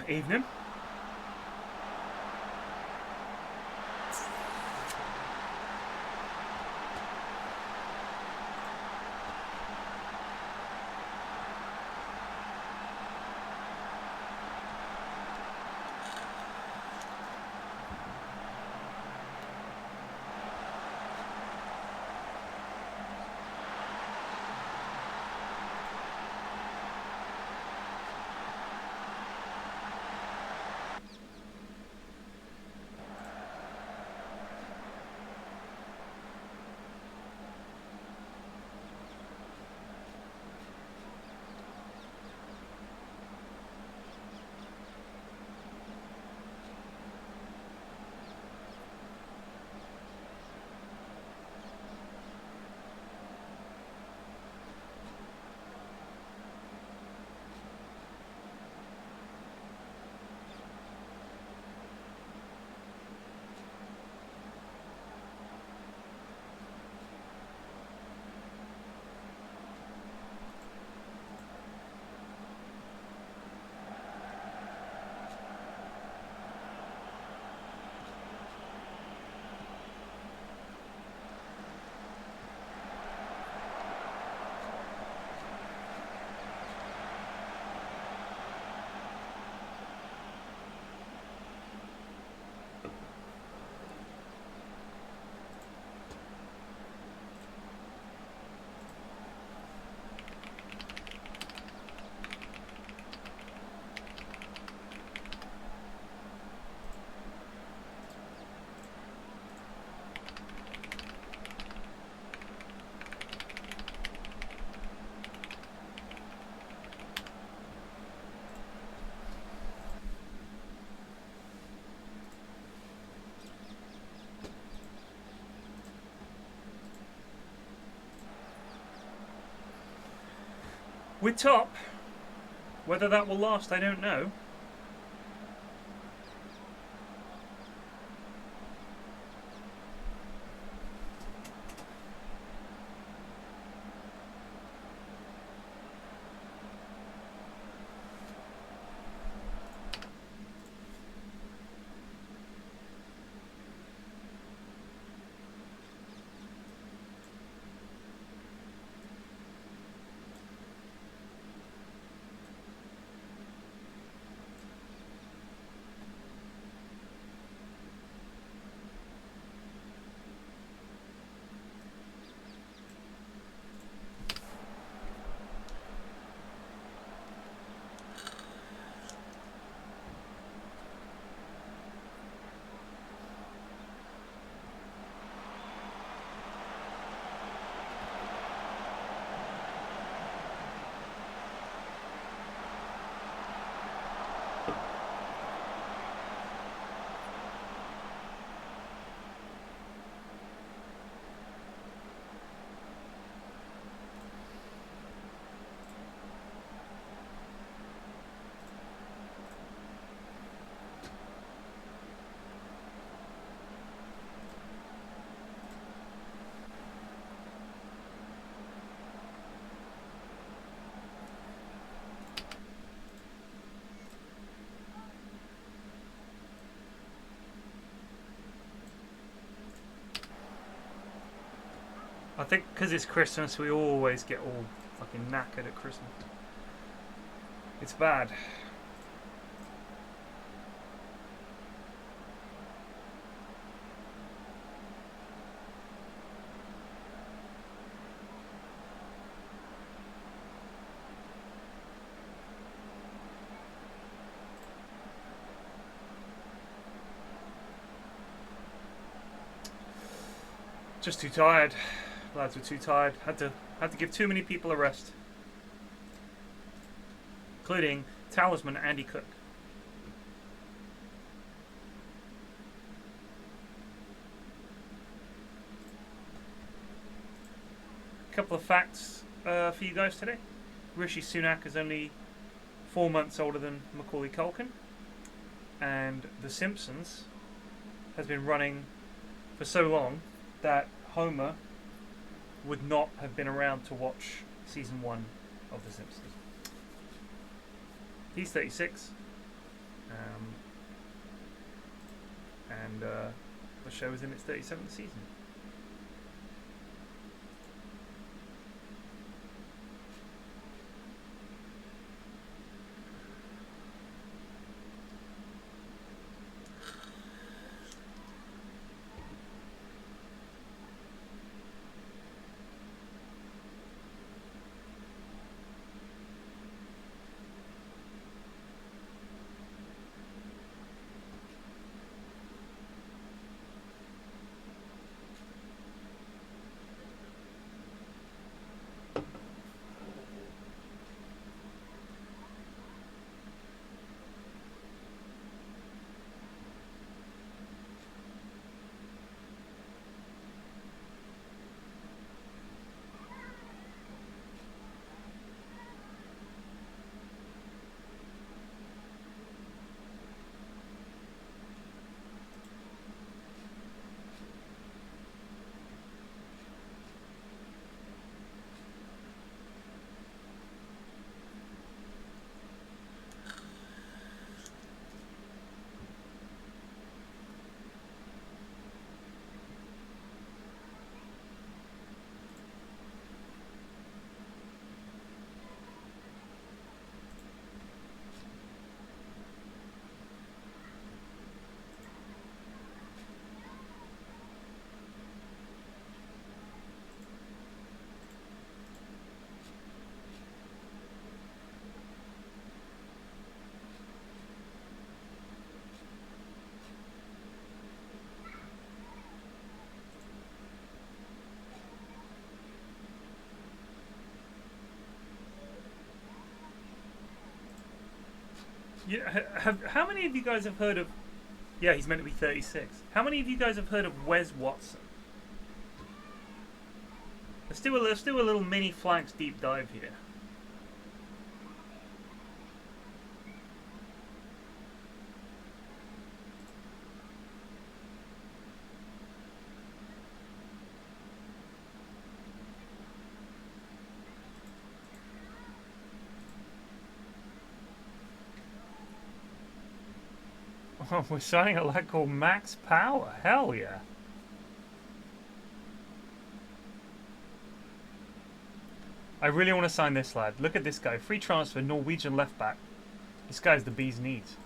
Evening. We're top. Whether that will last, I don't know. I think because it's Christmas, we always get all fucking knackered at Christmas. It's bad. Just too tired. Lads were too tired. Had to give too many people a rest, including talisman Andy Cook. A couple of facts for you guys today. Rishi Sunak is only 4 months older than Macaulay Culkin, and The Simpsons has been running for so long that Homer would not have been around to watch season 1 of The Simpsons. He's 36. And the show is in its 37th season. Yeah, how many of you guys have heard of... Yeah, he's meant to be 36. How many of you guys have heard of Wes Watson? Let's do a little mini Flax deep dive here. Oh, we're signing a lad called Max Power. Hell yeah. I really want to sign this lad. Look at this guy. Free transfer, Norwegian left back. This guy's the bee's knees.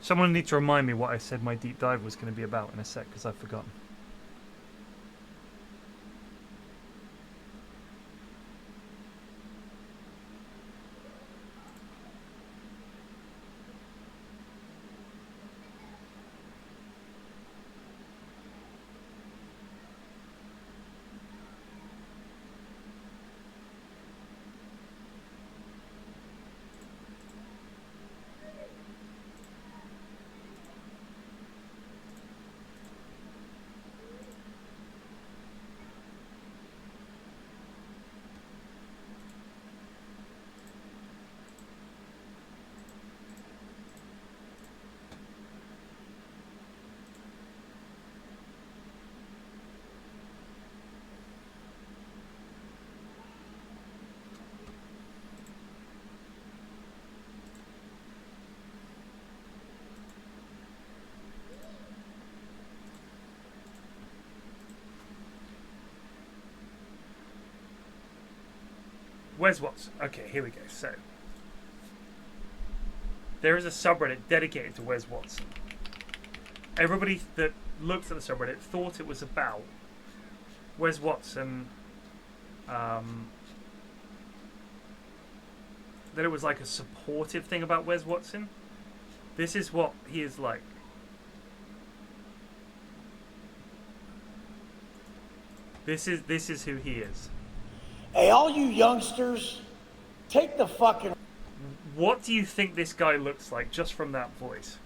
Someone needs to remind me what I said my deep dive was going to be about in a sec, because I've forgotten. Wes Watson. Okay, here we go. So, there is a subreddit dedicated to Wes Watson. Everybody that looked at the subreddit thought it was about Wes Watson, that it was like a supportive thing about Wes Watson. This is what he is like. This is who he is. Hey, all you youngsters, take the fucking... What do you think this guy looks like just from that voice?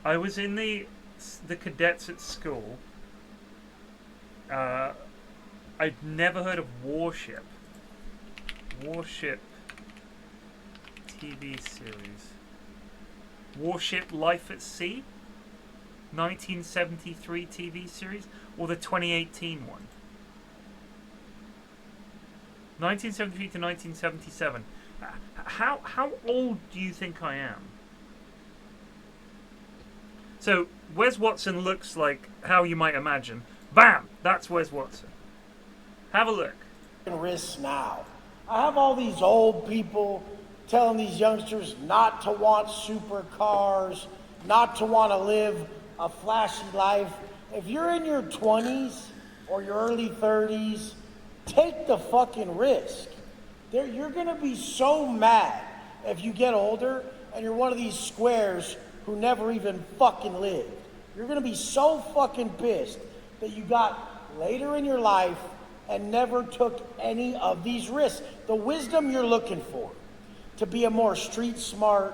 I was in the cadets at school. I'd never heard of Warship. Warship TV series. Warship Life at Sea? 1973 TV series? Or the 2018 one? 1973 to 1977. How old do you think I am? So, Wes Watson looks like how you might imagine. Bam! That's Wes Watson. Have a look. Risks now. I have all these old people telling these youngsters not to want supercars, not to want to live a flashy life. If you're in your 20s or your early 30s, take the fucking risk. You're going to be so mad if you get older and you're one of these squares who never even fucking lived. You're going to be so fucking pissed that you got later in your life and never took any of these risks. The wisdom you're looking for to be a more street smart,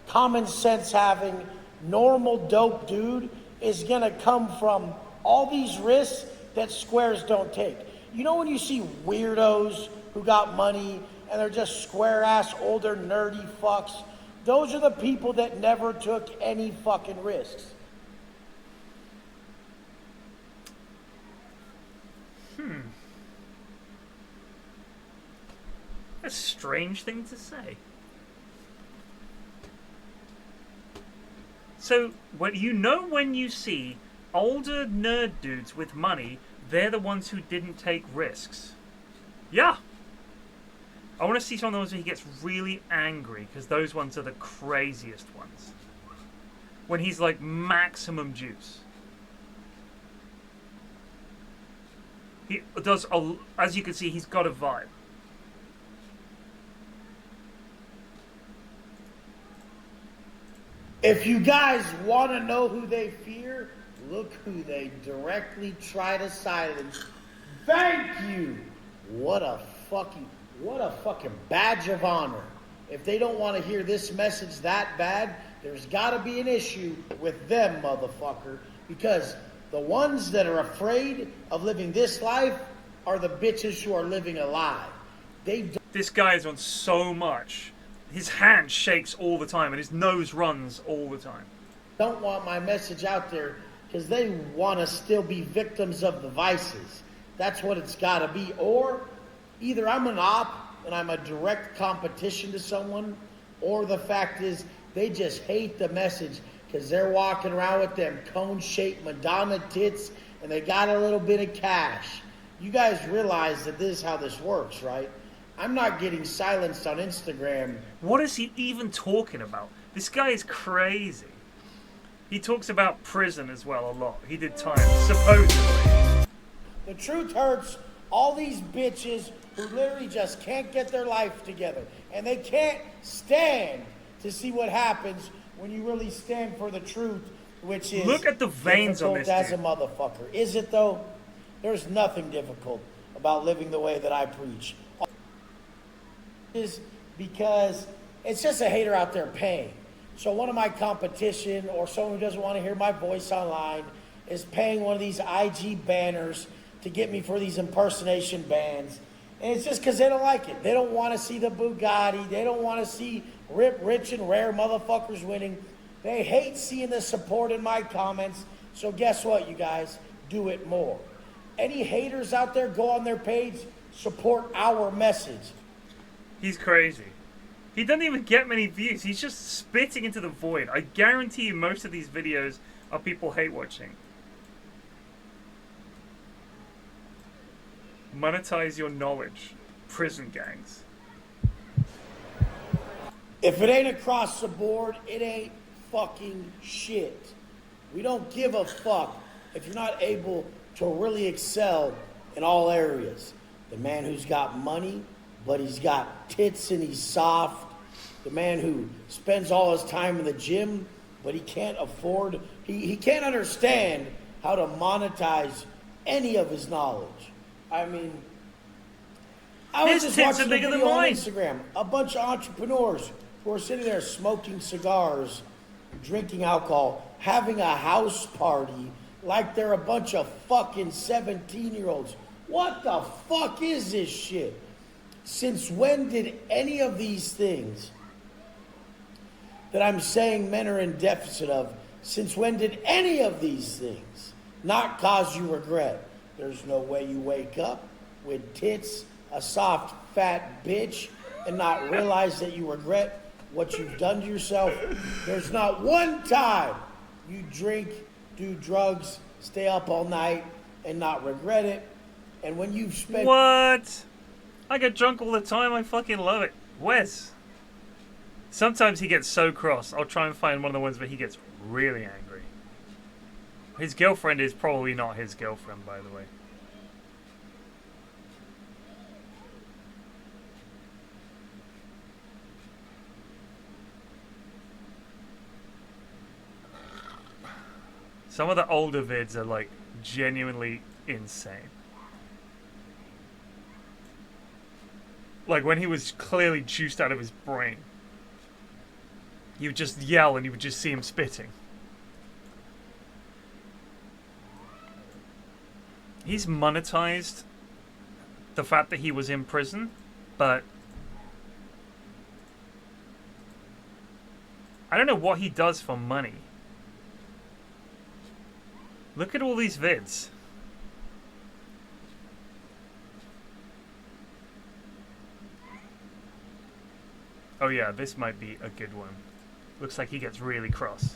common sense having, normal dope dude is going to come from all these risks that squares don't take. You know when you see weirdos who got money and they're just square ass older nerdy fucks? Those are the people that never took any fucking risks. A strange thing to say. So, when you see older nerd dudes with money, they're the ones who didn't take risks. Yeah. I want to see some of those where he gets really angry, because those ones are the craziest ones. When he's like maximum juice. He does, as you can see, he's got a vibe. If you guys want to know who they fear, look who they directly try to silence. Thank you! What a fucking badge of honor. If they don't want to hear this message that bad, there's got to be an issue with them, motherfucker. Because the ones that are afraid of living this life are the bitches who are living a lie. This guy is on so much. His hand shakes all the time and his nose runs all the time. Don't want my message out there because they want to still be victims of the vices. That's what it's got to be. Or either I'm an op and I'm a direct competition to someone, or the fact is they just hate the message because they're walking around with them cone-shaped Madonna tits and they got a little bit of cash. You guys realize that this is how this works, right? I'm not getting silenced on Instagram. What is he even talking about? This guy is crazy. He talks about prison as well a lot. He did time, supposedly. The truth hurts all these bitches who literally just can't get their life together. And they can't stand to see what happens when you really stand for the truth, which is... Look at the veins on this dude. As a motherfucker. Is it though? There's nothing difficult about living the way that I preach. Is because it's just a hater out there paying. So one of my competition or someone who doesn't want to hear my voice online is paying one of these IG banners to get me for these impersonation bands. And it's just because they don't like it. They don't want to see the Bugatti. They don't want to see rich and rare motherfuckers winning. They hate seeing the support in my comments. So guess what, you guys? Do it more. Any haters out there, go on their page, support our message. He's crazy. He doesn't even get many views. He's just spitting into the void. I guarantee you most of these videos are people hate watching. Monetize your knowledge. Prison gangs. If it ain't across the board, it ain't fucking shit. We don't give a fuck if you're not able to really excel in all areas. The man who's got money, but he's got tits and he's soft. The man who spends all his time in the gym, but he can't afford, he can't understand how to monetize any of his knowledge. I mean, I was His just tits watching are a bigger video than on mine. Instagram. A bunch of entrepreneurs who are sitting there smoking cigars, drinking alcohol, having a house party like they're a bunch of fucking 17-year-olds. What the fuck is this shit? Since when did any of these things that I'm saying men are in deficit of, since when did any of these things not cause you regret? There's no way you wake up with tits, a soft, fat bitch, and not realize that you regret what you've done to yourself. There's not one time you drink, do drugs, stay up all night, and not regret it. And when you've spent... What? I get drunk all the time. I fucking love it. Wes. Sometimes he gets so cross. I'll try and find one of the ones where he gets really angry. His girlfriend is probably not his girlfriend, by the way. Some of the older vids are like genuinely insane. Like when he was clearly juiced out of his brain. He would just yell and you would just see him spitting. He's monetized the fact that he was in prison, but I don't know what he does for money. Look at all these vids. Oh yeah, this might be a good one. Looks like he gets really cross.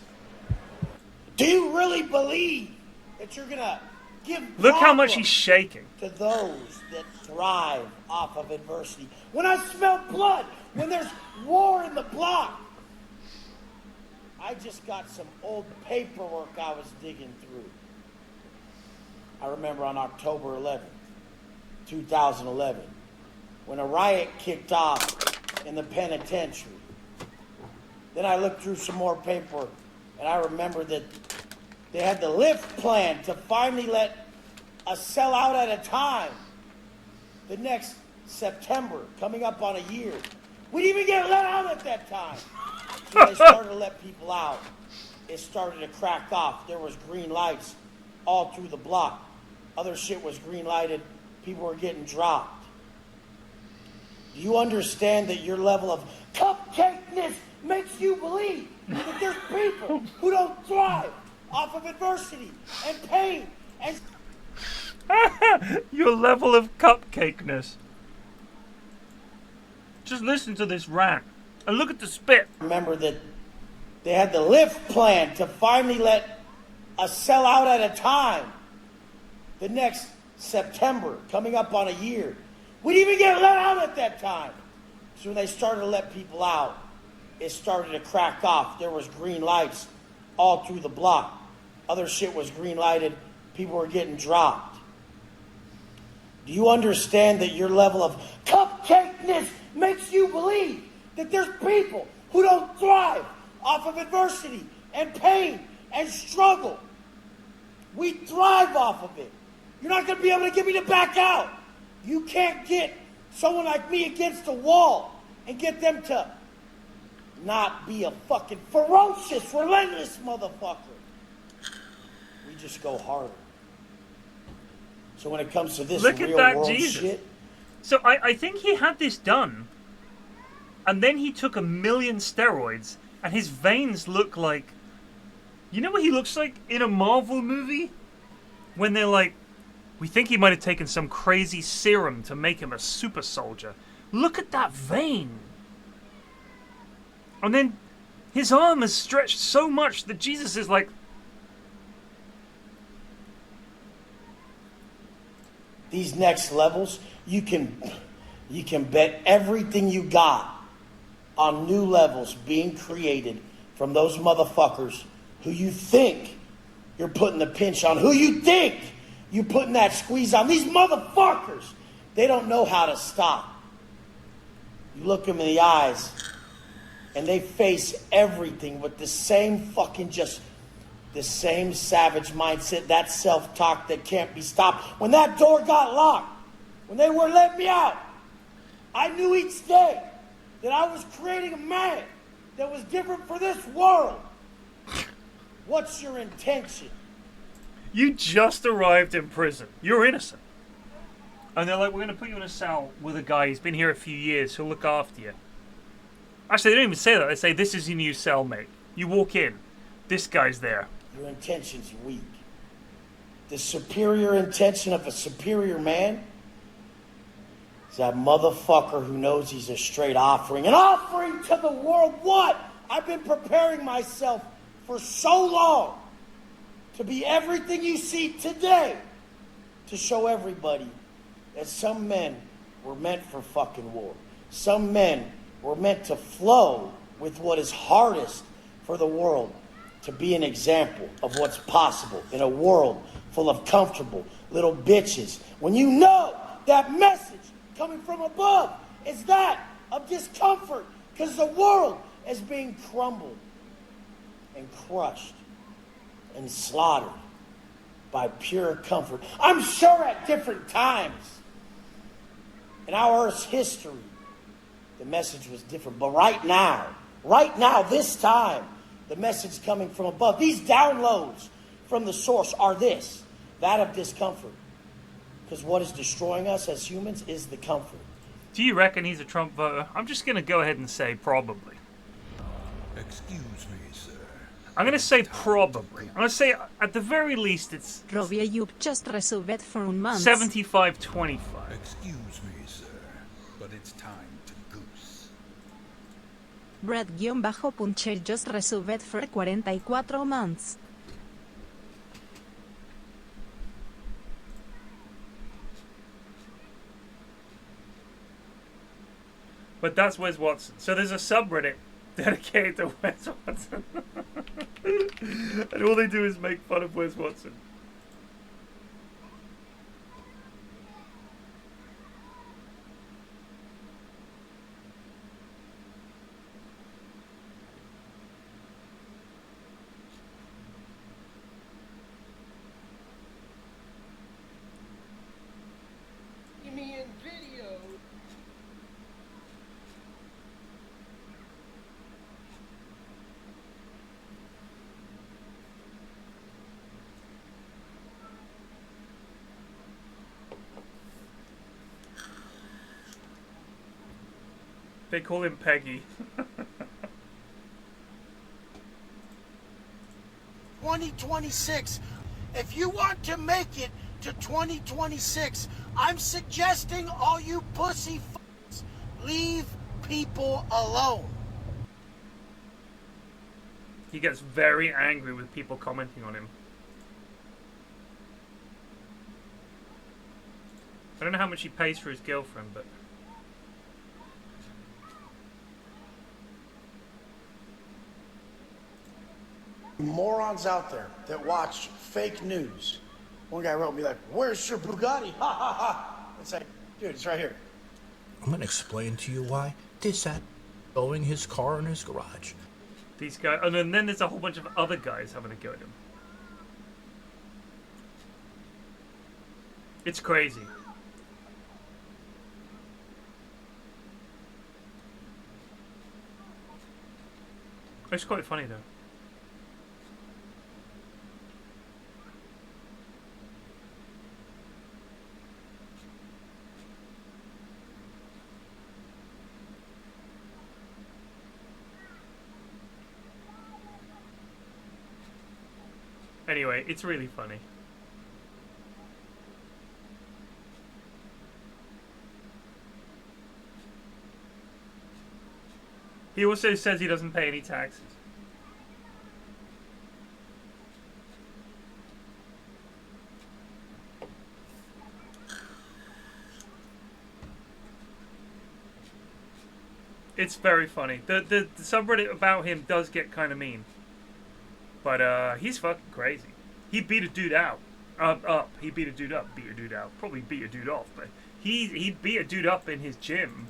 Do you really believe that you're gonna give Look how much problems he's shaking. to those that thrive off of adversity? When I smell blood, when there's war in the block. I just got some old paperwork I was digging through. I remember on October 11th, 2011, when a riot kicked off in the penitentiary. Then I looked through some more paperwork, and I remember that they had the lift plan to finally let us sell out at a time. The next September, coming up on a year. We didn't even get let out at that time. So they started to let people out. It started to crack off. There was green lights all through the block. Other shit was green lighted. People were getting dropped. Do you understand that your level of cupcakeness makes you believe that there's people who don't thrive off of adversity and pain and... Your level of cupcakeness. Just listen to this rant. And look at the spit. Remember that they had the lift plan to finally let us sell out at a time. The next September, coming up on a year. We didn't even get let out at that time. So when they started to let people out, it started to crack off. There was green lights all through the block. Other shit was green lighted. People were getting dropped. Do you understand that your level of cupcakeness makes you believe that there's people who don't thrive off of adversity and pain and struggle? We thrive off of it. You're not going to be able to get me to back out. You can't get someone like me against the wall and get them to not be a fucking ferocious, relentless motherfucker. We just go harder. So when it comes to this Look at real that world Jesus. shit... So I think he had this done. And then he took 1 million steroids. And his veins look like... You know what he looks like in a Marvel movie? When they're like... We think he might have taken some crazy serum to make him a super soldier. Look at that vein. And then his arm is stretched so much that Jesus is like... these next levels, you can bet everything you got on new levels being created from those motherfuckers who you think you're putting the pinch on, who you think you're putting that squeeze on. These motherfuckers, they don't know how to stop. You look them in the eyes, and they face everything with the same fucking the same savage mindset, that self-talk that can't be stopped. When that door got locked, when they were letting me out, I knew each day that I was creating a man that was different for this world. What's your intention? You just arrived in prison. You're innocent. And they're like, we're going to put you in a cell with a guy who's been here a few years who'll look after you. Actually, they don't even say that. They say, this is your new cellmate. You walk in. This guy's there. Your intention's weak. The superior intention of a superior man is that motherfucker who knows he's a straight offering. An offering to the world. What? I've been preparing myself for so long to be everything you see today, to show everybody that some men were meant for fucking war. Some men were meant to flow with what is hardest for the world, to be an example of what's possible in a world full of comfortable little bitches. When you know that message coming from above is that of discomfort, because the world is being crumbled and crushed and slaughtered by pure comfort. I'm sure at different times in our Earth's history, the message was different. But right now, this time, the message coming from above, these downloads from the source are that of discomfort. Because what is destroying us as humans is the comfort. Do you reckon he's a Trump voter? I'm just going to go ahead and say probably. Excuse me, sir. I'm going to say probably. I'm going to say at the very least it's Robbie, you just resolved for a month. 75-25. Excuse me, sir, but it's time to goose. Brad-Puncher just resolved for 44 months. But that's Wes Watson. So there's a subreddit dedicated to Wes Watson. And all they do is make fun of Wes Watson. Me in video. They call him Peggy. 2026. If you want to make it to 2026, I'm suggesting all you pussy f***s leave people alone. He gets very angry with people commenting on him. I don't know how much he pays for his girlfriend, but... Morons out there that watch fake news. One guy wrote me like, "Where's your Bugatti?" Ha ha ha. It's like, dude, it's right here. I'm gonna explain to you why this at towing his car in his garage. These guys... And then there's a whole bunch of other guys having a go at him. It's crazy. It's quite funny though. Anyway, it's really funny. He also says he doesn't pay any taxes. It's very funny. The subreddit about him does get kind of mean. But he's fucking crazy. He beat a dude out. Up. He beat a dude up. Beat a dude out. Probably beat a dude off. But he beat a dude up in his gym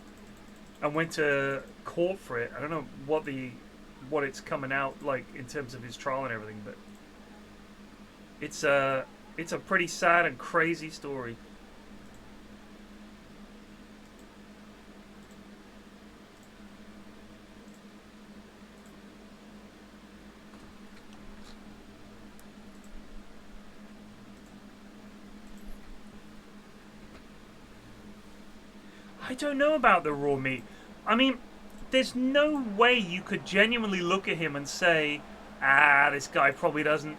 and went to court for it. I don't know what it's coming out like in terms of his trial and everything, but it's a pretty sad and crazy story. I don't know about the raw meat. I mean, there's no way you could genuinely look at him and say, this guy probably doesn't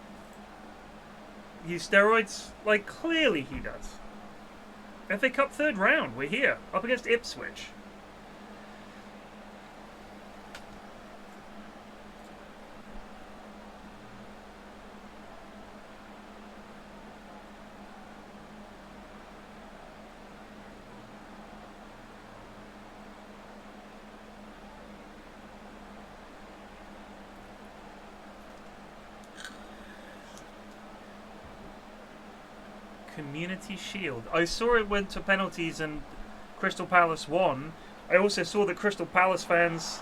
use steroids. Like, clearly he does. FA Cup 3rd round, we're here, up against Ipswich. Community Shield. I saw it went to penalties and Crystal Palace won. I also saw that Crystal Palace fans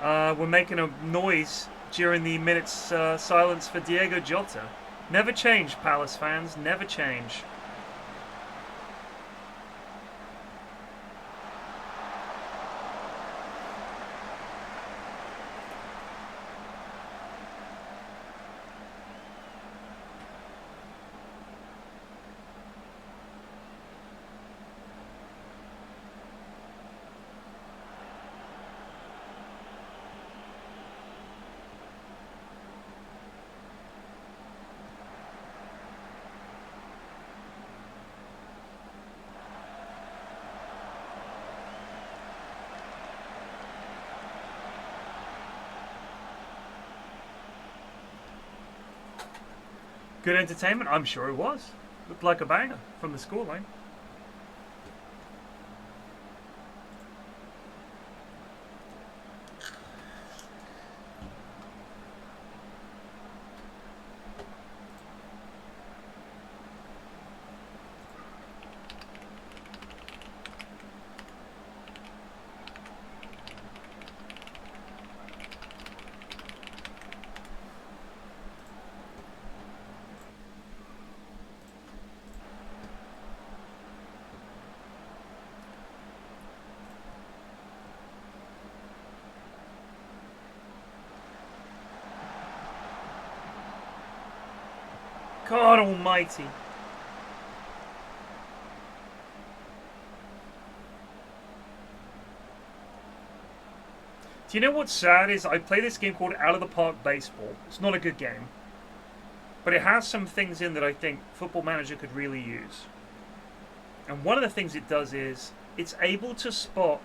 were making a noise during the minute's silence for Diego Jota. Never change, Palace fans. Never change. Good entertainment? I'm sure it was. Looked like a banger from the scoreline. God almighty. Do you know what's sad is I play this game called Out of the Park Baseball. It's not a good game. But it has some things in that I think Football Manager could really use. And one of the things it does is it's able to spot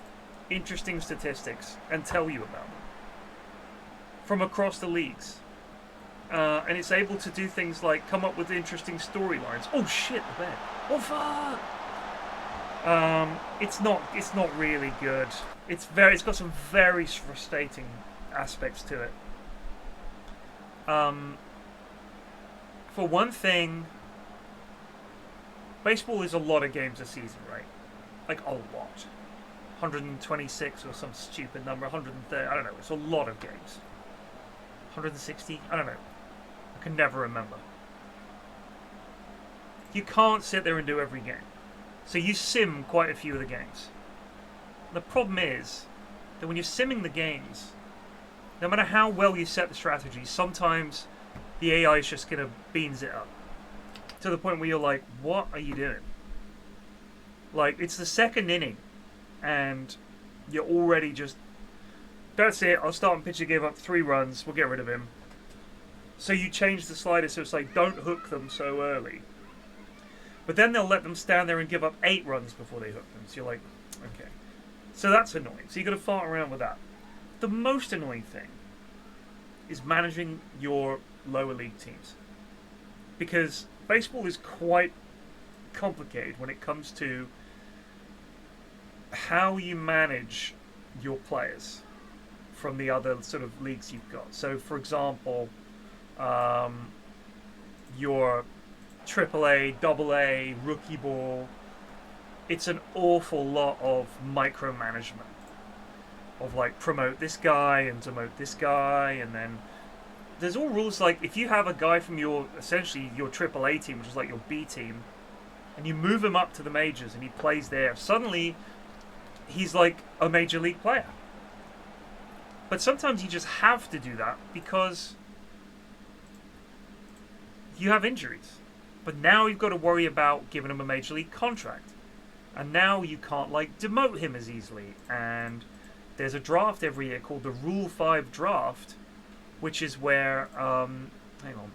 interesting statistics and tell you about them from across the leagues. And it's able to do things like come up with interesting storylines. Oh shit, the bed. Oh fuck. It's not really good. It's got some very frustrating aspects to it. For one thing, baseball is a lot of games a season, right? Like a lot. 126 or some stupid number, 130, I don't know. It's a lot of games. 160, I don't know. I can never remember. You can't sit there and do every game. So you sim quite a few of the games. The problem is that when you're simming the games, no matter how well you set the strategy, sometimes the AI is just going to beans it up. To the point where you're like, what are you doing? Like, it's the second inning, and you're already just, that's it, our starting pitcher gave up 3 runs, we'll get rid of him. So you change the slider so it's like, don't hook them so early. But then they'll let them stand there and give up 8 runs before they hook them. So you're like, okay. So that's annoying. So you got to fart around with that. The most annoying thing is managing your lower league teams. Because baseball is quite complicated when it comes to how you manage your players from the other sort of leagues you've got. So, for example, your AAA, AA, rookie ball, it's an awful lot of micromanagement. Of like promote this guy and demote this guy, and then there's all rules like if you have a guy from your essentially your AAA team, which is like your B team, and you move him up to the majors and he plays there, suddenly he's like a major league player. But sometimes you just have to do that because you have injuries. But now you've got to worry about giving him a major league contract, and now you can't like demote him as easily. And there's a draft every year called the Rule 5 draft, which is where, hang on.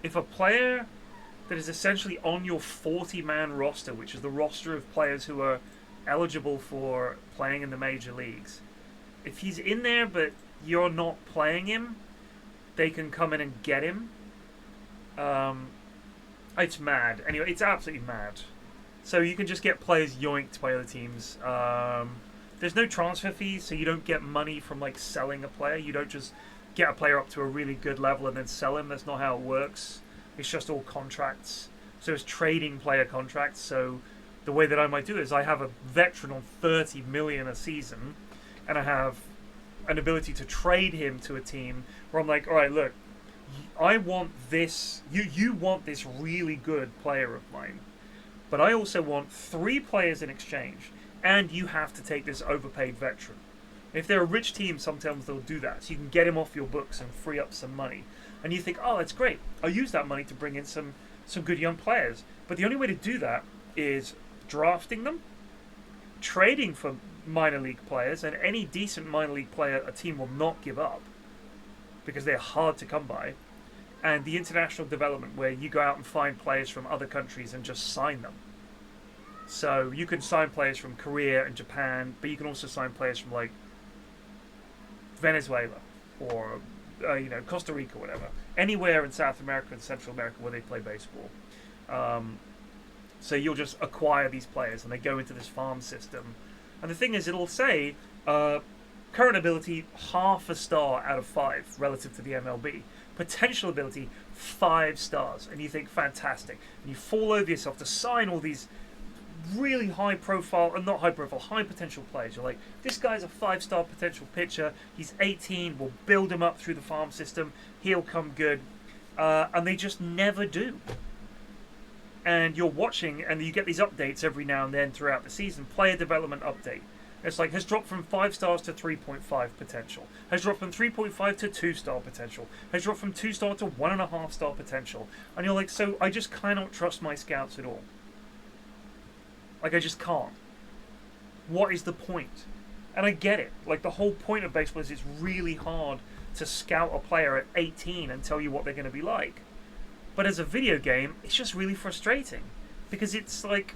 If a player that is essentially on your 40-man roster, which is the roster of players who are eligible for playing in the major leagues, if he's in there but you're not playing him, they can come in and get him. It's mad. Anyway, it's absolutely mad. So you can just get players yoinked by other teams. There's no transfer fees, so you don't get money from like selling a player. You don't just get a player up to a really good level and then sell him. That's not how it works. It's just all contracts. So it's trading player contracts. So the way that I might do it is I have a veteran on 30 million a season, and I have an ability to trade him to a team where I'm like, all right, look, I want this. You want this really good player of mine, but I also want 3 players in exchange, and you have to take this overpaid veteran. If they're a rich team, sometimes they'll do that, so you can get him off your books and free up some money. And you think, oh, that's great. I'll use that money to bring in some good young players. But the only way to do that is drafting them, trading for minor league players, and any decent minor league player a team will not give up because they're hard to come by, and the international development where you go out and find players from other countries and just sign them. So you can sign players from Korea and Japan, but you can also sign players from like Venezuela or Costa Rica, whatever, anywhere in South America and Central America where they play baseball. So you'll just acquire these players and they go into this farm system. And the thing is, it'll say current ability, half a star out of 5 relative to the MLB. Potential ability, 5 stars. And you think, fantastic. And you fall over yourself to sign all these really high profile, and not high profile, high potential players. You're like, this guy's a 5-star potential pitcher. He's 18. We'll build him up through the farm system. He'll come good. And they just never do. And you're watching, and you get these updates every now and then throughout the season. Player development update. It's like, has dropped from 5 stars to 3.5 potential. Has dropped from 3.5 to 2-star potential. Has dropped from 2-star to 1.5-star potential. And you're like, so I just cannot trust my scouts at all. Like, I just can't. What is the point? And I get it. Like, the whole point of baseball is it's really hard to scout a player at 18 and tell you what they're going to be like. But as a video game, it's just really frustrating. Because it's like,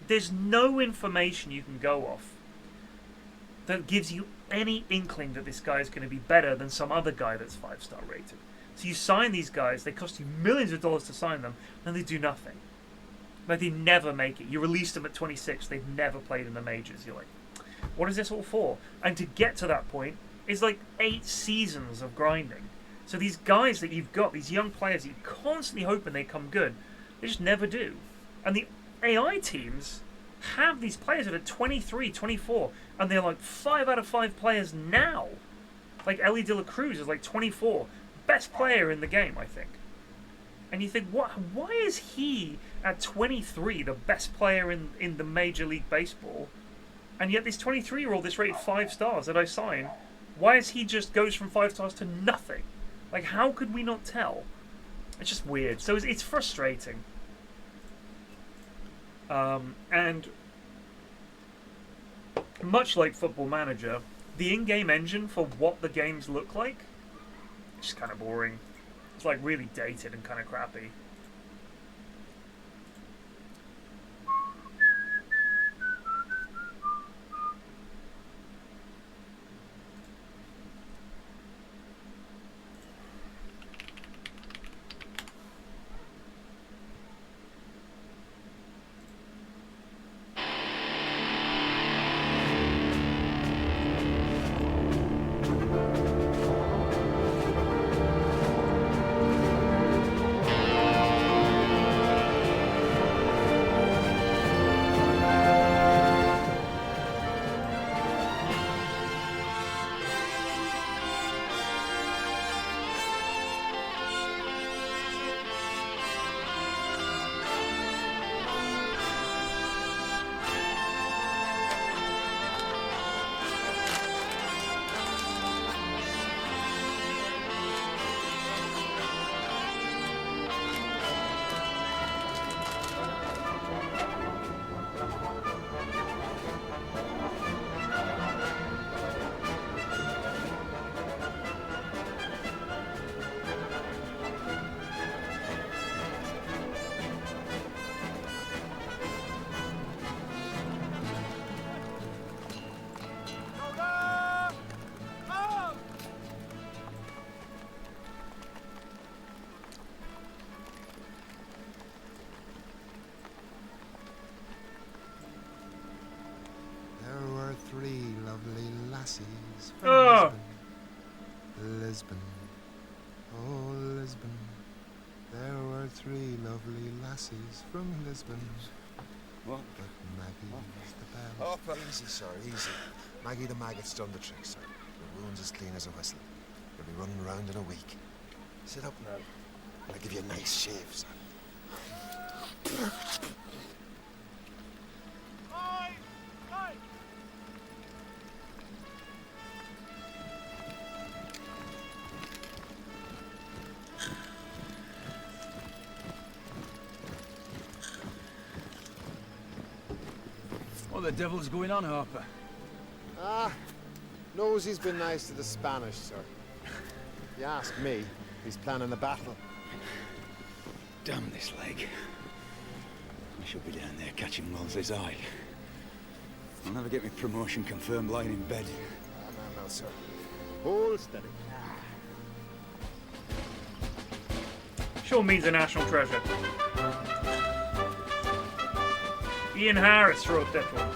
there's no information you can go off that gives you any inkling that this guy is going to be better than some other guy that's 5-star rated. So you sign these guys, they cost you millions of dollars to sign them, and they do nothing. Like, they never make it. You release them at 26, they've never played in the majors. You're like, what is this all for? And to get to that point is like 8 seasons of grinding. So these guys that you've got, these young players that you're constantly hoping they come good, they just never do. And the AI teams have these players that are 23, 24, and they're like 5 out of 5 players now. Like Ellie De La Cruz is like 24, best player in the game, I think. And you think, what? Why is he at 23 the best player in the Major League Baseball? And yet this 23-year-old, this rated 5 stars that I sign, why is he just goes from 5 stars to nothing? Like, how could we not tell? It's just weird. So it's frustrating. And much like Football Manager, the in-game engine for what the games look like is kind of boring. It's like really dated and kind of crappy. lovely lassies from Lisbon. What? But Maggie's the belle. Oh, well, easy, sir, easy. Maggie the maggot's done the trick, sir. The wound's as clean as a whistle. You'll be running around in a week. Sit up now, and I'll give you a nice shave, sir. What the devil's going on, Harper? Ah, knows he's been nice to the Spanish, sir. If you ask me, he's planning a battle. Damn this leg. I should be down there catching Wellesley's eye. I'll never get my promotion confirmed lying in bed. No, sir. Hold steady. Sure means a national treasure. Ian Harris wrote that one.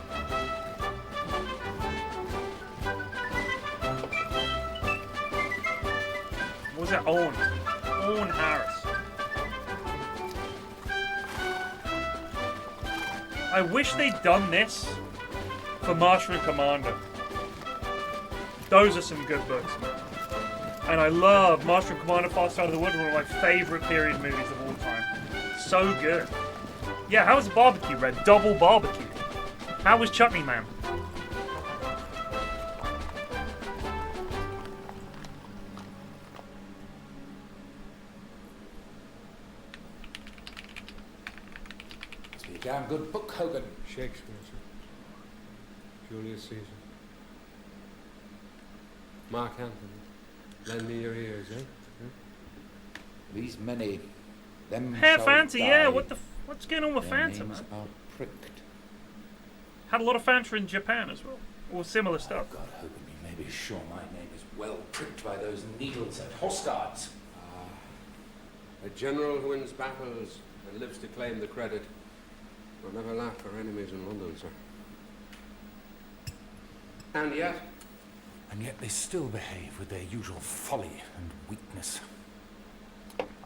What was that? Owen Harris. I wish they'd done this for Master and Commander. Those are some good books. And I love Master and Commander Far Side of the Wood, one of my favourite period movies of all time. So good. Yeah, how was the barbecue, Red? Double barbecue. How was Chutney Man? Must be a damn good book, Hogan. Shakespeare, sir. Julius Caesar. Mark Antony. Lend me your ears, eh? These many, them Hair shall Fanta, yeah. die. What's going on with Their Fanta, names man? are pricked. Had a lot of Fanta in Japan as well, or similar stuff. God, Hogan, you may be sure my name is well pricked by those needles at Horse Guards. A general who wins battles and lives to claim the credit will never laugh for enemies in London, sir. And yet they still behave with their usual folly and weakness.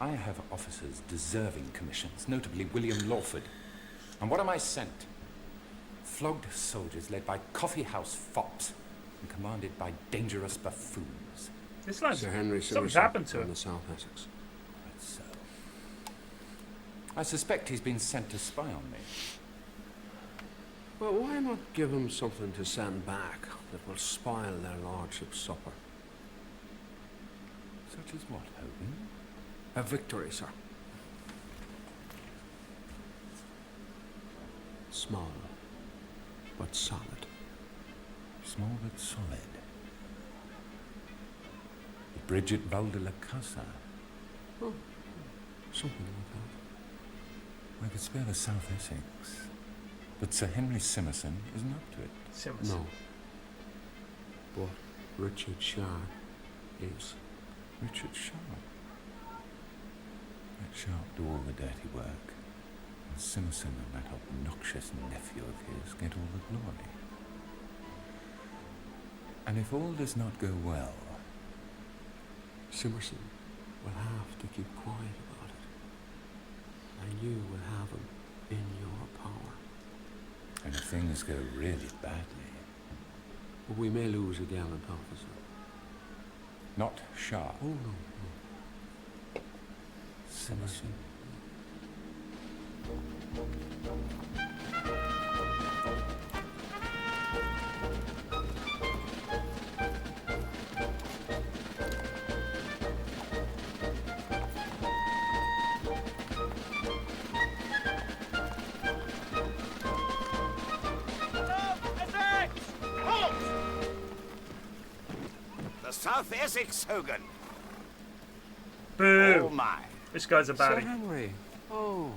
I have officers deserving commissions, notably William Lawford. And what am I sent? Flogged soldiers led by coffee-house fops and commanded by dangerous buffoons. This lad's Sir Henry something's Somerset happened to from him. the South Essex. Quite so. I suspect he's been sent to spy on me. Well, why not give him something to send back that will spoil their lordship's supper? Such as what, Hogan? A victory, sir. Small, but solid. Small but solid. The bridge at Val de la Casa. Oh, something like that. I could spare the South Essex. But Sir Henry Simerson isn't up to it. Simmons. No. But Richard Sharpe is. Richard Sharpe. Let Sharpe do all the dirty work. And Simerson and that obnoxious nephew of his get all the glory. And if all does not go well, Simerson will have to keep quiet about it. And you will have him in your power. and if things go really badly... But we may lose a gallant officer. Not Sharpe. Oh, no. Simerson. South Essex, Hogan. Boo! Oh my. This guy's a Sir baddie. Henry. Oh,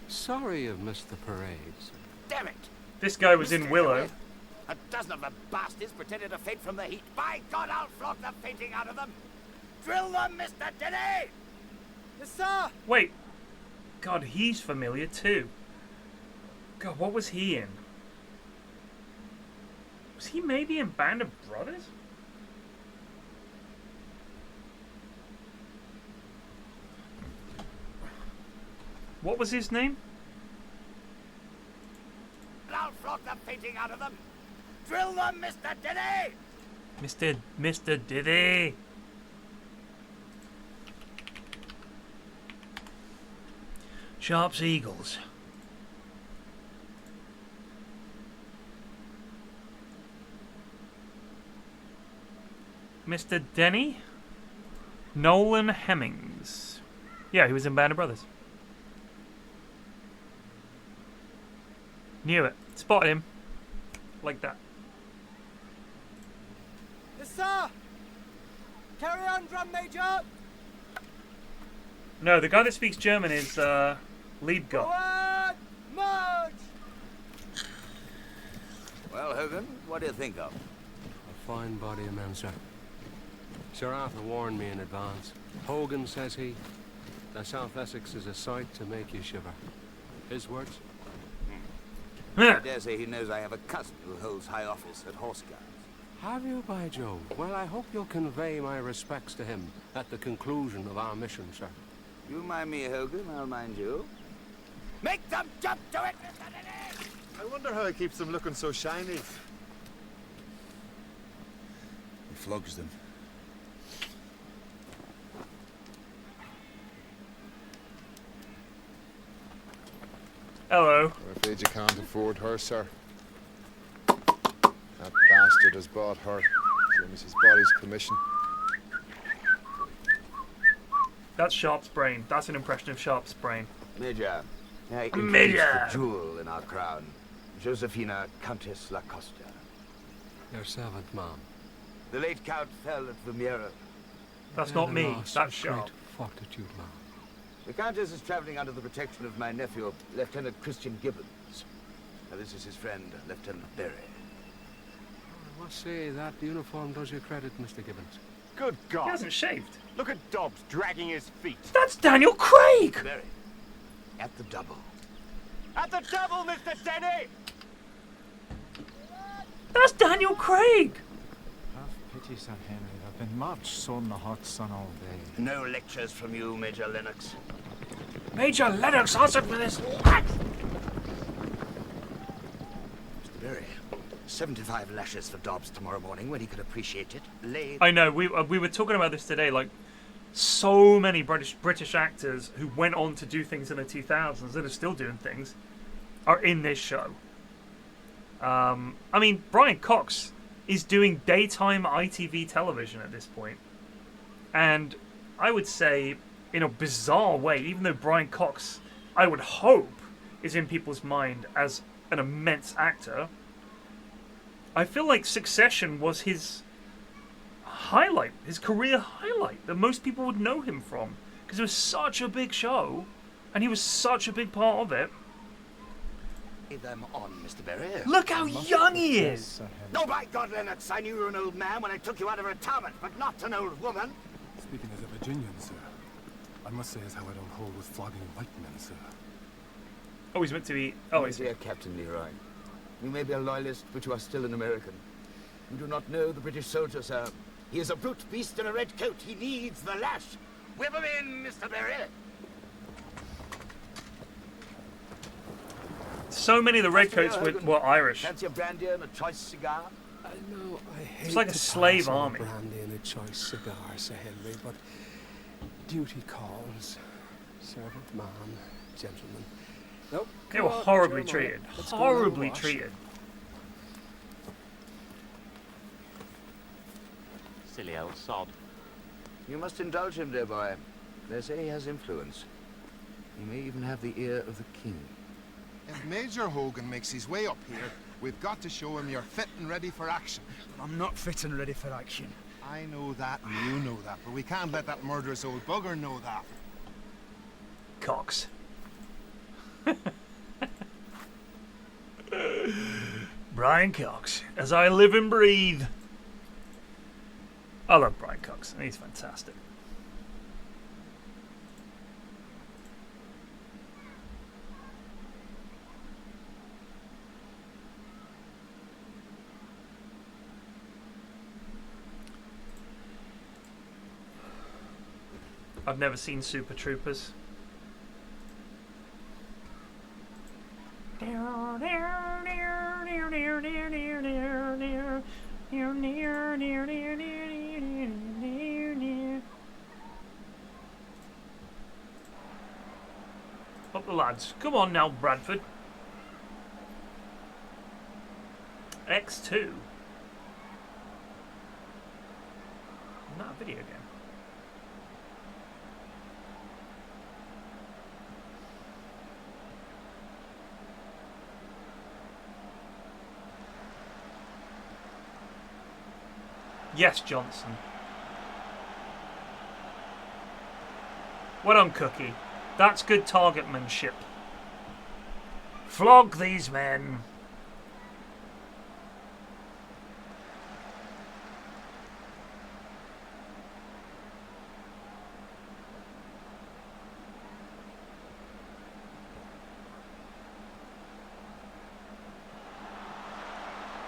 sorry you've missed the parades. Damn it. This guy was in Mr. Willow. Henry, a dozen of the bastards pretended to faint from the heat. By God, I'll flog the fainting out of them. Drill them, Mr. Denny! Yes, sir. Wait. God, he's familiar too. God, what was he in? Was he maybe in Band of Brothers? What was his name? I'll flog the fainting out of them. Drill them, Mr. Denny! Mr. Diddy. Sharpe's Eagles. Mr. Denny? Nolan Hemmings. Yeah, he was in Band of Brothers. Knew it. Spotted him. Like that. Yes, sir! Carry on, Drum Major! No, the guy that speaks German is Liebgott. Forward! March! Well, Hogan, what do you think of? A fine body of men, sir. Sir Arthur warned me in advance. Hogan, says he, that South Essex is a sight to make you shiver. His words? I dare say he knows I have a cousin who holds high office at Horse Guards. Have you, by Jove? Well, I hope you'll convey my respects to him at the conclusion of our mission, sir. You mind me, Hogan, I'll mind you. Make them jump to it, Mr. Denny! I wonder how he keeps them looking so shiny. He flogs them. Hello. I'm afraid you can't afford her, sir. That bastard has bought her. Same as his body's commission. That's Sharpe's brain. That's an impression of Sharpe's brain. Major, I introduce Major! the jewel in our crown, Josephina Countess Lacosta. Your servant, ma'am. The late Count fell at Vimeira. That's not me. That's Sharpe. Great fortitude, ma'am. The Countess is traveling under the protection of my nephew, Lieutenant Christian Gibbons. Now, this is his friend, Lieutenant Berry. I must say, that uniform does you credit, Mr. Gibbons. Good God! He hasn't shaved. Look at Dobbs dragging his feet. That's Daniel Craig! Berry, at the double. At the double, Mr. Denny! That's Daniel Craig! Have pity, Sir Henry. I've been much so in the hot sun all day. No lectures from you, Major Lennox. Major Lennox answered for this. Mr. Berry, 75 lashes for Dobbs tomorrow morning when he could appreciate it. I know, we were talking about this today, like, so many British actors who went on to do things in the 2000s and are still doing things are in this show. I mean, Brian Cox is doing daytime ITV television at this point. And I would say, in a bizarre way, even though Brian Cox, I would hope, is in people's mind as an immense actor, I feel like Succession was his highlight, his career highlight, that most people would know him from. Because it was such a big show, and he was such a big part of it. Them on, Mr. Berry. Look how young he is! No, by God, Lennox, I knew you were an old man when I took you out of retirement, but not an old woman. Speaking as a Virginian, sir, I must say as how I don't hold with flogging white men, sir. Oh, he's meant to be... Oh, he's dear Captain Leroy. You may be a loyalist, but you are still an American. You do not know the British soldier, sir. He is a brute beast in a red coat. He needs the lash. Whip him in, Mr. Berry. So many of the redcoats were Irish. Fancy a brandy and a choice cigar? I know, I hate It's like a slave army. Brandy and a choice cigar, Sir Henry, but duty calls. Servant, man, gentlemen. Nope. They were horribly treated. Horribly treated. Silly old sod. You must indulge him, dear boy. They say he has influence. He may even have the ear of the king. If Major Hogan makes his way up here, we've got to show him you're fit and ready for action. I'm not fit and ready for action. I know that, and you know that, but we can't let that murderous old bugger know that. Cox. Brian Cox, as I live and breathe. I love Brian Cox. He's fantastic. I've never seen Super Troopers. Up the lads. Come on now, Bradford. X2. Not a video game. Yes, Johnson. Well done, Cookie. That's good targetmanship. Flog these men.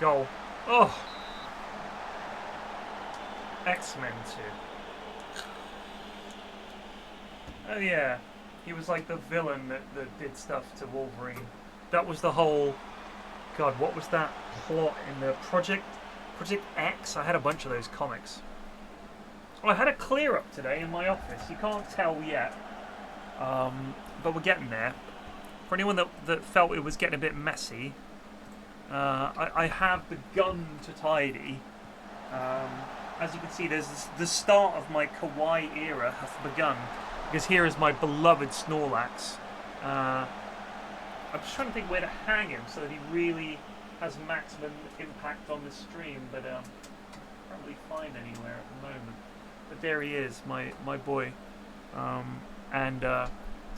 Goal. Oh. X-Men 2. Oh yeah. He was like the villain that did stuff to Wolverine. That was the whole... God, what was that plot in the Project X? I had a bunch of those comics. Oh, I had a clear up today in my office. You can't tell yet. But we're getting there. For anyone that felt it was getting a bit messy, I have begun to tidy. As you can see, there's the start of my kawaii era has begun. Because here is my beloved Snorlax. I'm just trying to think where to hang him so that he really has maximum impact on the stream, but can't really find anywhere at the moment. But there he is, my boy. And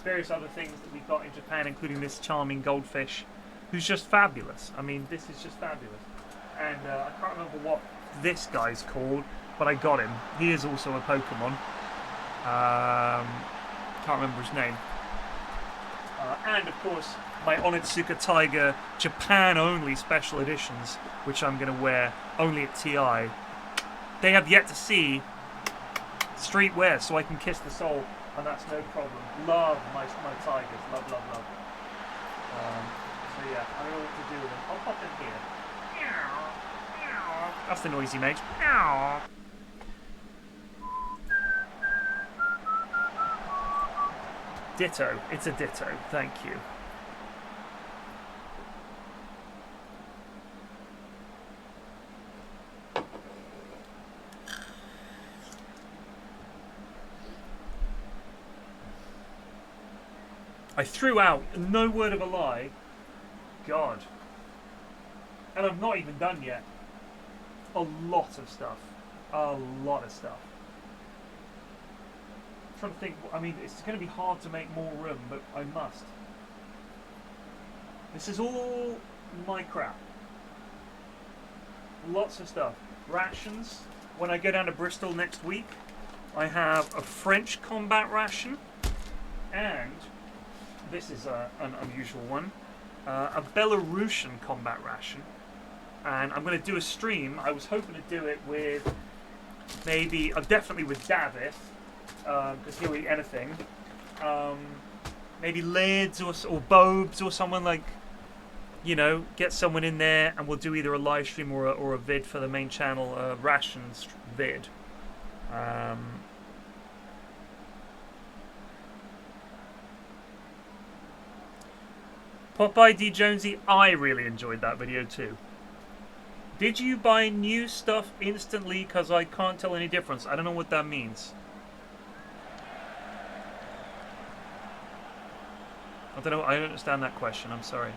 various other things that we got in Japan, including this charming goldfish, who's just fabulous. I mean, this is just fabulous. And I can't remember what this guy's called, but I got him. He is also a Pokemon. Can't remember his name. And of course, my Onitsuka Tiger Japan only special editions, which I'm going to wear only at TI. They have yet to see streetwear, so I can kiss the soul, and that's no problem. Love my tigers. Love, love, love. So yeah, I don't know what to do with them. I'll pop in here. That's the noise he makes. Ditto. It's a ditto. Thank you. I threw out, no word of a lie, God. And I've not even done yet. A lot of stuff. A lot of stuff. I'm trying to think, I mean, it's going to be hard to make more room, but I must. This is all my crap. Lots of stuff. Rations. When I go down to Bristol next week, I have a French combat ration, and this is an unusual one, a Belarusian combat ration. And I'm going to do a stream. I was hoping to do it with maybe, definitely with David, because he'll eat anything. Maybe Lids or Bobes or someone like, you know, get someone in there and we'll do either a live stream or a vid for the main channel, rations vid. Popeye D. Jonesy, I really enjoyed that video too. Did you buy new stuff instantly? Because I can't tell any difference. I don't know what that means. I don't know. I don't understand that question. I'm sorry.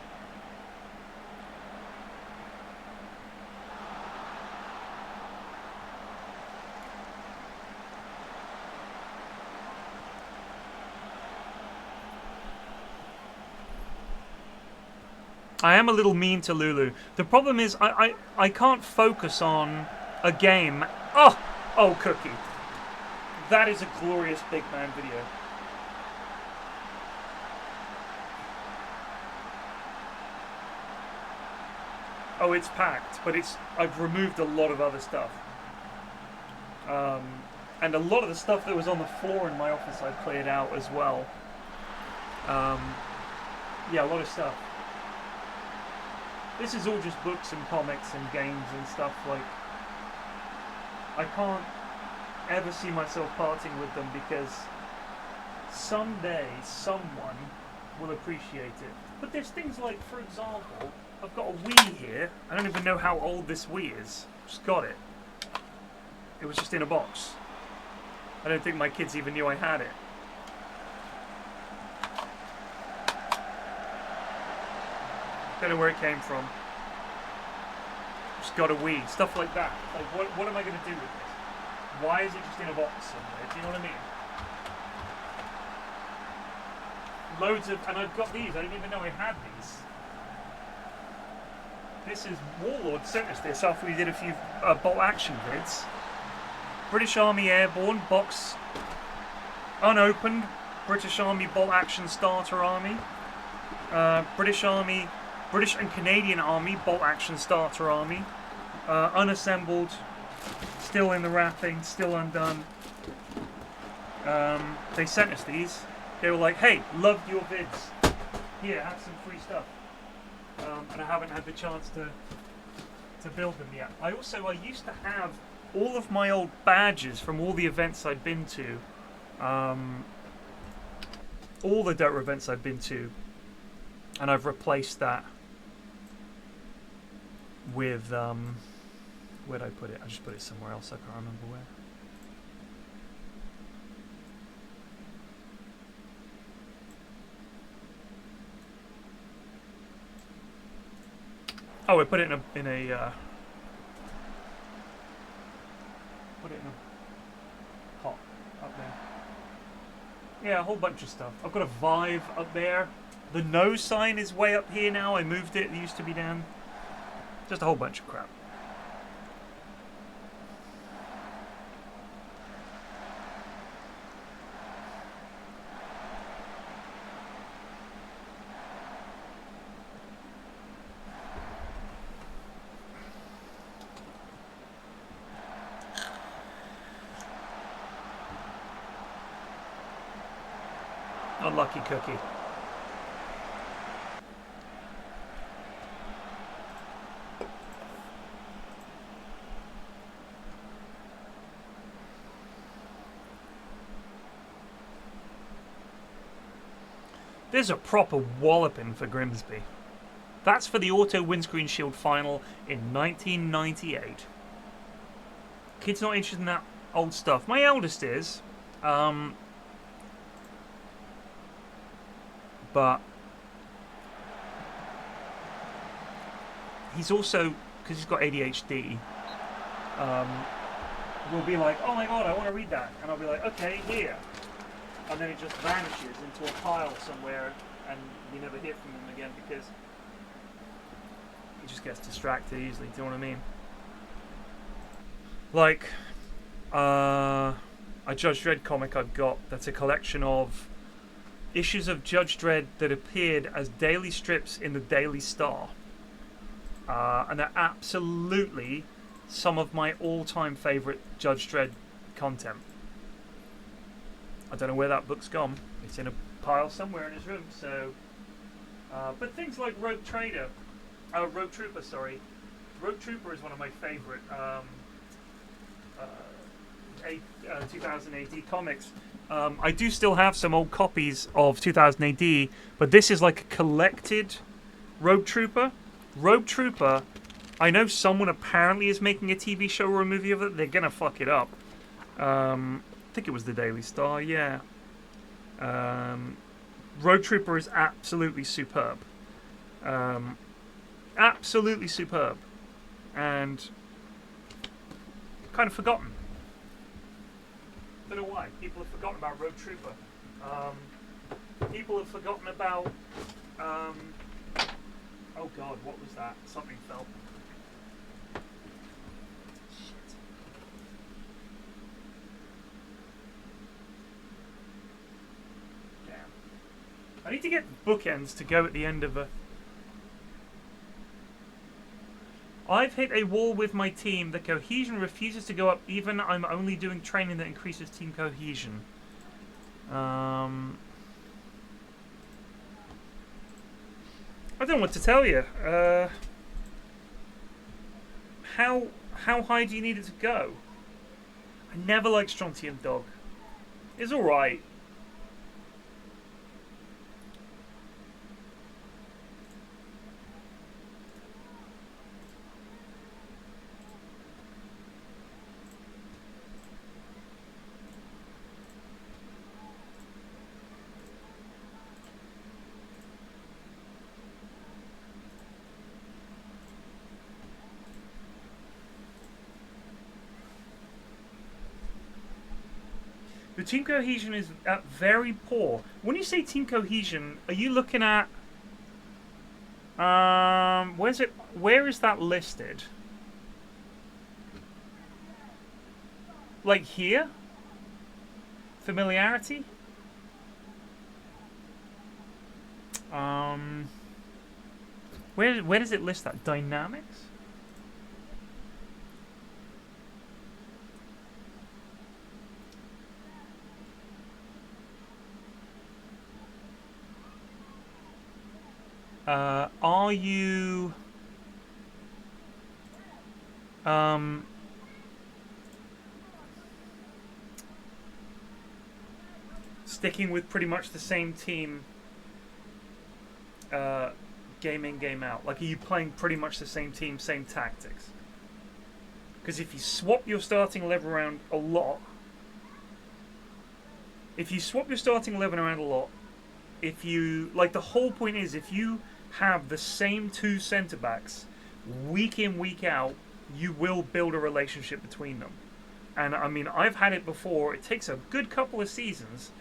I am a little mean to Lulu. The problem is I can't focus on a game. Oh, Cookie. That is a glorious big man video. Oh, it's packed, but I've removed a lot of other stuff. And a lot of the stuff that was on the floor in my office I cleared out as well. Yeah, a lot of stuff. This is all just books and comics and games and stuff. Like, I can't ever see myself parting with them because someday someone will appreciate it. But there's things like, for example, I've got a Wii here. I don't even know how old this Wii is. Just got it. It was just in a box. I don't think my kids even knew I had it. Don't know where it came from. Just got a Wii. Stuff like that. Like, what am I going to do with this? Why is it just in a box somewhere? Do you know what I mean? Loads of... And I've got these. I didn't even know I had these. This is... Warlord sent us this after we did a few bolt action vids. British Army Airborne box. Unopened. British Army bolt action starter army. British and Canadian Army bolt action starter army. Unassembled. Still in the wrapping. Still undone. They sent us these. They were like, hey, loved your vids. Here, have some free stuff. And I haven't had the chance to build them yet. I used to have all of my old badges from all the events I'd been to. All the Dota events I've been to. And I've replaced that with, where'd I put it? I just put it somewhere else, I can't remember where. Oh, I put it in a put it in a pot up there. Yeah, a whole bunch of stuff. I've got a Vive up there. The no sign is way up here now. I moved it. It used to be down. Just a whole bunch of crap. Unlucky cookie. There's a proper walloping for Grimsby. That's for the Auto Windscreen Shield final in 1998. Kid's not interested in that old stuff. My eldest is. But he's also, because he's got ADHD, will be like, oh my god, I want to read that. And I'll be like, okay, here. And then it just vanishes into a pile somewhere and you never hear from him again because he just gets distracted easily. Do you know what I mean? Like, a Judge Dredd comic I've got that's a collection of issues of Judge Dredd that appeared as daily strips in the Daily Star. And they're absolutely some of my all-time favourite Judge Dredd content. I don't know where that book's gone. It's in a pile somewhere in his room, so... but things like Rogue Trooper, sorry. Rogue Trooper is one of my favourite 2000 AD comics. I do still have some old copies of 2000 AD, but this is like a collected Rogue Trooper. Rogue Trooper, I know someone apparently is making a TV show or a movie of it. They're gonna fuck it up. I think it was the Daily Star, yeah. Rogue Trooper is absolutely superb. Absolutely superb. And kind of forgotten. Don't know why. People have forgotten about Rogue Trooper. People have forgotten about... oh god, what was that? Something fell. Shit. Damn. I need to get bookends to go at the end of a... I've hit a wall with my team. The cohesion refuses to go up even I'm only doing training that increases team cohesion. I don't know what to tell you. how high do you need it to go? I never liked Strontium Dog. It's alright. The team cohesion is very poor. When you say team cohesion, are you looking at where's it? Where is that listed? Like here? Familiarity? Where does it list that? Dynamics? Are you sticking with pretty much the same team game in, game out? Like, are you playing pretty much the same team, same tactics? Because if you swap your starting 11 around a lot, if you, like, the whole point is, if you have the same two centre backs week in, week out, you will build a relationship between them. And I mean, I've had it before. It takes a good couple of seasons,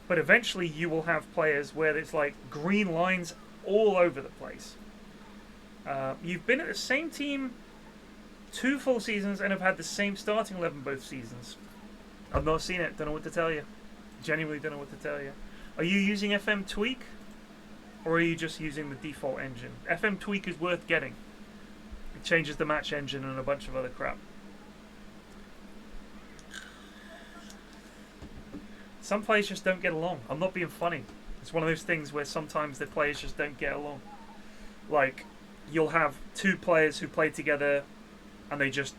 but eventually you will have players where it's like green lines all over the place. You've been at the same team 2 full seasons and have had the same starting 11 both seasons. I've not seen it. Don't know what to tell you. Genuinely don't know what to tell you. Are you using FMTweak? Or are you just using the default engine? FMTweak is worth getting. It changes the match engine and a bunch of other crap. Some players just don't get along. I'm not being funny. It's one of those things where sometimes the players just don't get along. Like, you'll have 2 players who play together and they just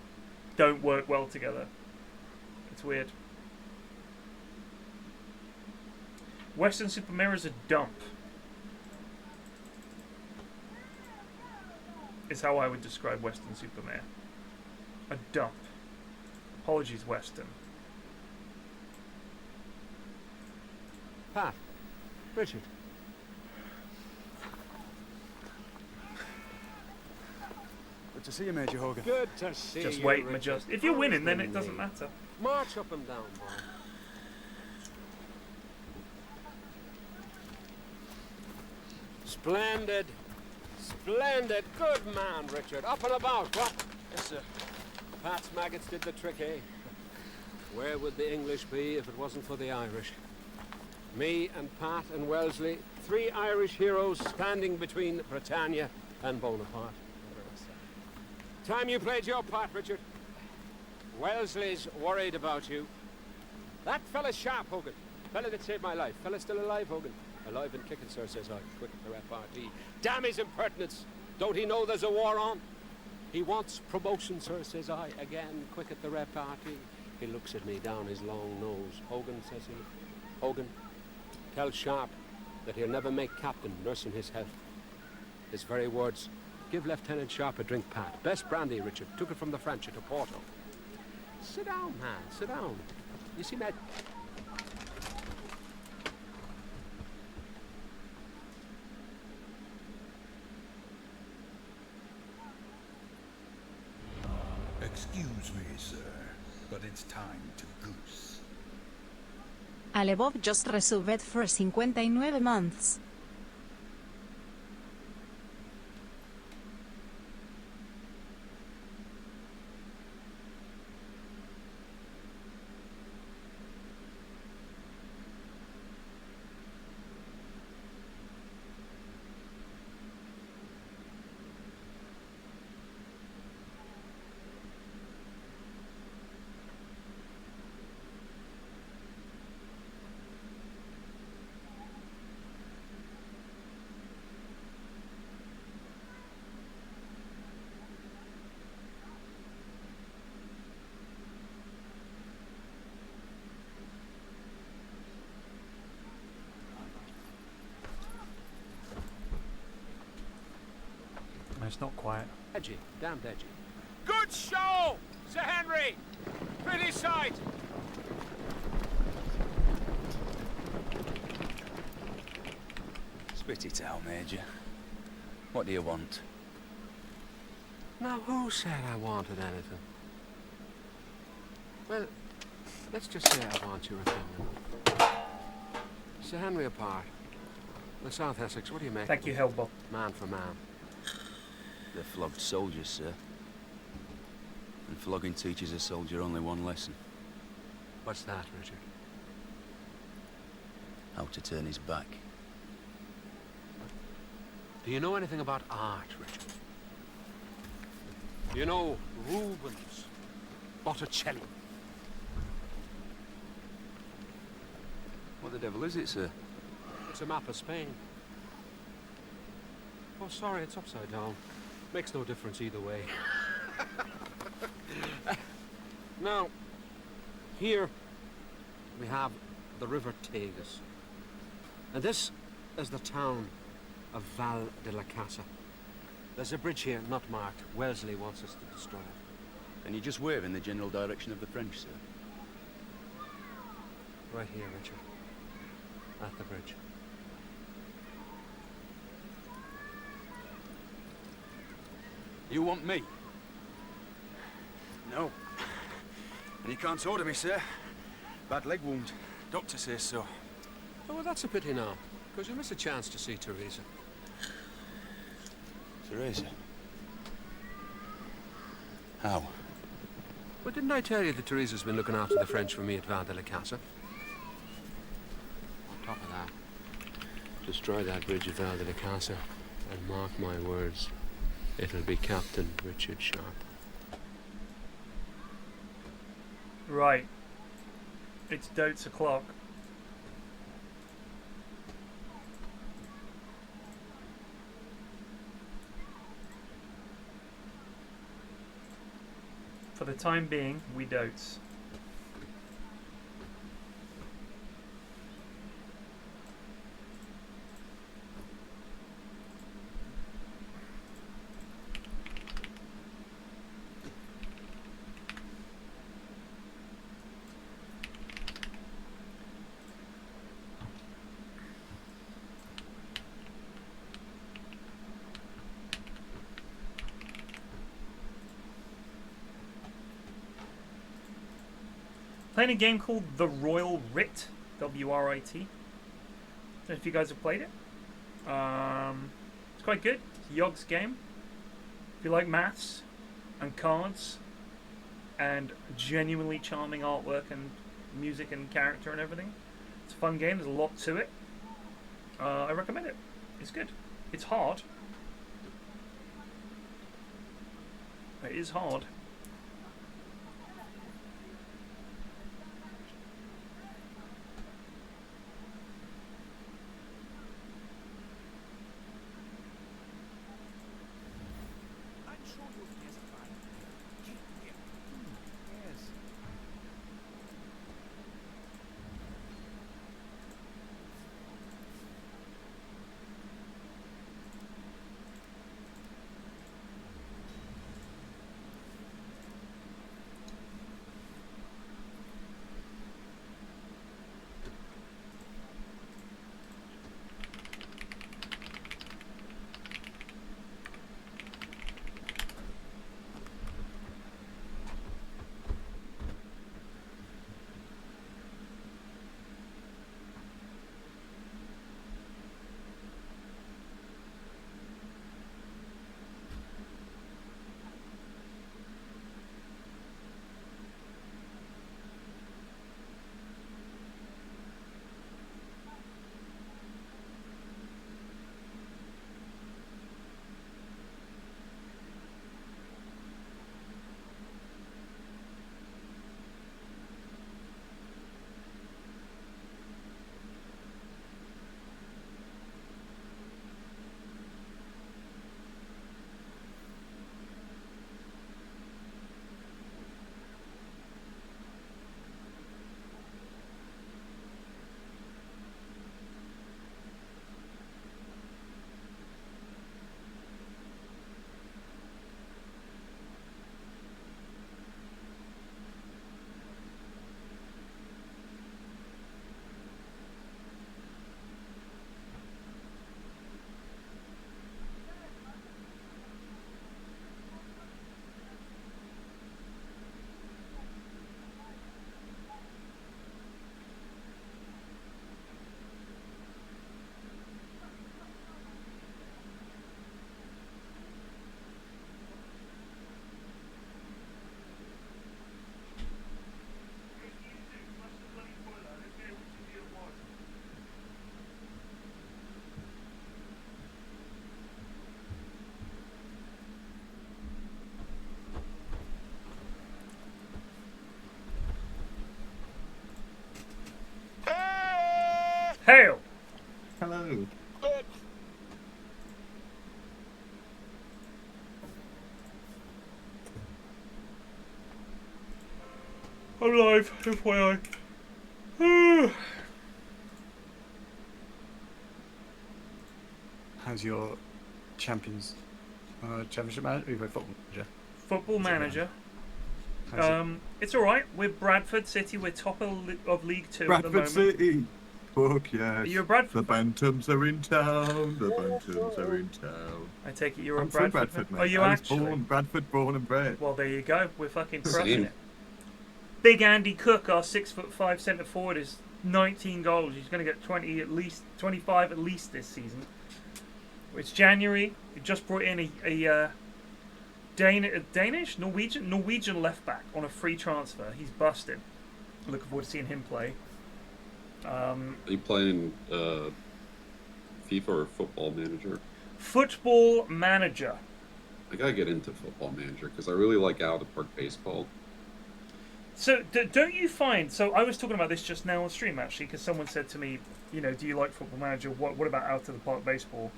don't work well together. It's weird. Western Supermare is a dump. Is how I would describe Western Supermare. A dump. Apologies, Western. Pat. Richard. Good to see you, Major Hogan. Good to see you, Just wait and Richard. adjust. If you're winning, then it doesn't matter. March up and down, boy. Splendid. Splendid. Good man, Richard. Up and about, what? Yes, sir. Pat's maggots did the trick, eh? Where would the English be if it wasn't for the Irish? Me and Pat and Wellesley, 3 Irish heroes standing between Britannia and Bonaparte. Time you played your part, Richard. Wellesley's worried about you. That fella's Sharpe, Hogan. Fella that saved my life. Fella still alive, Hogan. Alive and kicking, sir, says I. Quick at the repartee. Damn his impertinence. Don't he know there's a war on? He wants promotion, sir, says I. Again, quick at the repartee. He looks at me down his long nose. Hogan, says he. Hogan, tell Sharpe that he'll never make captain, nursing his health. His very words. Give Lieutenant Sharpe a drink, Pat. Best brandy, Richard. Took it from the French at Porto. Sit down, man. Sit down. You see that? Excuse me, sir, but it's time to goose. Alebov just resolved for 59 months. it's not quiet. Edgy, damned edgy. Good show, Sir Henry! Pretty sight! Spit it out, Major. What do you want? Now, who said I wanted anything? Well, let's just say I want your opinion. Sir Henry apart. The South Essex, what do you make? Thank you, Hellboy. Man for man. They're flogged soldiers, sir. And flogging teaches a soldier only one lesson. What's that, Richard? How to turn his back. Do you know anything about art, Richard? Do you know Rubens, Botticelli? What the devil is it, sir? It's a map of Spain. Oh, sorry, it's upside down. Makes no difference either way. Now, here we have the River Tagus. And this is the town of Val de la Casa. There's a bridge here not marked. Wellesley wants us to destroy it. And you just wave in the general direction of the French, sir? Right here, Richard. At the bridge. You want me? No. And you can't order me, sir. Bad leg wound. Doctor says so. Oh, well, that's a pity now, because you miss a chance to see Teresa. Teresa? How? Well, didn't I tell you that Teresa's been looking after the French for me at Val de la Casa? On top of that, destroy that bridge at Val de la Casa, and mark my words, it'll be Captain Richard Sharpe. Right. It's dotes o'clock. For the time being, we dotes. Playing a game called The Royal Writ, W-R-I-T. Don't know if you guys have played it. It's quite good. It's a Yogg's game. If you like maths and cards and genuinely charming artwork and music and character and everything, it's a fun game. There's a lot to it. I recommend it. It's good. It's hard. It is hard. Hail! Hello. I'm live, FYI. How's your championship manager? You play football manager. Football manager. How's It's alright. We're Bradford City. We're top of League 2 at the Bradford moment. City. Fuck yes. Are you a Bradford? The Bantams are in town. The Bantams are in town. I take it you're I'm a from Bradford. Bradford, mate. Are you I was actually? Bradford born and bred. Well, there you go. We're fucking crushing Same. it. Big Andy Cook, our 6'5" centre forward, is 19 goals. He's going to get 20 at least, 25 at least this season. It's January. We just brought in a Norwegian left back on a free transfer. He's busted. Looking forward to seeing him play. Are you playing FIFA or Football Manager? Football Manager. I gotta get into Football Manager because I really like out of park baseball. So don't you find? So I was talking about this just now on stream actually, because someone said to me, you know, do you like Football Manager? What about out of the park baseball?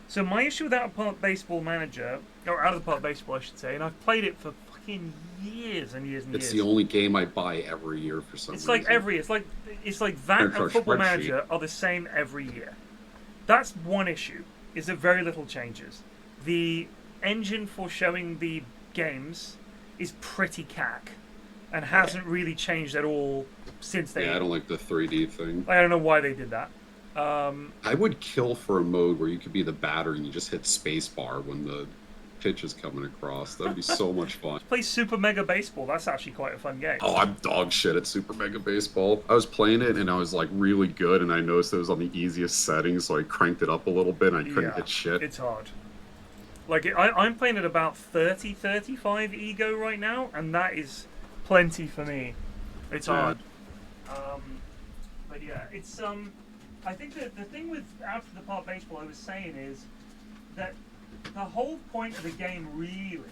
So my issue with out of the park baseball manager, or out of the park baseball, I should say, and I've played it for fucking years and years and years. It's the only game I buy every year for some reason. It's like that and Football Manager are the same every year. That's one issue. Is that very little changes. The engine for showing the games is pretty cack, and hasn't really changed at all since they. Yeah, I don't like the 3D thing. I don't know why they did that. I would kill for a mode where you could be the batter and you just hit spacebar when the pitch is coming across. That'd be so much fun. Play Super Mega Baseball. That's actually quite a fun game. Oh, I'm dog shit at Super Mega Baseball. I was playing it and I was like really good, and I noticed it was on the easiest settings, so I cranked it up a little bit and I couldn't hit shit. It's hard. Like, I'm playing at about 30, 35 ego right now, and that is plenty for me. It's hard. But yeah, it's I think that the thing with Out of the Park Baseball I was saying is that the whole point of the game really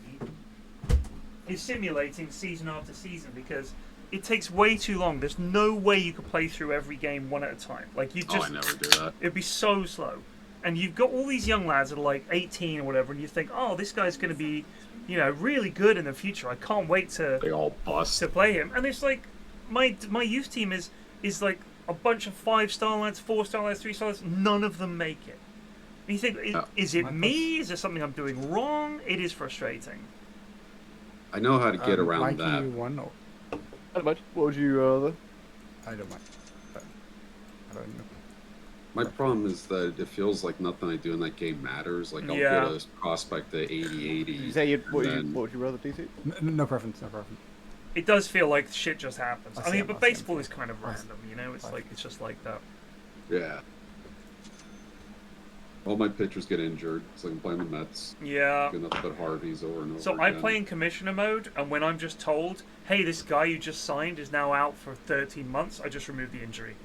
is simulating season after season, because it takes way too long. There's no way you could play through every game one at a time. Like, you just... I never do that. It'd be so slow. And you've got all these young lads that are like 18 or whatever, and you think, oh, this guy's going to be, you know, really good in the future. I can't wait to... They all bust. To play him. And it's like, my youth team is like a bunch of 5-star lads, 4-star lads, 3-star lads. None of them make it. And you think, is it me? Is there something I'm doing wrong? It is frustrating. I know how to get around that. One or... I don't mind. What would you rather? I don't mind. I don't know. My problem is that it feels like nothing I do in that game matters. Like, I'll get a prospect at 80-80. You say what would you rather, DC? No preference, no preference. It does feel like shit just happens. I mean, but I see baseball is kind of random, you know? It's like, it's just like that. Yeah. All my pitchers get injured. It's like I'm playing the Mets. Yeah. Good enough to put Harveys over and over So again. I play in commissioner mode, and when I'm just told, hey, this guy you just signed is now out for 13 months, I just remove the injury.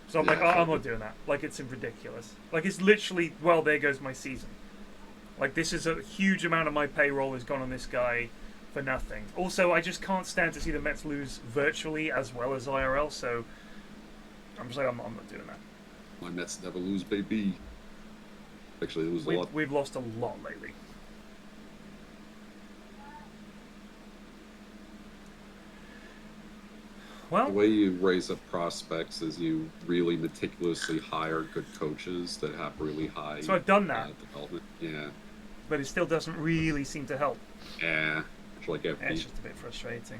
So I'm like, oh, I'm not doing that. Like, it's ridiculous. Like, it's literally, well, there goes my season. Like, this is a huge amount of my payroll has gone on this guy for nothing. Also, I just can't stand to see the Mets lose virtually as well as IRL, so I'm just like, I'm not doing that. My Mets never lose, baby. Actually, lose a lot. We've lost a lot lately. Well, the way you raise up prospects is you really meticulously hire good coaches that have really high. So I've done that. Development. Yeah. But it still doesn't really seem to help. Yeah. It's like FP. It's just a bit frustrating.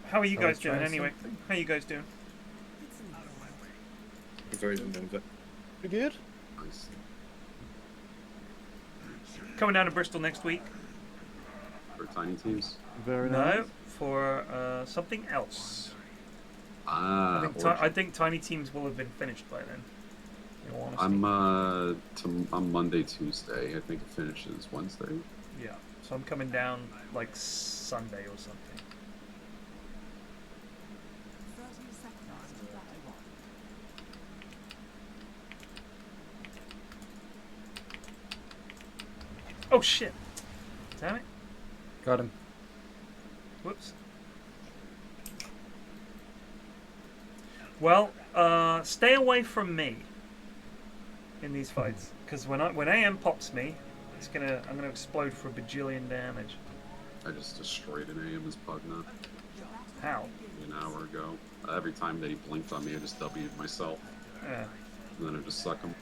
How are you guys doing anyway? How are you guys doing? Very good. Pretty good. Nice. Coming down to Bristol next week. For tiny teams. Very No, nice. for something else. Ah, I think tiny teams will have been finished by then. In all honesty. I'm Monday, Tuesday. I think it finishes Wednesday. Yeah, so I'm coming down like Sunday or something. Oh shit! Damn it! Got him. Whoops. Well, stay away from me in these fights, because when AM pops me, I'm gonna explode for a bajillion damage. I just destroyed an AM's Pugna. How? An hour ago. Every time that he blinked on me, I just W'd myself. Yeah. And then I just suck him.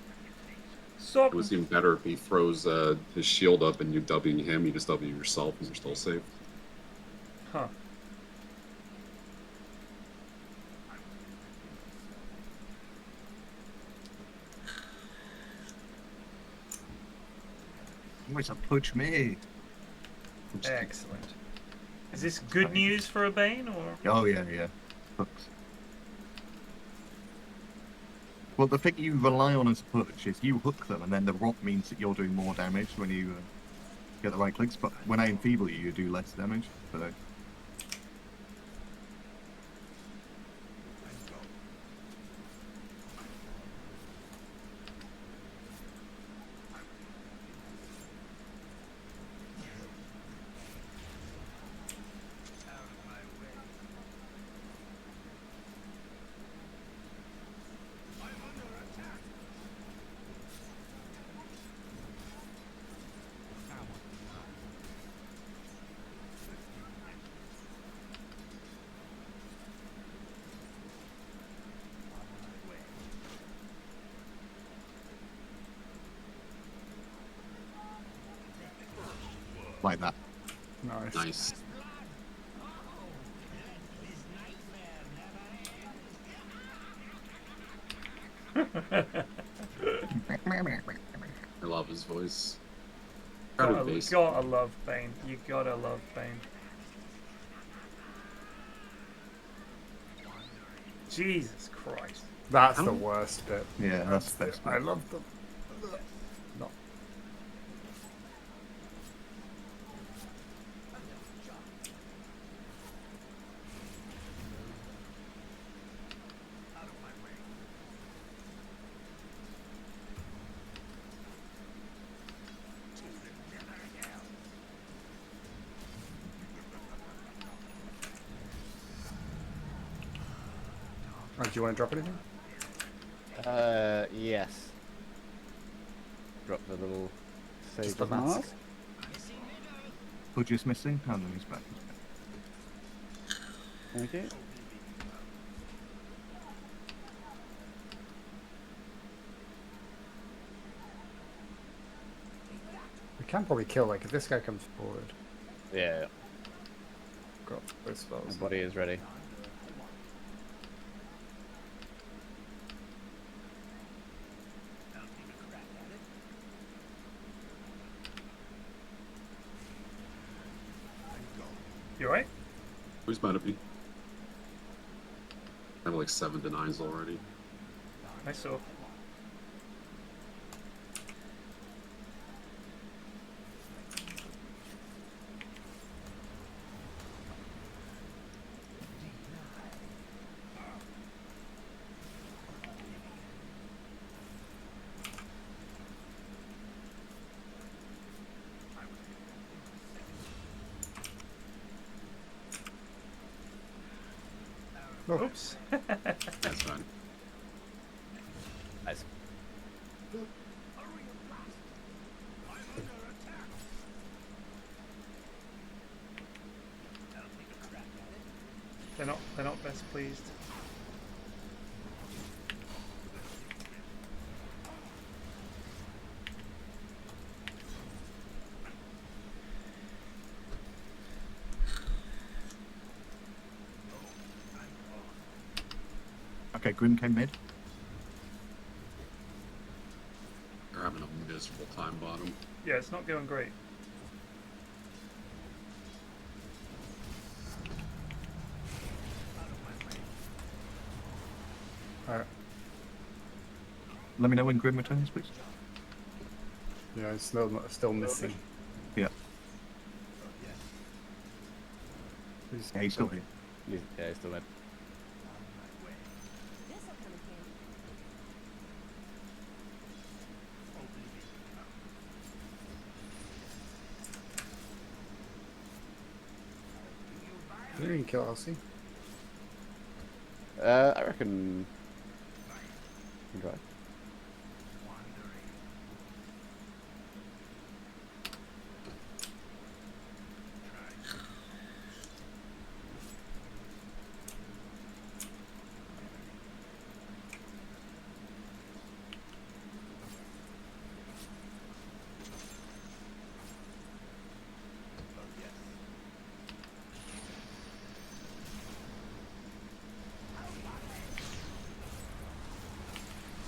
So it was even better if he throws his shield up and you W him, you just W yourself and you're still safe. Huh. It's a push me. Excellent. Is this good news for a Bane, or? Oh yeah. Hooks. Well, the thing you rely on as a push is you hook them, and then the rot means that you're doing more damage when you get the right clicks. But when I enfeeble you, you do less damage. So. Like that. Nice. I love his voice. Gotta love Bane. You gotta love Bane. Jesus Christ. That's the worst bit. Yeah, that's the best bit. I love them. No. Oh, do you want to drop anything? Yes. Drop the little Just the SEGA mask. mask? Hood just missing. Oh no, he's back. Okay. We can probably kill, like, if this guy comes forward. Yeah. Got both spells. My body is ready. You alright? Who's mad at me? I have like 7 denies already. I saw. Oops. That's fine. Nice. They're not best pleased. Okay, Grim came mid. They're having a miserable time bottom. Yeah. Yeah, it's not going great. Alright. Let me know when Grim returns, please. Yeah, it's still missing. Yeah. He's Yeah, he's still here. Yeah, he's still there. I think we can kill Elsie. I reckon. You can try.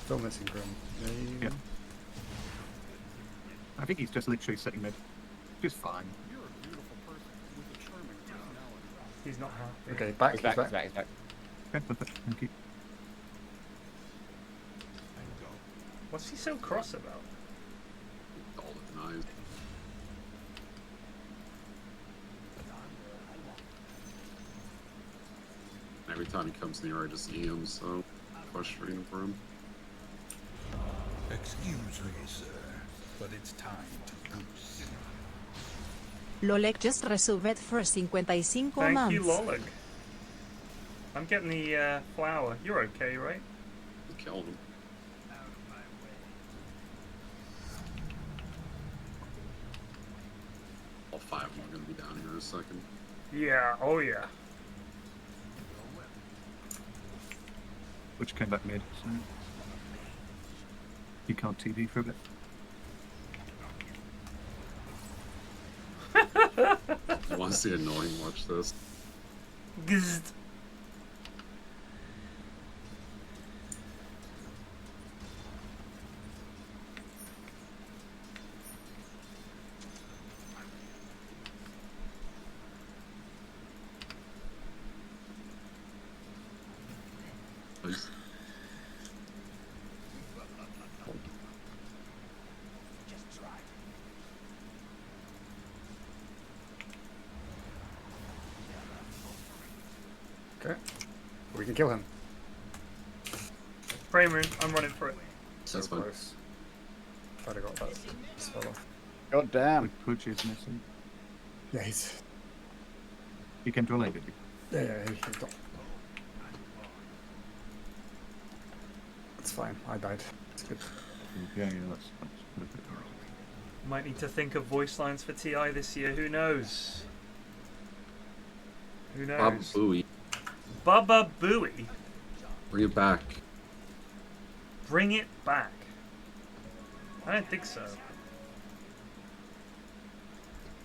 Still missing Grim. Yeah. I think he's just literally sitting mid. Just fine. He's not happy. Okay, back. He's back. He's back. He's back. Okay, perfect. Thank you. What's he so cross about? All the knives. Every time he comes near, I just eat him, so frustrating for him. Excuse me, sir, but it's time to goose. Lolek just resubbed for 55 Thank months. you, Lolig. I'm getting the flower. You're okay, right? Kill him. All 5 of them are going to be down here in a second. Yeah, oh yeah. Which came back mid, so you can't TV for a bit. You want to see annoying? Watch this. Gzzzt. Please. Okay. We can kill him. Frame room, I'm running for it. So That's fine. close. I'd have got that spell off. God damn. Push is missing. Yeah, he's. He came to a lane, did he? Yeah, he's got. It's fine. I died. It's good. Yeah, that's perfect. Might need to think of voice lines for TI this year. Who knows? Who knows? Bob Bowie. Baba Booey. Bring it back. Bring it back. I don't think so.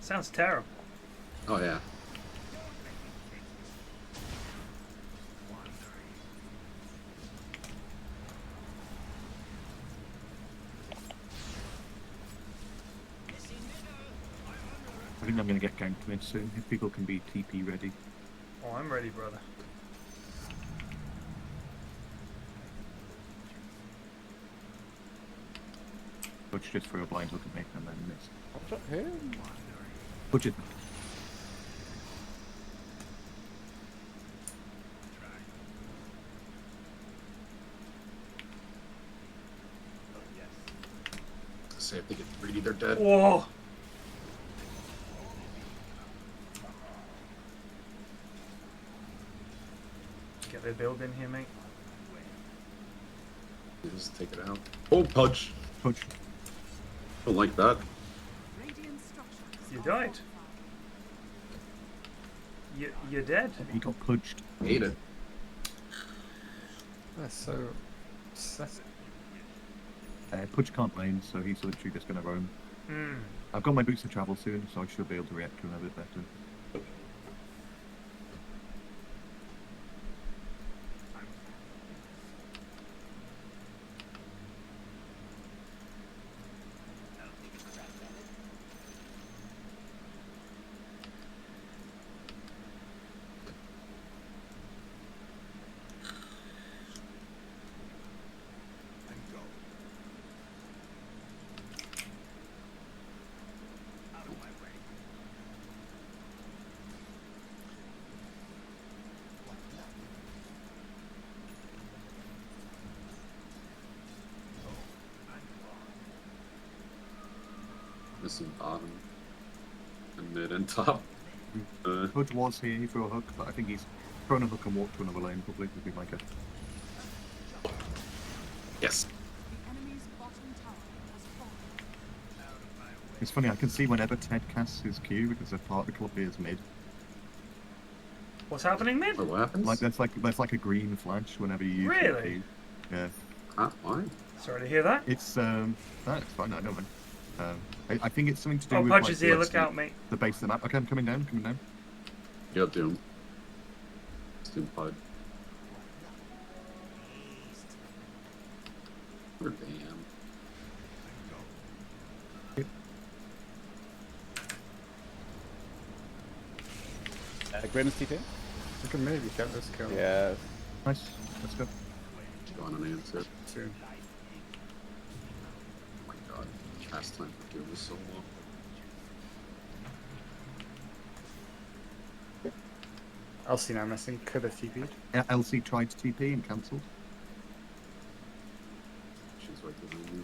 Sounds terrible. Oh, yeah. I think I'm going to get ganked mid soon, if people can be TP ready. Oh, I'm ready, brother. Butch just throw a blind look at me and then miss. What's up here? Butch it. Say if they get greedy, they're dead. Whoa! Get their build in here, mate. Just take it out. Oh, punch! Punch. Don't like that. You died. You're dead. He got punched. Hate it. That's so. That's... Pudge can't lane, so he's literally just going to roam. Hmm. I've got my boots of travel soon, so I should be able to react to him a bit better. Missing bottom. And mid and top. Hood was here, he threw a hook, but I think he's thrown a hook and walked to another lane, probably, would be my guess. Yes. It's funny, I can see whenever Ted casts his Q because a particle appears mid. What's happening mid? What happens? There's like a green flash whenever you use your Really? Q. Yeah. Why? Sorry to hear that. It's no, it's fine, I don't mind. I think it's something to do Oh, with Pudge like, is here, look out, mate. the base of the map. Okay, I'm coming down, Yeah, Doom. It's Doom Pud. Or damn. Greatness TT? We can maybe get this kill. Yeah. Nice, let's go. Go on an answer. Soon. Oh my god. Cast time for Doom is so long. LC now missing. Could have TP'd. Yeah, LC tried to TP and cancelled. She's right behind you.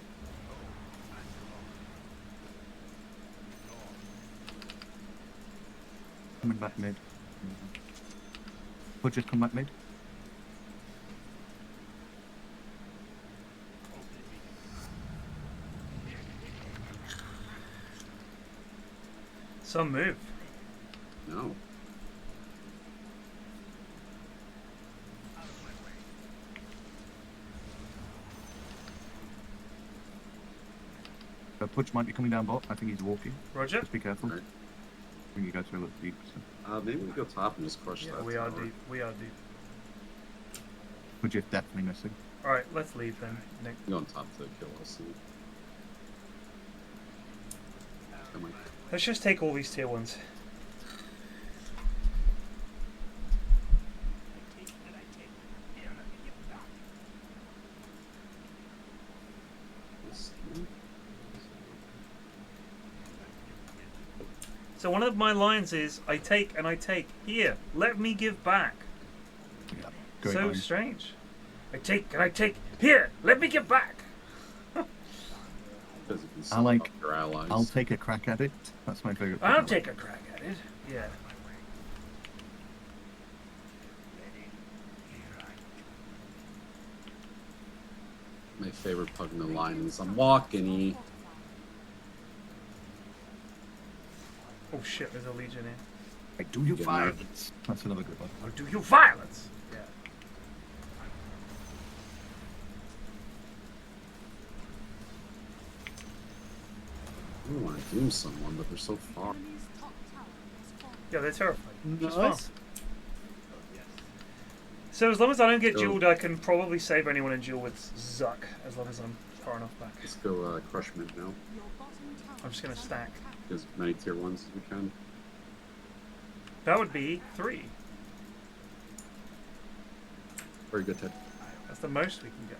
Coming back mid. Would just come back mid. Some move. No. Pudge might be coming down bot. I think he's walking. Roger. Just be careful. Right. When you go to a little deep. So. Maybe we go top and just crush that. We are tower. deep. We are deep. Pudge is definitely missing. Alright, let's leave then, Nick. Go on top to kill LC. Come on. Let's just take all these tier 1s. So one of my lines is, I take and I take. Here, let me give back. Yeah, so strange. I take and I take. Here, let me give back. I like. Your allies. I'll take a crack at it. That's my favorite. I'll take a crack at it. Yeah. My favorite pug in the line is I'm walking. Oh shit, there's a legion here. I do you violence. That's another good one. I'll do you violence. Yeah. I don't want to doom someone, but they're so far. Yeah, they're terrifying. Just Nice. fun. So as long as I don't get Go. dueled, I can probably save anyone in duel with Zuck, as long as I'm far enough back. Let's go crush mid now. I'm just gonna stack. As many tier 1s as we can. That would be 3. Very good, Ted. That's the most we can get.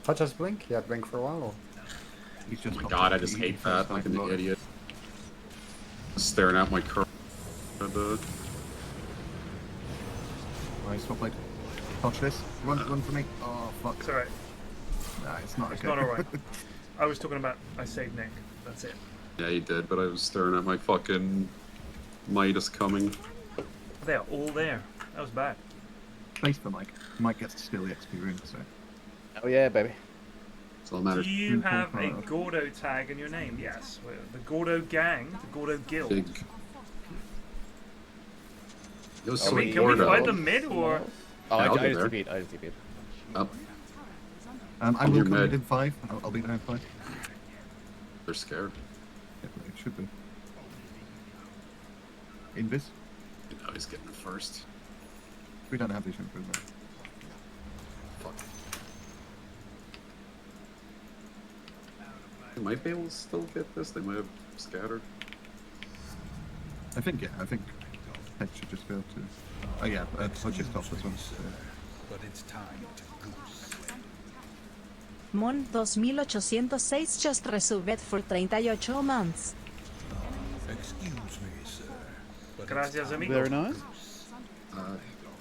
Touch us blink? Yeah, blink for a while. Or? He's just Oh my god, I just hate that like an idiot. Staring at my curve. Nice, well played. Touch this. Run for me. Oh fuck. It's alright. Nah, it's not It's okay. not alright. I was talking about I saved Nick. That's it. Yeah, he did, but I was staring at my fucking Midas coming. They are all there. That was bad. Thanks for Mike. Mike gets to steal the experience, so. Oh yeah, baby. It's all that matters. Do you have a Gordo tag in your name? Yes. We're the Gordo Gang, the Gordo Guild. Big. It was so Can we fight them mid or? Oh, Yeah, I just TP'd. I just TP'd. Up. I will You're come mid. in 5. I'll be there in 5. They're scared. Yeah, it should be. Invis? You know he's getting it first. We don't have vision for that. Fuck. They might be able to still get this. They might have scattered. I think, yeah, I think Head should just go to. Oh yeah, Pudge's top as well. But it's time to goose. Mon 2806 just resubbed for 38 months. Excuse me, sir. But Gracias, amigo. Very nice.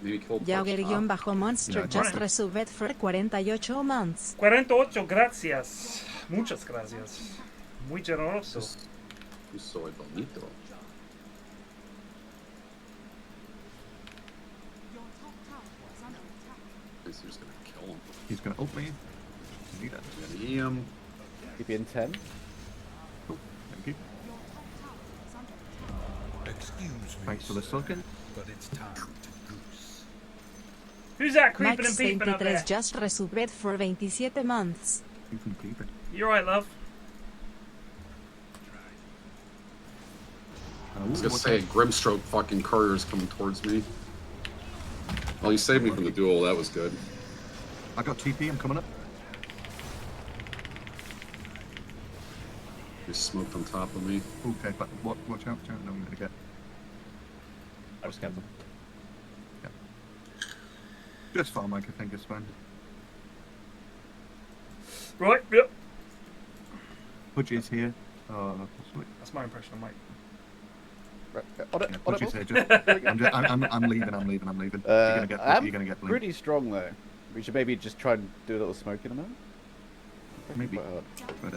Maybe kill Jauger-Monster just resubbed for 48 months. 48, gracias. Muchas gracias. Muy generoso. You soy bonito. He's just gonna kill him. He's gonna ult me. He's gonna eat him. Keep you in 10. Cool. Thank you. Excuse me. Thanks for the socket. But it's time to goose. Who's that creeping Max and peeping up there? 23 just resubbed for 27 months. You can keep it. You're right, love. I was gonna say, Grimstroke fucking courier's coming towards me. Well, you saved me from the duel, that was good. I got TP, I'm coming up. He smoked on top of me. Okay, but watch out, no, I'm gonna get. I just kept them. Yeah. Just farm, I think it's fine. Right, yep. Pudge is here. Possibly. That's my impression of Mike. Yeah, Pudge is here. I'm leaving. You're gonna get blinked. Pretty strong though. We should maybe just try and do a little smoke in a moment. Maybe. But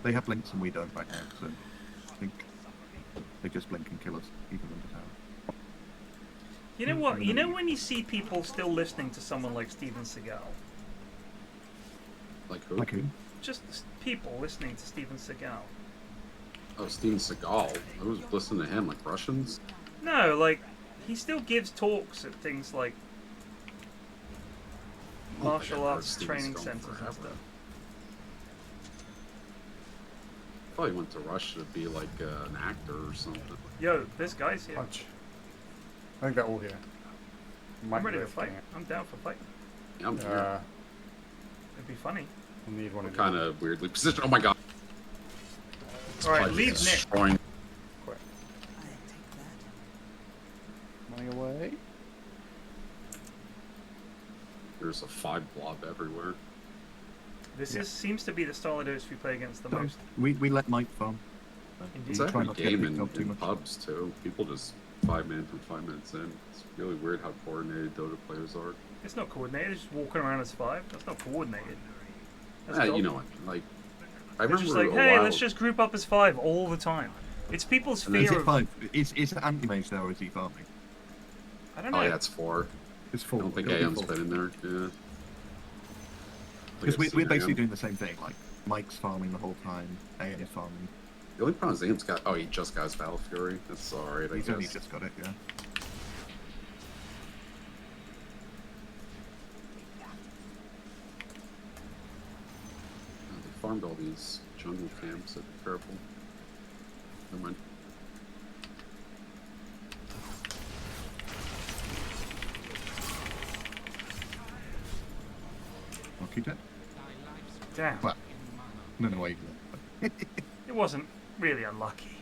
they have blinks and we don't right now, so I think they just blink and kill us even under tower. You know what? You know when you see people still listening to someone like Steven Seagal? Like who? Like who? Just people listening to Steven Seagal. Oh, Steven Seagal. I was listening to him, like Russians? No, like, he still gives talks at things like martial arts training centers and stuff. Probably went to Russia to be like an actor or something. Yo, this guy's here. Punch. I think they're all here. I'm ready to fight. I'm down for fighting. Yeah, I'm here. It'd be funny. We'll need one of Kind of weirdly positioned. Oh my god. Alright, leave Nick. Destroying. Running away. There's a 5 blob everywhere. This seems to be the style of dose we play against the most. We let Mike farm. It's every game in pubs too. People just 5 minutes from 5 minutes in. It's really weird how coordinated Dota players are. It's not coordinated, it's just walking around as 5. That's not coordinated. That's You know what? Like, I They're remember just like, hey, let's just group up as 5 all the time. It's people's And is fear it of... 5? Is it anti-mage there or is he farming? I don't know. Oh yeah, it's 4. It's 4. I don't think AM's been in there. Yeah. Because we're basically doing the same thing. Like Mike's farming the whole time. AM's farming. The only problem is AM's got. Oh, he just got his Battle Fury. That's alright. I He's guess. only just got it. Yeah. They farmed all these jungle camps. So be careful. Never mind. Monkey dead. Damn. Well, no way. It wasn't really unlucky.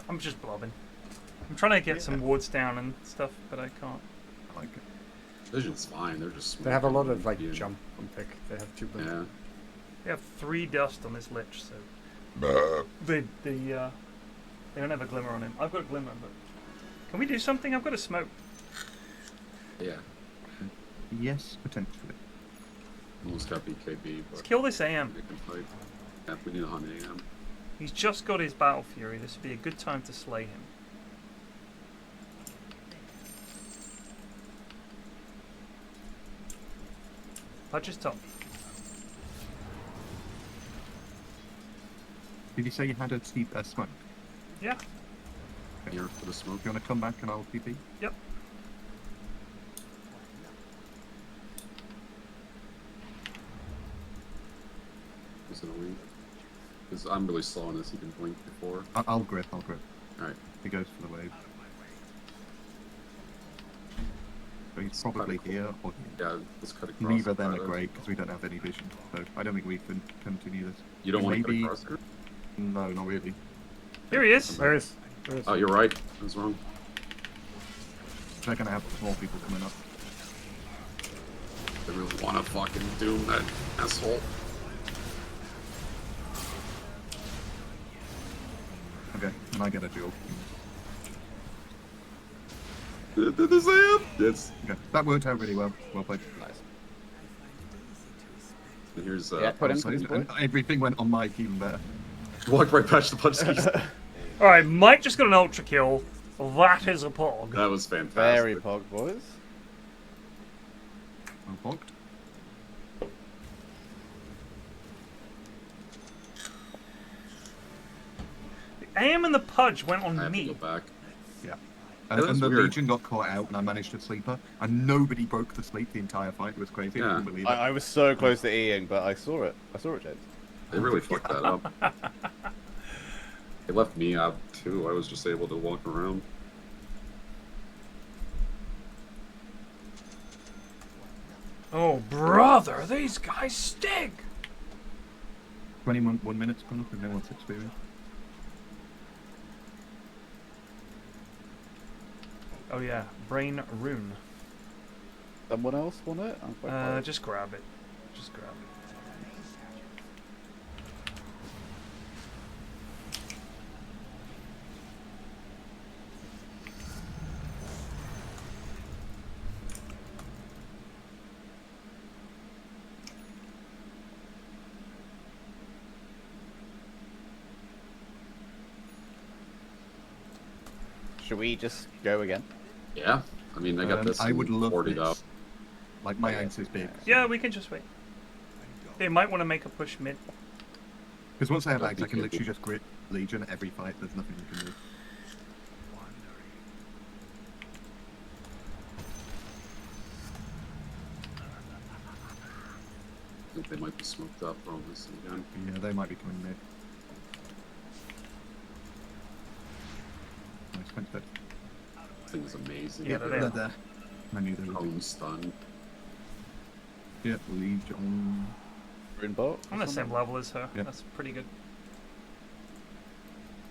I'm just blobbing. I'm trying to get some wards down and stuff, but I can't. I like it. Vision's fine. They're just. They have a lot of like jump and pick. They have 2 blink. Yeah. They have 3 dust on this lich, so they don't have a glimmer on him. I've got a glimmer, but can we do something? I've got a smoke. Yeah. Yes, potentially. Almost got BKB, but Let's kill this AM. they can fight. Yeah, we need a hunt AM. He's just got his Battle Fury. This would be a good time to slay him. Pudge is top. Did you say you had a smoke? Yeah. Here for the smoke. You want to come back and I'll TP? Yep. Is it a wing? Because I'm really slow on this. He can blink before. I'll grip. Alright. Alright. He goes for the wave. So he's probably here or here. Yeah, let's cut across. Neither of them are great because we don't have any vision. So I don't think we can continue this. You don't want to Maybe... cut across here? No, not really. Here he is. There is. Oh, you're right. I was wrong. They're gonna have more people coming up. They really want to fucking doom that asshole. Okay, and I get a duel. The Sam! Yes. Okay, that worked out really well. Well played. Nice. And here's Yeah, put in, and everything went on Mike even better. Walk right past the punch skis. Alright, Mike just got an ultra kill. That is a pog. That was fantastic. Very pog, boys. Well pogged. The aim and the pudge went on I have me. to go back. Yeah. That And was the weird. Legion got caught out and I managed to sleep her. And nobody broke the sleep the entire fight. It was crazy. I Yeah. couldn't believe it. I was so close to Eing, but I saw it. I saw it, James. They really fucked that up. They left me out too. I was just able to walk around. Oh, brother, these guys stink! 21 minutes gone up and no one's experience. Oh yeah, brain rune. Someone else want it? I'm quite close. Just grab it. Just grab it. Should we just go again? Yeah. I mean, I got this. I would love 40 this. up. Like my answer's big. Yeah, we can just wait. They might want to make a push mid. Because once I have Axe, I can literally just grit Legion every fight. There's nothing you can do. I think they might be smoked up from this again. Yeah, they might be coming mid. Nice, thanks, Dad. This thing is amazing. Yeah, they're there. I knew they were. Cone stun. Yeah, Legion. Rune bolt? I'm the same level as her. Yeah. That's pretty good.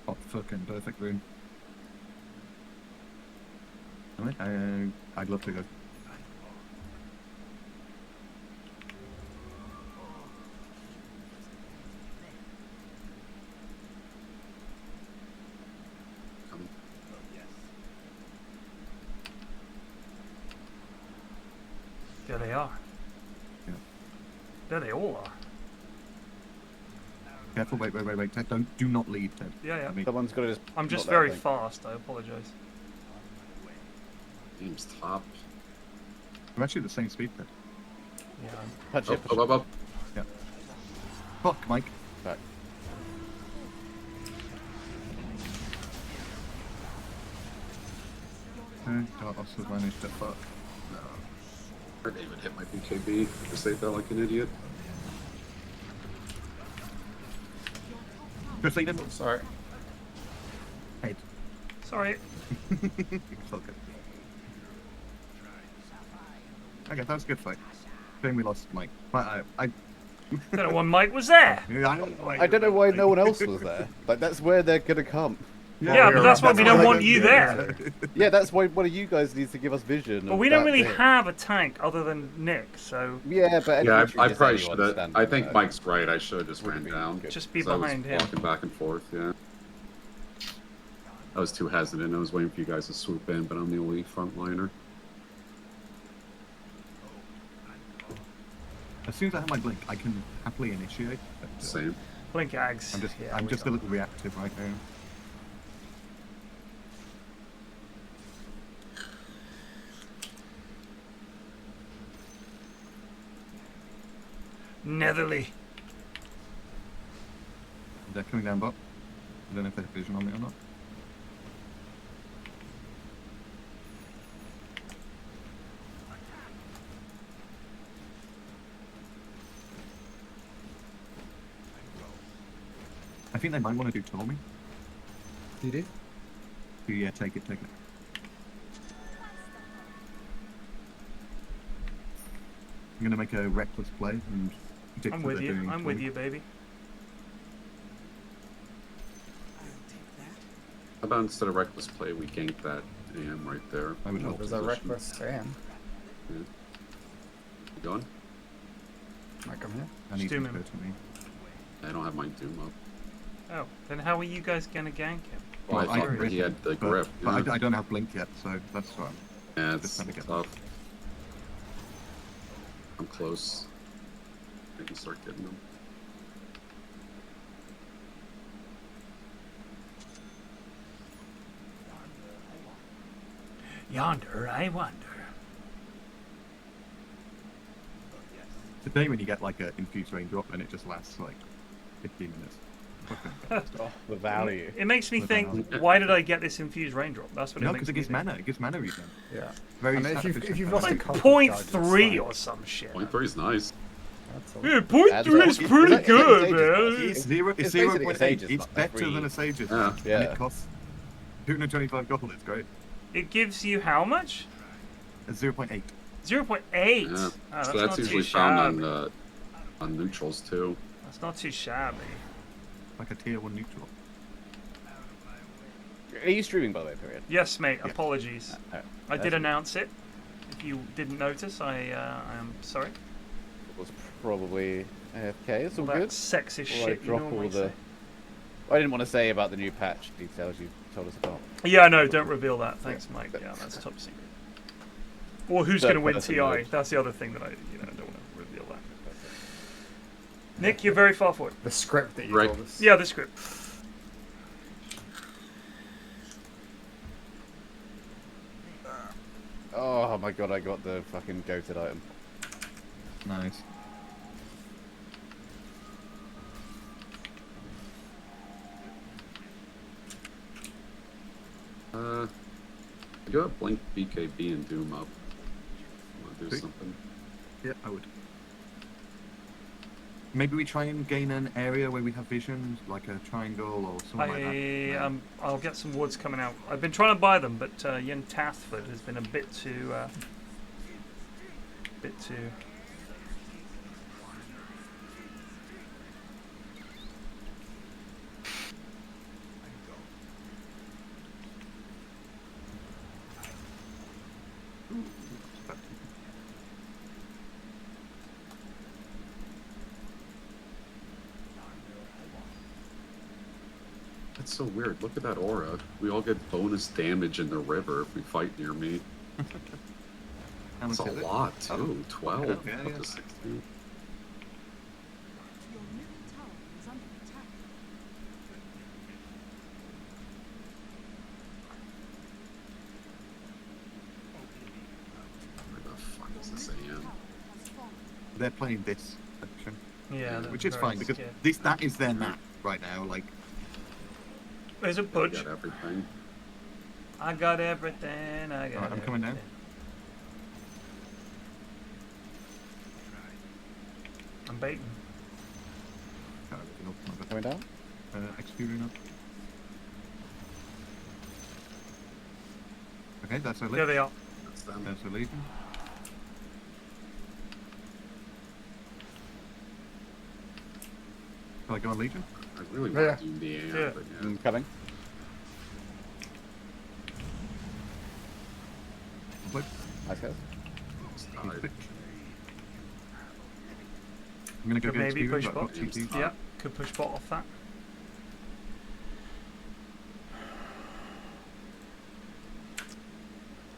Oh, fucking perfect rune. Alright, I'd love to go. Coming. There they are. Yeah. There they all are. Careful, wait, Ted, do not lead, Ted. Yeah, yeah. I mean, Someone's got to just. I'm just not very that thing. fast, I apologise. Game's top. we're actually the same speed, Ted. Yeah. Punch Oh, it. oh, oh, oh. Yeah. Fuck, Mike. Back. Dartos has managed to fuck. No. Or David hit my BKB. Just say that like an idiot. Just lead him. Sorry. Head. Sorry. It's all good. Okay, that was a good fight. Then we lost Mike. But I Don't know when Mike was there. yeah, I don't know why. I don't know why no one else was there. Like, that's where they're gonna come. Yeah, but that's why we don't want you there. Yeah, that's why one of you guys needs to give us vision. But of we don't that really bit. have a tank other than Nick, so Yeah, but Yeah, I just probably anyone should have. standing I think there. Mike's right. I should have just ran down. just be 'Cause I was behind him. walking back and forth, yeah. I was too hesitant. I was waiting for you guys to swoop in, but I'm the only frontliner. As soon as I have my blink, I can happily initiate. But, Same. Blink Ags. I'm just a little reactive right now. Netherly. They're coming down bot. I don't know if they have vision on me or not. I think they might want to do Tommy. DD? Yeah, take it. I'm gonna make a reckless play and predict I'm what with they're you. doing I'm for with me. you, baby. How about instead of reckless play, we gank that AM right there? I would hope. There's a reckless AM. Yeah. You going? Might come here. I need Doom to go him. to me. I don't have my Doom up. Oh, then how are you guys gonna gank him? Well, I thought he had the grip. But I don't have blink yet, so that's fine. Yeah, it's Just trying to get tough. I'm close. I can start getting them. Yonder, I wonder. Today when you get like an infused raindrop and it just lasts like 15 minutes. Oh, the value. It makes me think, why did I get this infused raindrop? That's what No, it makes because it me gives think. mana. It gives mana regen. Yeah. Very I mean, if you've lost a Like couple 0.3 or some shit. 0.3 is nice. Yeah, 0.3 is pretty good, man. It's 0.8. It's better than a Sage's. Yeah. And it costs 225 gold. It's great. It gives you how much? It's 0.8. 0.8. Yeah. Oh, So that's that's not usually too found shabby. on neutrals too. That's not too shabby. Like a tier 1 neutral. Are you streaming, by the way, Period? Yes, mate. Apologies. I did that's- announce it. If you didn't notice, I am sorry. It was probably AFK. It's all All that good. sexist Or shit you drop normally all the... say. I didn't want to say about the new patch details you told us about. Yeah, no, don't reveal that. Thanks, Mike. Yeah, that's top secret. Or who's going to win Person TI? would. That's the other thing that I don't want to reveal that. Nick, you're very far forward. The script that you Right. told us. Yeah, the script. Oh my god, I got the fucking goated item. Nice. I do have Blink, BKB, and Doom up. Want to do Sweet. something? Yeah, I would. Maybe we try and gain an area where we have vision, like a triangle or something like that. I'll get some woods coming out. I've been trying to buy them, but young Tathford has been a bit too. That's so weird. Look at that aura. We all get bonus damage in the river if we fight near me. That's a lot, too. 12 up to 16. Where the fuck is this AM? They're playing this section. Yeah, they're which is very fine because scared. that is their map right now. Like, There's a budge. Got everything. I got everything. I got. Alright, I'm coming down. I'm baiting. Coming down? Executing up. Okay, that's a lead. There they are. That's a lead. Shall I go on Legion? I really want to do the AM, Yeah. but I'm coming. Flip. Nice guys. Died. I'm gonna go Could get maybe Executing, push but I've bot. got TT. Yeah, could push bot off that.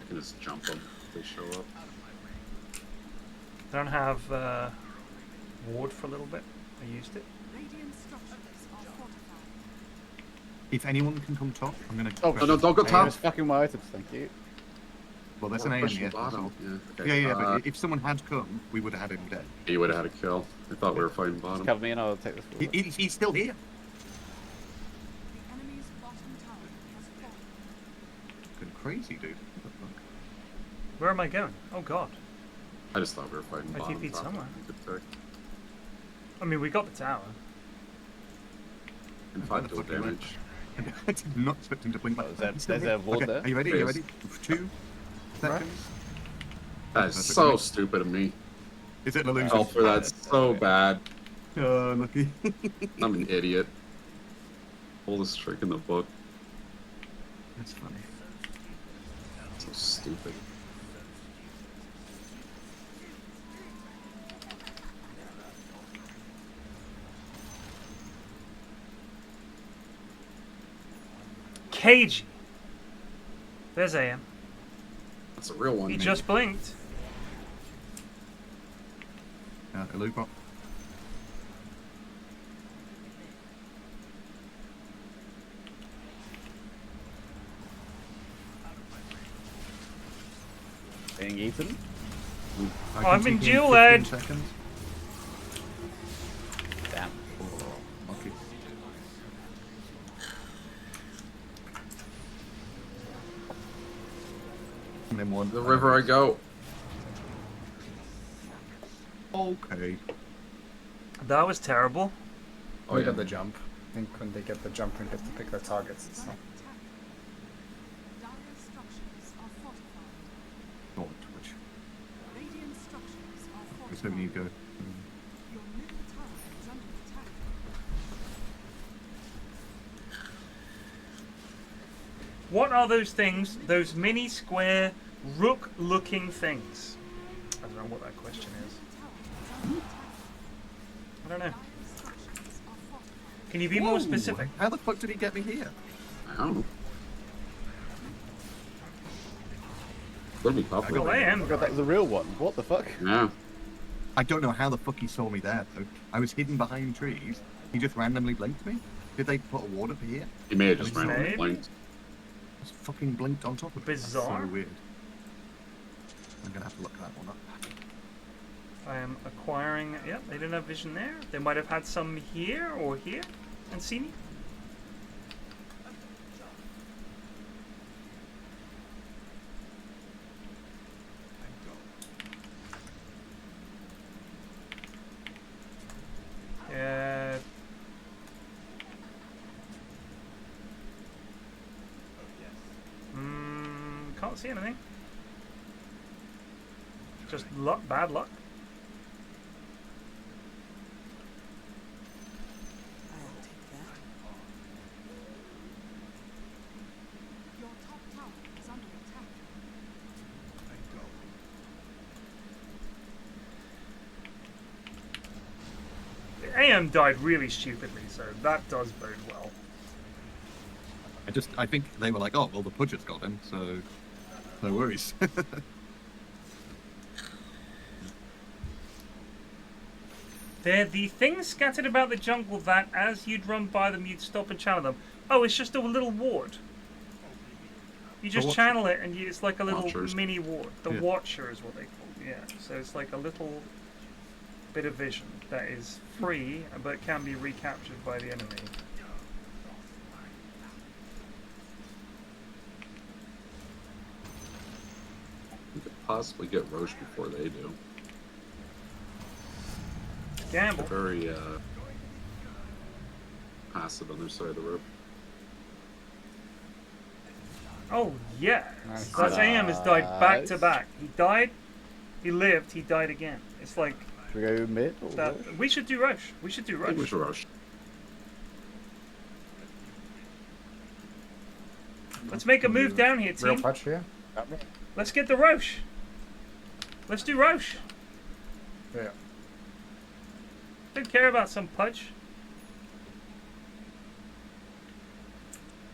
I can just jump them if they show up. Don't have ward for a little bit. I used it. If anyone can come top, I'm gonna. Oh, no, don't go top. Just fucking my items, thank you. Well, there's Or an AM push here. the bottom. so- Yeah, okay. Yeah, but if someone had come, we would have had him dead. He would have had a kill. I thought we were fighting Just bottom. cover me and I'll take this forward. He's still here. Fucking crazy, dude. What the fuck? Where am I going? Oh god. I just thought we were fighting I bottom. TP'd top. somewhere. Good tech. I mean, we got the tower. And Where 5 the kill fuck he went? damage. I did not expect him to blink like that. There's a ward Okay, there. are you ready? Are you ready? 2 seconds. That is so stupid of me. Is it the loser? Oh, for that so bad. Lucky. I'm an idiot. Oldest trick in the book. That's funny. So stupid. Cagey. There's AM. That's a real one. He mate. just blinked. A loop up. Being eaten. I'm in dual edge. Damn. Okay. And then one. The river I go. Okay. That was terrible. Oh, yeah. Got the jump. I think when they get the jump and get to pick their targets, it's not. Oh, Twitch. So you go. What are those things? Those mini square rook-looking things? I don't know what that question is. I don't know. Can you be more specific? How the fuck did he get me here? I don't know. Could be popular. Well, I am. Oh god, that was a real one. What the fuck? Yeah. I don't know how the fuck he saw me there, though. I was hidden behind trees. He just randomly blinked me. Did they put a ward up here? He may have just randomly blinked. Just fucking blinked on top of it. Bizarre. That's so weird. I'm gonna have to look that one up. I am acquiring. Yep, they didn't have vision there. They might have had some here or here and seen me. Yeah. Can't see anything. Just luck, bad luck. AM died really stupidly, so that does bode well. I think they were like, oh, well, the Pudger's got him, so no worries. They're the things scattered about the jungle that, as you'd run by them, you'd stop and channel them. Oh, it's just a little ward. You just channel it, and it's like a little mini ward. The Watcher is what they call it, yeah. So it's like a little bit of vision that is free, but can be recaptured by the enemy. We could possibly get Roche before they do. Gamble. They're very passive on their side of the rope. Oh yeah, that's AM has died back to back. He died, he lived, he died again. It's like. Should we go mid or Roche? We should do Roche. We should do Roche. I think we should Roche. Let's make a move down here, team. Real touch here. Let's get the Roche. Let's do Roche. Yeah. Don't care about some pudge.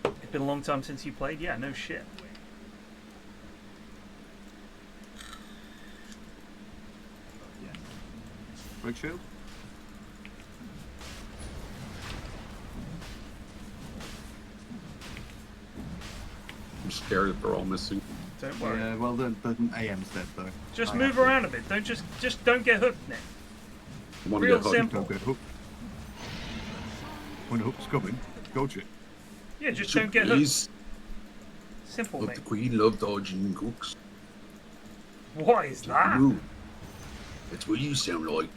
It's been a long time since you played. Yeah, no shit. Red shield? I'm scared that they're all missing. Don't worry. Yeah, well, the AM's dead, though. Just move around a bit. Don't just don't get hooked, Nick. Real simple. Don't get hooked. When the hook's coming, dodge it. Yeah, just don't get hooked. Simple, But mate. the Queen loved dodging cooks. What is that? Ooh. That's what you sound like.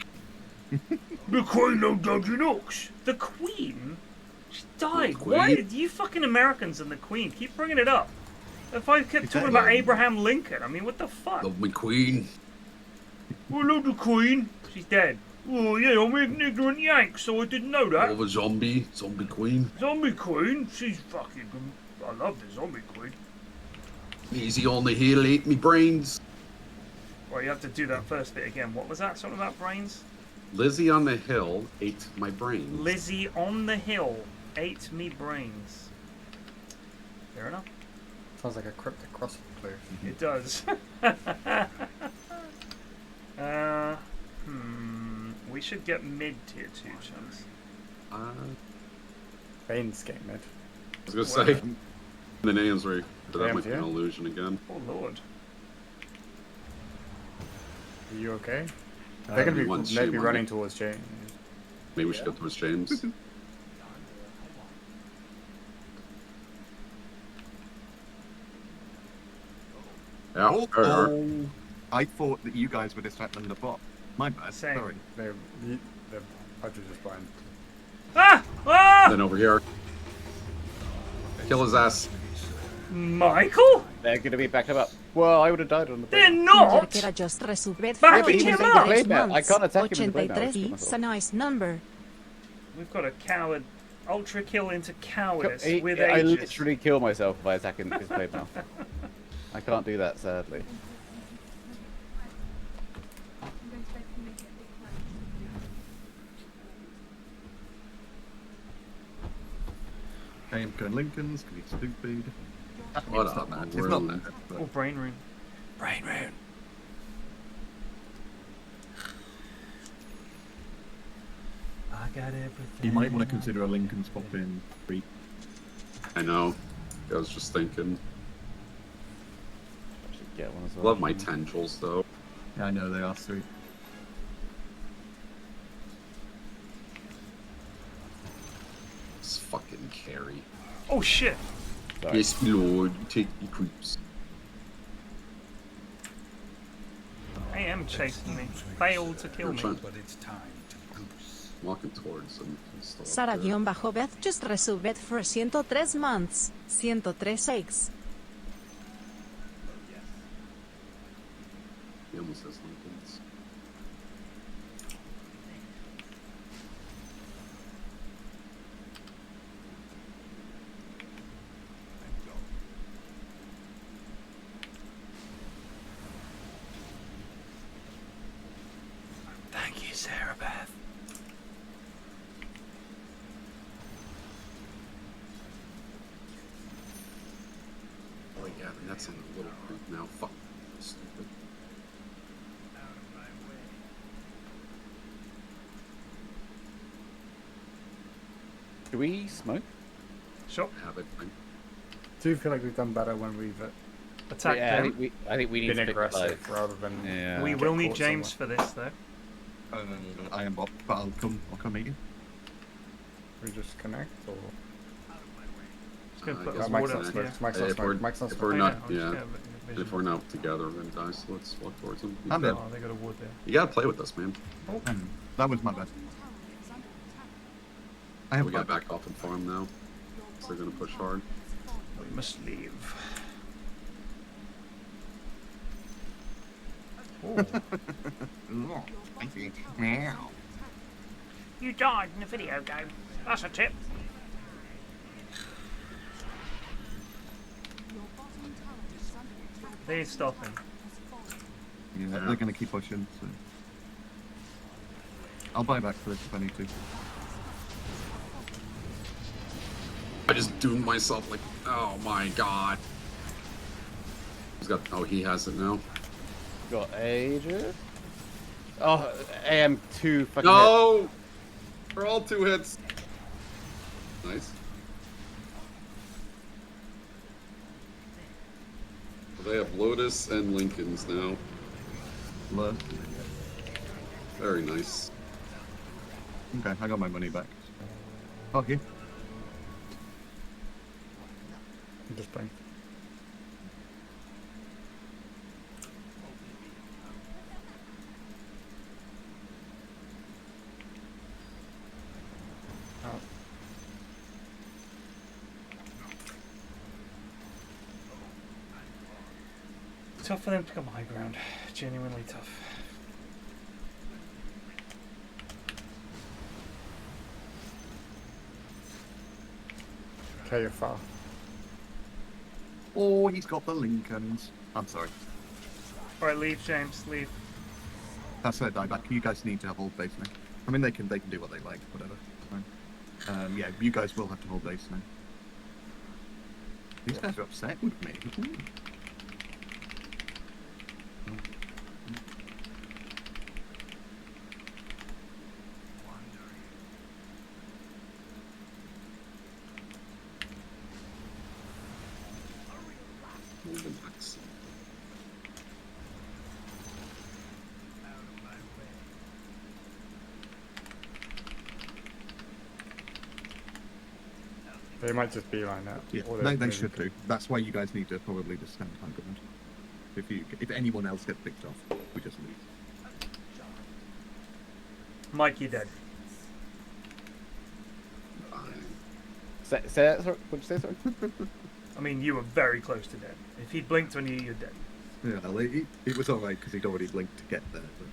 The Queen loved dodging hooks. The Queen? She died. Queen? Why? You fucking Americans and the Queen. Keep bringing it up. If I kept talking about Abraham Lincoln, I mean, what the fuck? Love me Queen. Oh, hello, the Queen. She's dead. Oh, yeah, I'm an ignorant Yank, so I didn't know that. Oh, the zombie queen. Zombie Queen? She's fucking... I love the Zombie Queen. Easy on the hill, ate me brains. Well, you have to do that first bit again. What was that? Something about brains? Lizzie on the hill ate my brains. Lizzie on the hill ate me brains. Fair enough. Sounds like a cryptic crossword clue. It does. We should get mid tier 2 chunks. Bane's getting mid. I was gonna say, the names were, but that AM might be an tier? illusion again. Oh lord. Are you okay? They're gonna be one maybe shame on running me. towards James. Maybe we should go towards James. Yeah. Oh, I thought that you guys were distracting the bot. My bad. Same. Sorry. They're just blind. Ah! Ah! Then over here. Kill his ass. Michael? They're gonna be backed up. Well, I would have died on the They're blade. not! Que era just resolver Backing him up! I can't attack him with the blade now. 83 is a nice number. We've got a coward. Ultra kill into cowardice with I ages. literally kill myself by attacking his blade now. I can't do that, sadly. I am going Lincoln's, because he's stupid. What It's up, not man? bad. It's not bad. but- Oh, brain rune. Brain rune. I got everything. You might want to consider a Lincoln's pop in 3. I know. I was just thinking. I should get one as well. Love my tendrils though. Yeah, I know they are sweet. It's fucking carry. Oh shit! Sorry. Yes, my lord. Take the creeps. AM chasing me. Failed to kill me. But it's time to goose. Walking towards him. He's still up there. Sara-Beth just resolved for 103 months. 103 6. He almost has Lincolns. Thank you, Sarah Beth. Oh yeah, and that's on the little creep now. Fuck. Stupid. Do we smoke? Sure. Have it. Do you feel like we've done better when we've Attack Yeah, them. I think we need been to pick aggressive like, rather than? Yeah. We get will need caught James somewhere. for this though. I am bot, but I'll come meet you. We just connect or? Just gonna I put guess a Mike's water not here. smoke. Mike's Hey, not if we're- smoke. Mike's not if smoke. we're I not, know, I'm just yeah. gonna have a If vision. we're not together, we're gonna die. So let's walk towards him. I'm in. Oh, they got a wood there. You gotta play with us, man. That was my bad. I have We gotta back off and farm now. So they're gonna push hard. We must leave. Oh. I think. Meow. You died in a video game. That's a tip. They ain't stopping. Yeah, they're going to keep pushing, so. I'll buy back for this if I need to. I just doomed myself like, oh my god. He's got, oh, he has it now. Got ages. Oh, AM 2 fucking. No! We're all 2 hits. Nice. They have Lotus and Lincolns now. Love. Very nice. Okay, I got my money back. Okay. I'm just playing. Tough for them to come high ground. Genuinely tough. Okay, you're far. Oh, he's got the Lincolns. I'm sorry. Alright, leave, James, leave. That's their dieback. You guys need to hold base now. I mean, they can do what they like, whatever. Fine. Yeah, you guys will have to hold base now. These guys are upset with me. They might just beeline out. Yeah, they should do. That's why you guys need to probably just stand high ground. If anyone else gets picked off, we just leave. Mike, you're dead. Say that, sorry? What'd you say, sorry? I mean, you were very close to dead. If he blinked on you, you're dead. Yeah, well, it was alright because he'd already blinked to get there. But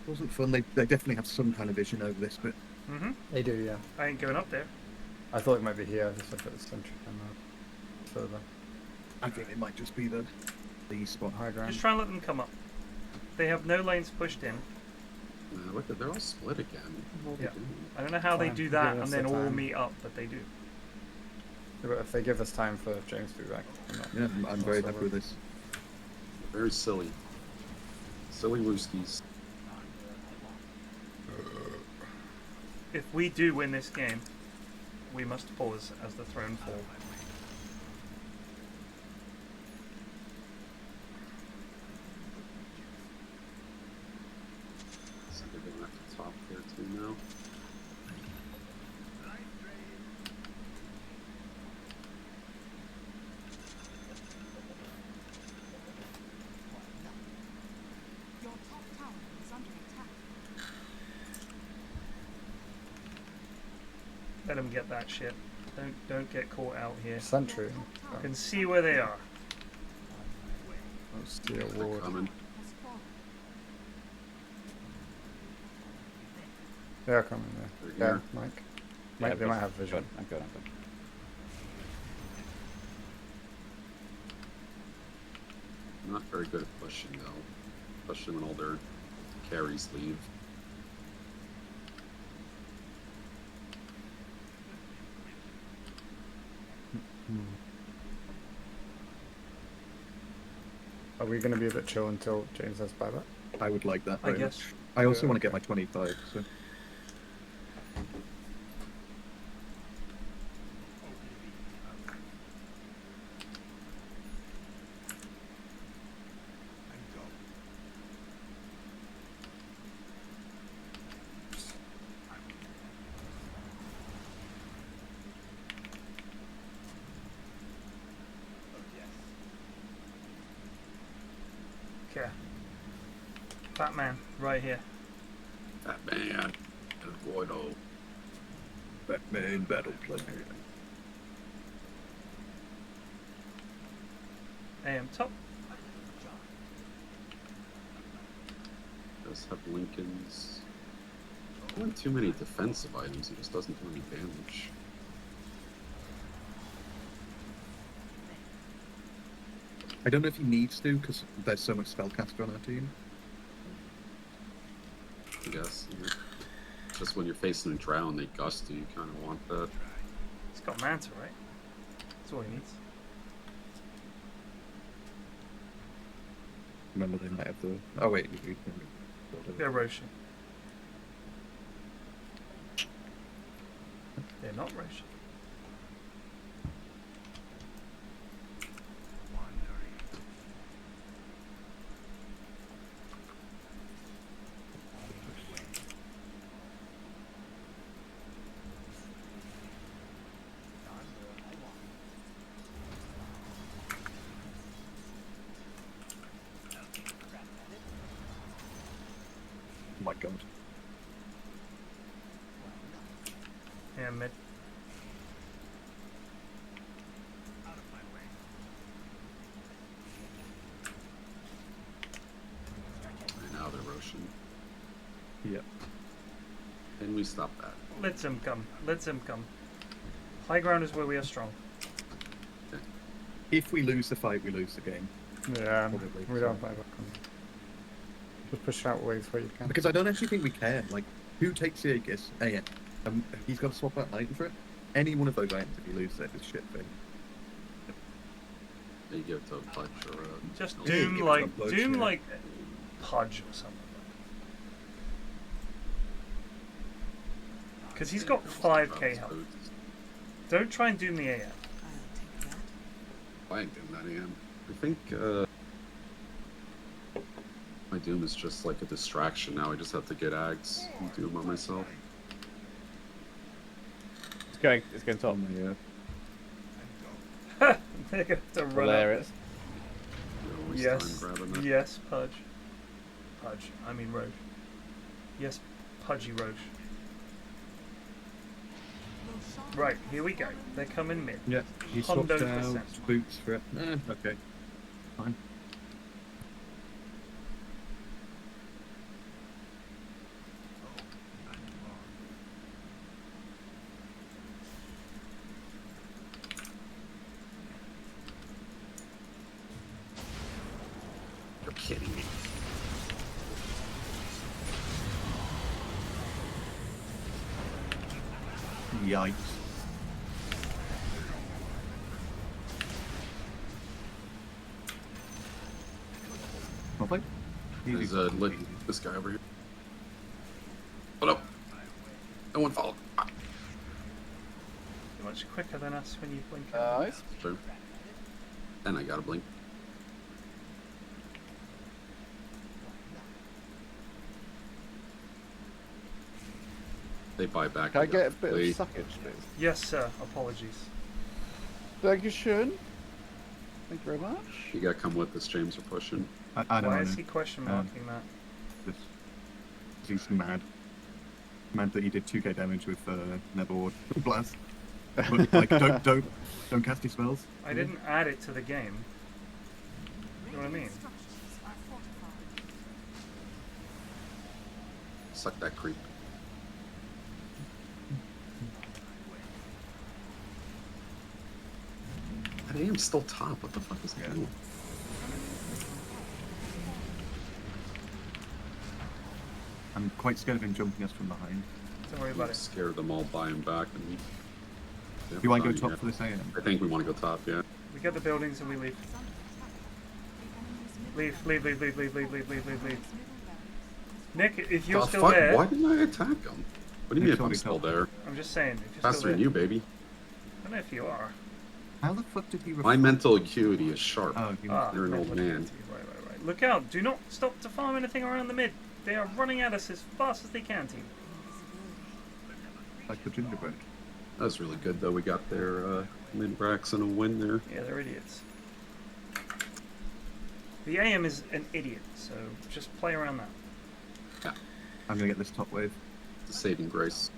it wasn't fun. They definitely have some kind of vision over this bit. Mm-hmm. They do, yeah. I ain't going up there. I thought it might be here. Just look at the center and further. I think it might just be the spot high ground. Just try and let them come up. They have no lanes pushed in. Look, they're all split again. Yeah. I don't know how they do that and then all meet up, but they do. Yeah, but if they give us time for James to be back, I'm very happy with this. Very silly. Silly Wooskies. If we do win this game, we must pause as the throne fall. So they're going at the top there too now. Let them get that shit. Don't get caught out here. Sentry. I can see where they are. That's the award. Coming. They're coming there. They're Yeah, Mike. They might have vision. I'm good. Not very good at pushing though, especially when all their carries leave. Are we going to be a bit chill until James has buyback? I would like that. I guess. I also want to get my 25, so. Okay. Batman, right here. Batman, Eduardo. Batman battle plan. AM top. Does have Lincoln's. Not too many defensive items, he just doesn't do any damage. I don't know if he needs to, because there's so much spellcaster on our team. I guess. Yeah. Just when you're facing a drown, they gust you, you kind of want that. He's got Manta, right? That's all he needs. Remember, they might have the. Oh, wait. They're Roshan. They're not Roshan. Oh my god. Yeah, mid. Right now they're Roshan. Yep. Can we stop that? Let's him come. Let's him come. High ground is where we are strong. If we lose the fight, we lose the game. Yeah, Probably, we don't fight back on. Just push out waves where you can. Because I don't actually think we care. Like, who takes the Aegis? AM. He's got to swap out item for it. Any one of those items, if you lose it, is shit thing. You give it to a Pudge or a... Just Yeah, Doom give it to like a Pudge, Doom yeah. like Pudge or something. Because he's got 5k health. Don't try and Doom the AM. I ain't doing that AM. I think my Doom is just like a distraction now. I just have to get Ags and Doom on myself. It's going top. Yeah. They're going to run Hilarious. Yes, yes, Pudge. I mean Roche. Yes, Pudgy Roche. Right, here we go. They're coming mid. Yeah, he swapped 100%. out boots for it. Okay. Fine. You're kidding me. Yikes. Lovely. There's this guy over here. Hold up. No one followed. You're much quicker than us when you blink. Nice. True. And I got a blink. They buy back. Can I get a bit of Lee. suckage, please? Yes, sir. Apologies. Thank you, Sean. Thank you very much. You gotta come with us, James. We're pushing. I don't Why know. is he question marking that? Just, he's mad. Mad that he did 2k damage with Neverward Blast. But, like, don't cast his spells. I didn't add it to the game. You know what I mean? Suck that creep. That AM's still top. What the fuck is that? I'm quite scared of him jumping us from behind. Don't worry about I'm it. scared of them all buying back. And You want to go top for this AM? I think we want to go top, yeah. We get the buildings and we leave. Leave. Nick, if you're The still fuck? there... Why didn't I attack him? What do you mean if I'm still there? I'm just saying, if you're Faster still than there... you, baby. I don't know if you are. How the fuck did he My mental acuity is sharp. Oh, You're an old man. Right. Look out, do not stop to farm anything around the mid. They are running at us as fast as they can, team. Like the gingerbread. That was really good, though. We got their mid-racks and a win there. Yeah, they're idiots. The AM is an idiot, so just play around that. Yeah. I'm gonna get this top wave. It's a saving grace.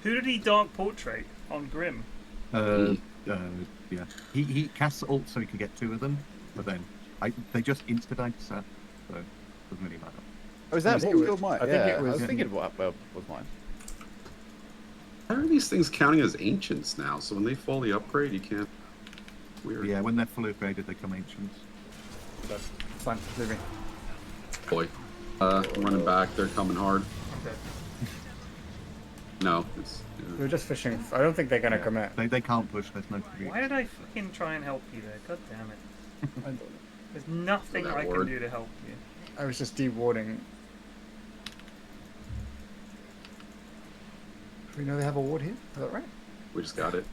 Who did he dark portrait on Grim? Yeah. He casts ult so he can get 2 of them, but then they just insta-died set, so it doesn't really matter. Oh, is that what was mine? I think it was. I was thinking what was mine. How are these things counting as ancients now? So when they fully upgrade, you can't... Weird. Yeah, when they're fully upgraded, they come ancients. That's fine. Leave me. Boy. I'm running back. They're coming hard. Okay. No, it's... Yeah. We're just fishing. I don't think they're gonna commit. They can't push. There's no creep. Why did I fucking try and help you there? God damn it. There's nothing That I word. can do to help you. I was just dewarding. Do we know they have a ward here? Is that right? We just got it.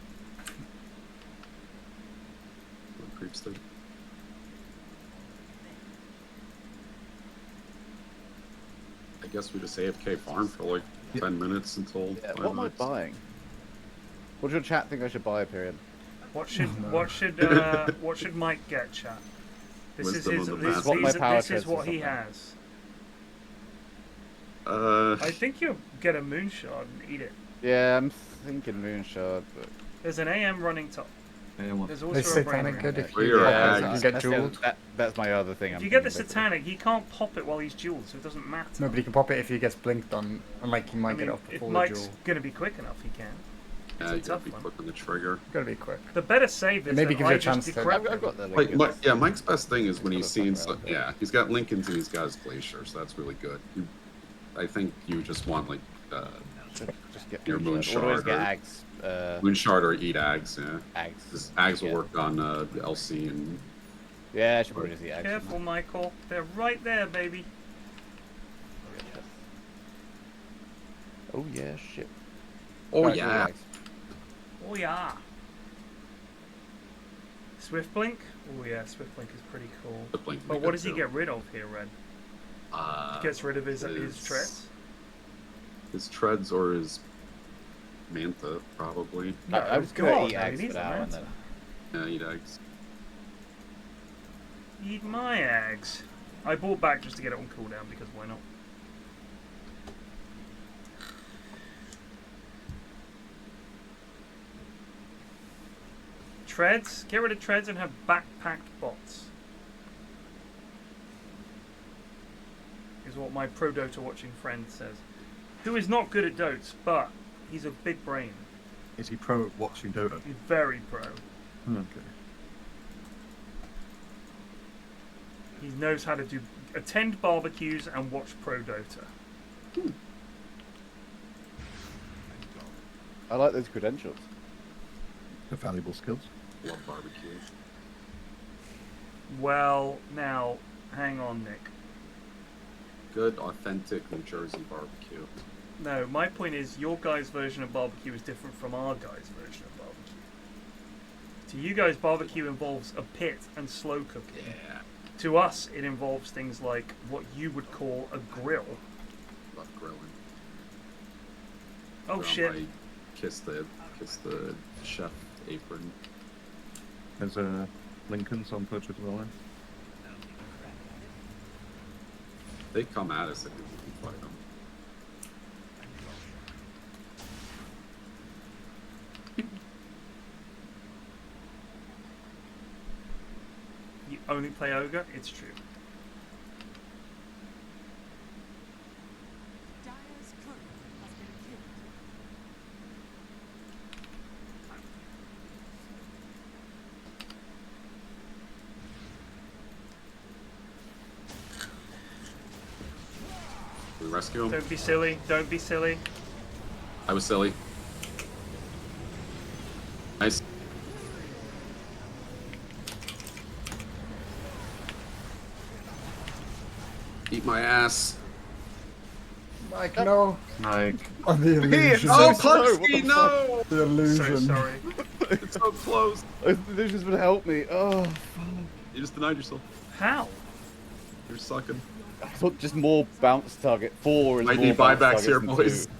What creeps did. I guess we just AFK farm for like 10 minutes until... Yeah, 5 what am I minutes. buying? What does your chat think I should buy, period? What should Mike get, chat? This Wisdom is his. of the This, master. What my power this is chest what or he something. has. I think you'll get a moonshot and eat it. Yeah, I'm thinking Moonshard, but... There's an AM running top. There's also Is a brain satanic ring. good if Where you your get, ags? you get jeweled? That's my other thing. If you get the satanic, he can't pop it while he's jeweled, so it doesn't matter. No, but he can pop it if he gets blinked on, and like he might get off if before the Mike's jewel. going to be quick enough, he can. Yeah, you gotta be quick on the trigger. Gotta be quick. The better save is Maybe that gives you I a chance just to. decrepit I've got the Like, Mike's best thing is when he's seen. Yeah, he's got Lincolns and he's got his Glacier, so that's really good. I think you just want like just get your Moonshard. Always get Ags. Moonshard or eat Ags. Yeah. Ags. Ags will work on the LC and. Yeah, I should probably just eat Ags. Careful, Michael. They're right there, baby. Oh yeah, shit. Oh Right, yeah. Oh yeah. Swift Blink? Oh yeah, Swift Blink is pretty cool. Swift Blink But what does he get rid of here, Red? Gets rid of his treads? His treads or his Manta, probably. No, I was gonna eat Ags for now and then. Yeah, eat eggs. Eat my eggs. I bought back just to get it on cooldown because why not? Treads? Get rid of treads and have backpacked bots. Is what my pro Dota watching friend says. Who is not good at Dotes, but he's a big brain. Is he pro at watching Dota? He's very pro. Okay. He knows how to attend barbecues and watch pro Dota. I like those credentials. They're valuable skills. Love barbecue. Well, now, hang on, Nick. Good, authentic New Jersey barbecue. No, my point is your guys' version of barbecue is different from our guys' version of barbecue. To you guys, barbecue involves a pit and slow cooking. Yeah. To us, it involves things like what you would call a grill. Love grilling. Oh Put on shit! my kiss the chef apron. There's Lincoln's on purchase as well. They come at us if we can fight them. You only play ogre. It's true. We rescue him. Don't be silly. Don't be silly. I was silly. Nice. Eat my ass. Mike, no. Mike. Oh, the illusion. Oh, punch me, no! The illusion. So sorry. It's so close. The illusion's gonna help me. Oh, You just denied yourself. How? You're sucking. I thought just more bounce target. 4 is Might more need bounce buybacks targets here, than boys. 2.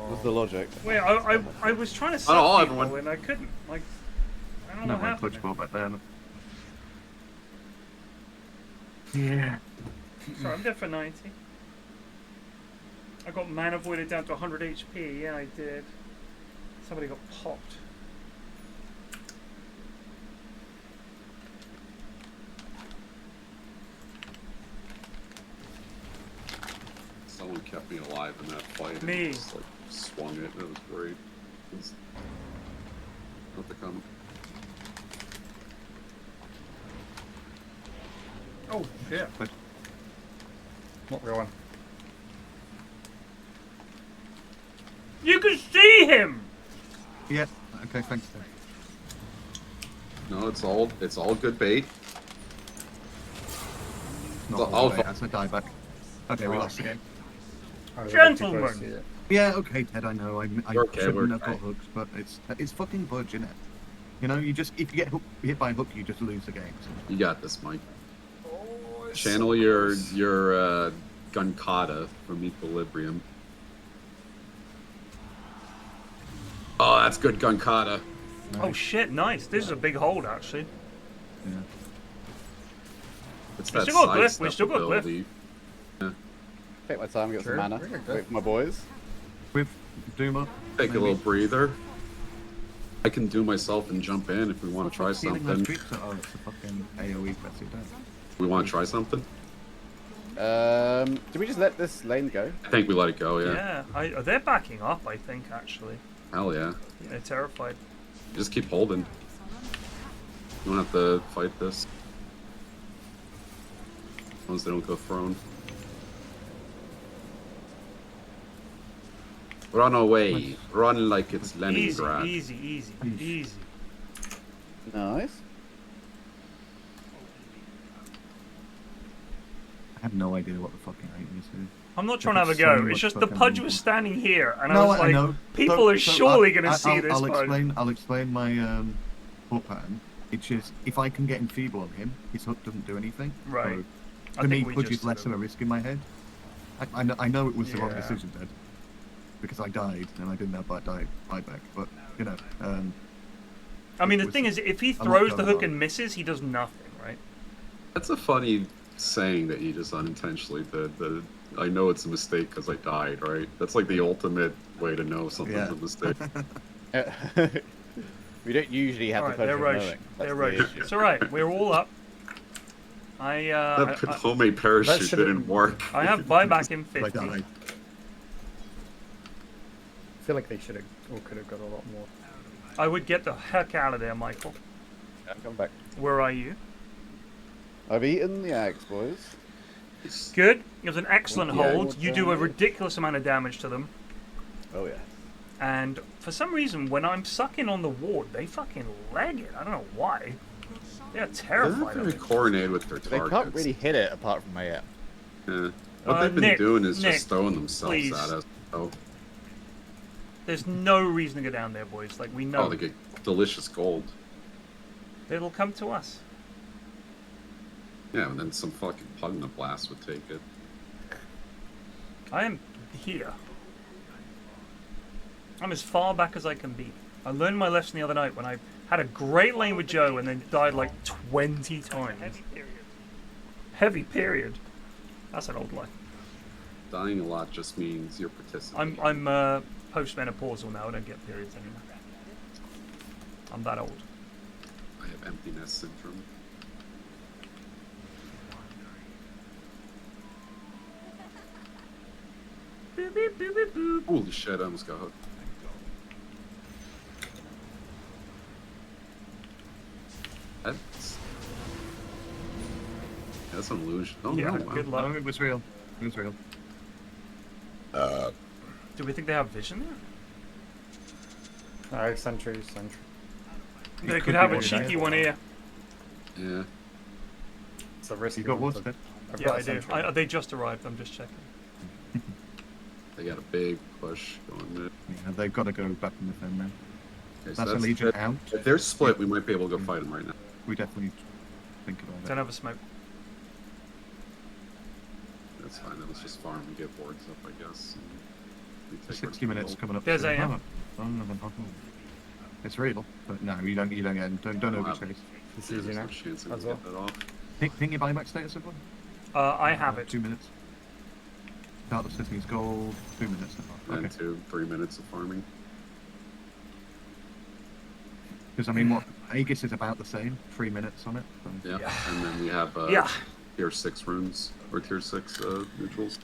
What's the logic? Wait, I was trying to all sub people everyone. and I couldn't. Like, I don't know No, what my happened. touch ball back there. Yeah. Sorry, I'm dead for 90. I got mana voided down to 100 HP. Yeah, I did. Somebody got popped. Someone kept me alive in that fight. Me. And just, like, swung it. It was great. It's not to come. Oh shit! Not going. You can see him. Yeah. Okay. Thanks. No, it's all good bait. Not I'll- all the way, that's a dieback. Okay, we lost the game. Gentlemen. Yeah, okay, Ted. I know. I We're okay, shouldn't we're have got okay. hooks, but it's fucking budge, isn't it? You know, you just if you get hit by a hook, you just lose the game. So. You got this, Mike. Channel your Gunkata from Equilibrium. Oh, that's good Gunkata. Oh shit! Nice. This is a big hold, actually. Yeah. It's We that still got glyph. We sidestep still got glyph. ability. Yeah. Take my time, get Sure, some mana. we're good. Wait for my boys. With Duma, Take maybe. a little breather. I can do myself and jump in if we want to try something. Fucking AoE press it down. We want to try something? Do we just let this lane go? I think we let it go, yeah. Yeah, they're backing up, I think, actually. Hell yeah. They're terrified. Just keep holding. You don't have to fight this. As long as they don't go throne. Run away. Run like it's Leningrad. Easy. Nice. I have no idea what the fucking item is here. I'm not trying to have a go. It's just the Pudge was standing here, and I was like, know. people are surely going to see this. I'll explain my hook pattern. It's just if I can get enfeeble on him, his hook doesn't do anything. Right. So, to me, Pudge is less of a risk in my head. I know it was the wrong decision, Dad, because I died and I didn't have that buyback. But you know. I mean, the thing is, if he throws the hook and misses, he does nothing, right? That's a funny saying that you just unintentionally did. That I know it's a mistake because I died, right? That's like the ultimate way to know something's a mistake. We don't usually have the pleasure of knowing. They're rogue. It's alright, we're all up. That homemade parachute didn't work. I have buyback in 50. I feel like they should have or could have got a lot more. I would get the heck out of there, Michael. Yeah, come back. Where are you? I've eaten the eggs, boys. Good. It was an excellent hold. You do a ridiculous amount of damage to them. Oh, yeah. And for some reason, when I'm sucking on the ward, they fucking leg it. I don't know why. They're terrified. They're not very coordinated with their targets. They can't really hit it apart from my app. Yeah. What they've been doing is just throwing themselves please. at us. Oh. There's no reason to go down there, boys. Like, we know. Oh, they get delicious gold. It'll come to us. Yeah, and then some fucking Pugna Blast would take it. I am here. I'm as far back as I can be. I learned my lesson the other night when I had a great lane with Joe and then died like 20 times. Heavy period. That's an old line. Dying a lot just means you're participating. I'm post-menopausal now. I don't get periods anymore. I'm that old. I have emptiness syndrome. Boop, boop, boop, boop, boop. Holy shit, I almost got hooked. That's an illusion. Oh, yeah, no, wow. good luck. No, it was real. It was real. Do we think they have vision there? Alright, sentry. They could have a cheeky one here. Yeah. It's a risky You got one. what? Yeah, I do. They just arrived. I'm just checking. They got a big push going there. Yeah, they've got to go back in the fin now. Okay, That's a Legion out. If they're split, we might be able to go fight them right now. We definitely think about it. Don't have a smoke. That's fine. Then let's just farm and get boards up, I guess. And we take 60 minutes coming up. There's AM. It's real, but no, you don't get don't overchase. It's easy now. Chance As to well. get that off. Ping your buyback status, everyone. I have it. 2 minutes. Start the city's gold. 2 minutes. And 2-3 minutes of farming. Because I mean, what Aegis is about the same. 3 minutes on it. So. Yeah. And then we have tier 6 runes or tier 6 neutrals.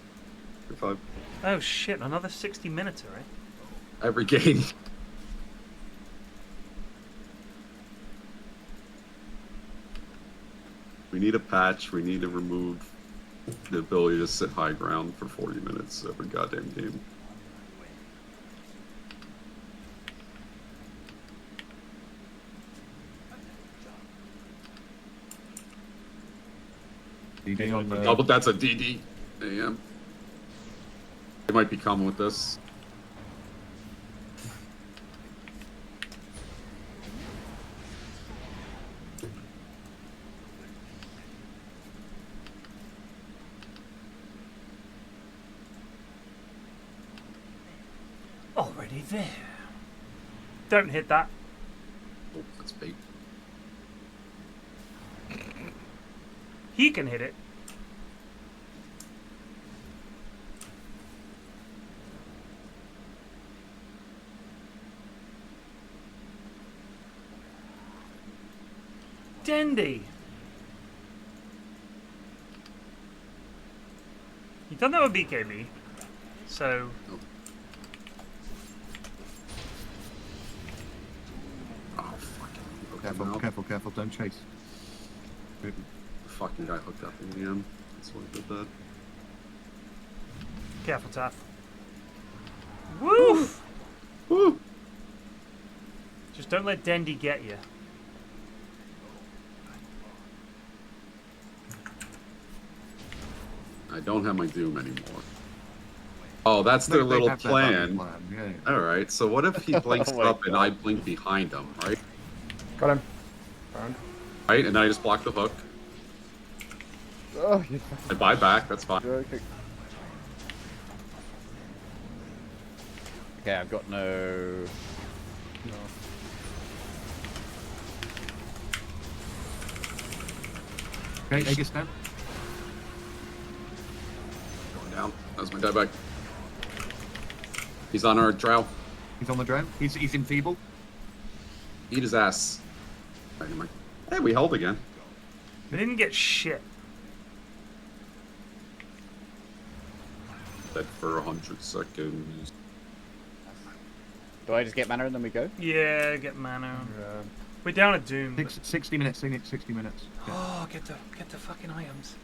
Tier 5. Oh shit! Another 60 minutes, right? Every game. We need a patch. We need to remove the ability to sit high ground for 40 minutes every goddamn game. DD on the... Oh, but that's a DD. Damn. They might be coming with this. Already there. Don't hit that. Oh, that's big. He can hit it. Dendy. You don't know a BKB, so. Oh, fucking. Careful, careful, careful, don't chase. The fucking guy hooked up in the end. That's why I did that. Careful, Taff. Woof! Woo! Just don't let Dendy get you. I don't have my Doom anymore. Oh, that's their They little have that plan. Yeah, yeah. Alright, so what if he blinks Oh my up and I blink behind him, right? Got him. Found. Right, and then I just block the hook. Oh, you I buy back, that's fine. joking. Okay, I've got no. No. Okay, Aegis down. Going down. That's my dieback. He's on our drow. He's on the drow. He's enfeebled. Eat his ass. Right, never mind. Hey, we held again. We didn't get shit. Dead for 100 seconds. Do I just get mana and then we go? Yeah, get mana. Yeah. We're down at Doom. 60 minutes, 60 minutes. Yeah. Oh, get the fucking items.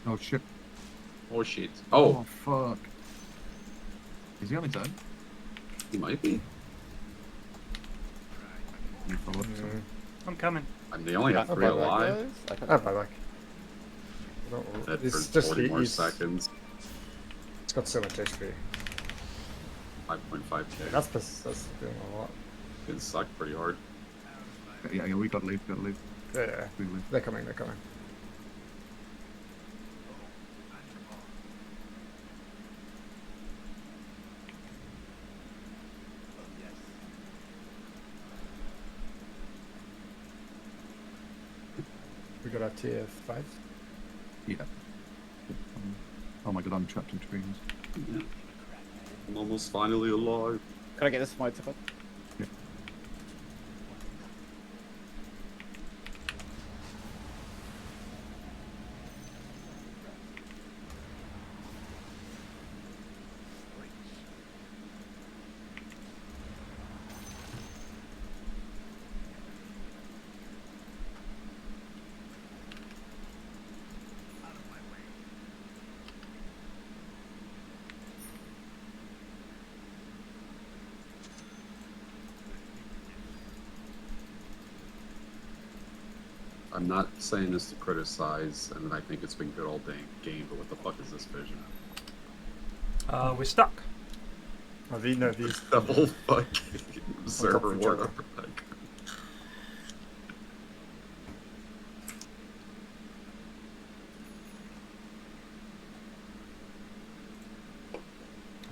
Oh shit. Oh shit. Oh. Fuck. Is he on his own? He might be. You follow up, sorry. I'm coming. And they only have 3 alive. I'll buy back. Dead It's for just 40 more he's seconds. It's got so much HP. 5.5k. That's doing a lot. It sucked pretty hard. Yeah, we gotta leave, Yeah, We leave. they're coming, they're coming. We got our tier 5. Yeah. Oh my god, I'm trapped in trees. Yeah. I'm almost finally alive. Can I get this smite up? Yeah. I'm not saying this to criticize, and I think it's been good all day game, but what the fuck is this vision? We're stuck. Oh, these The whole fucking server of each war. other. Like,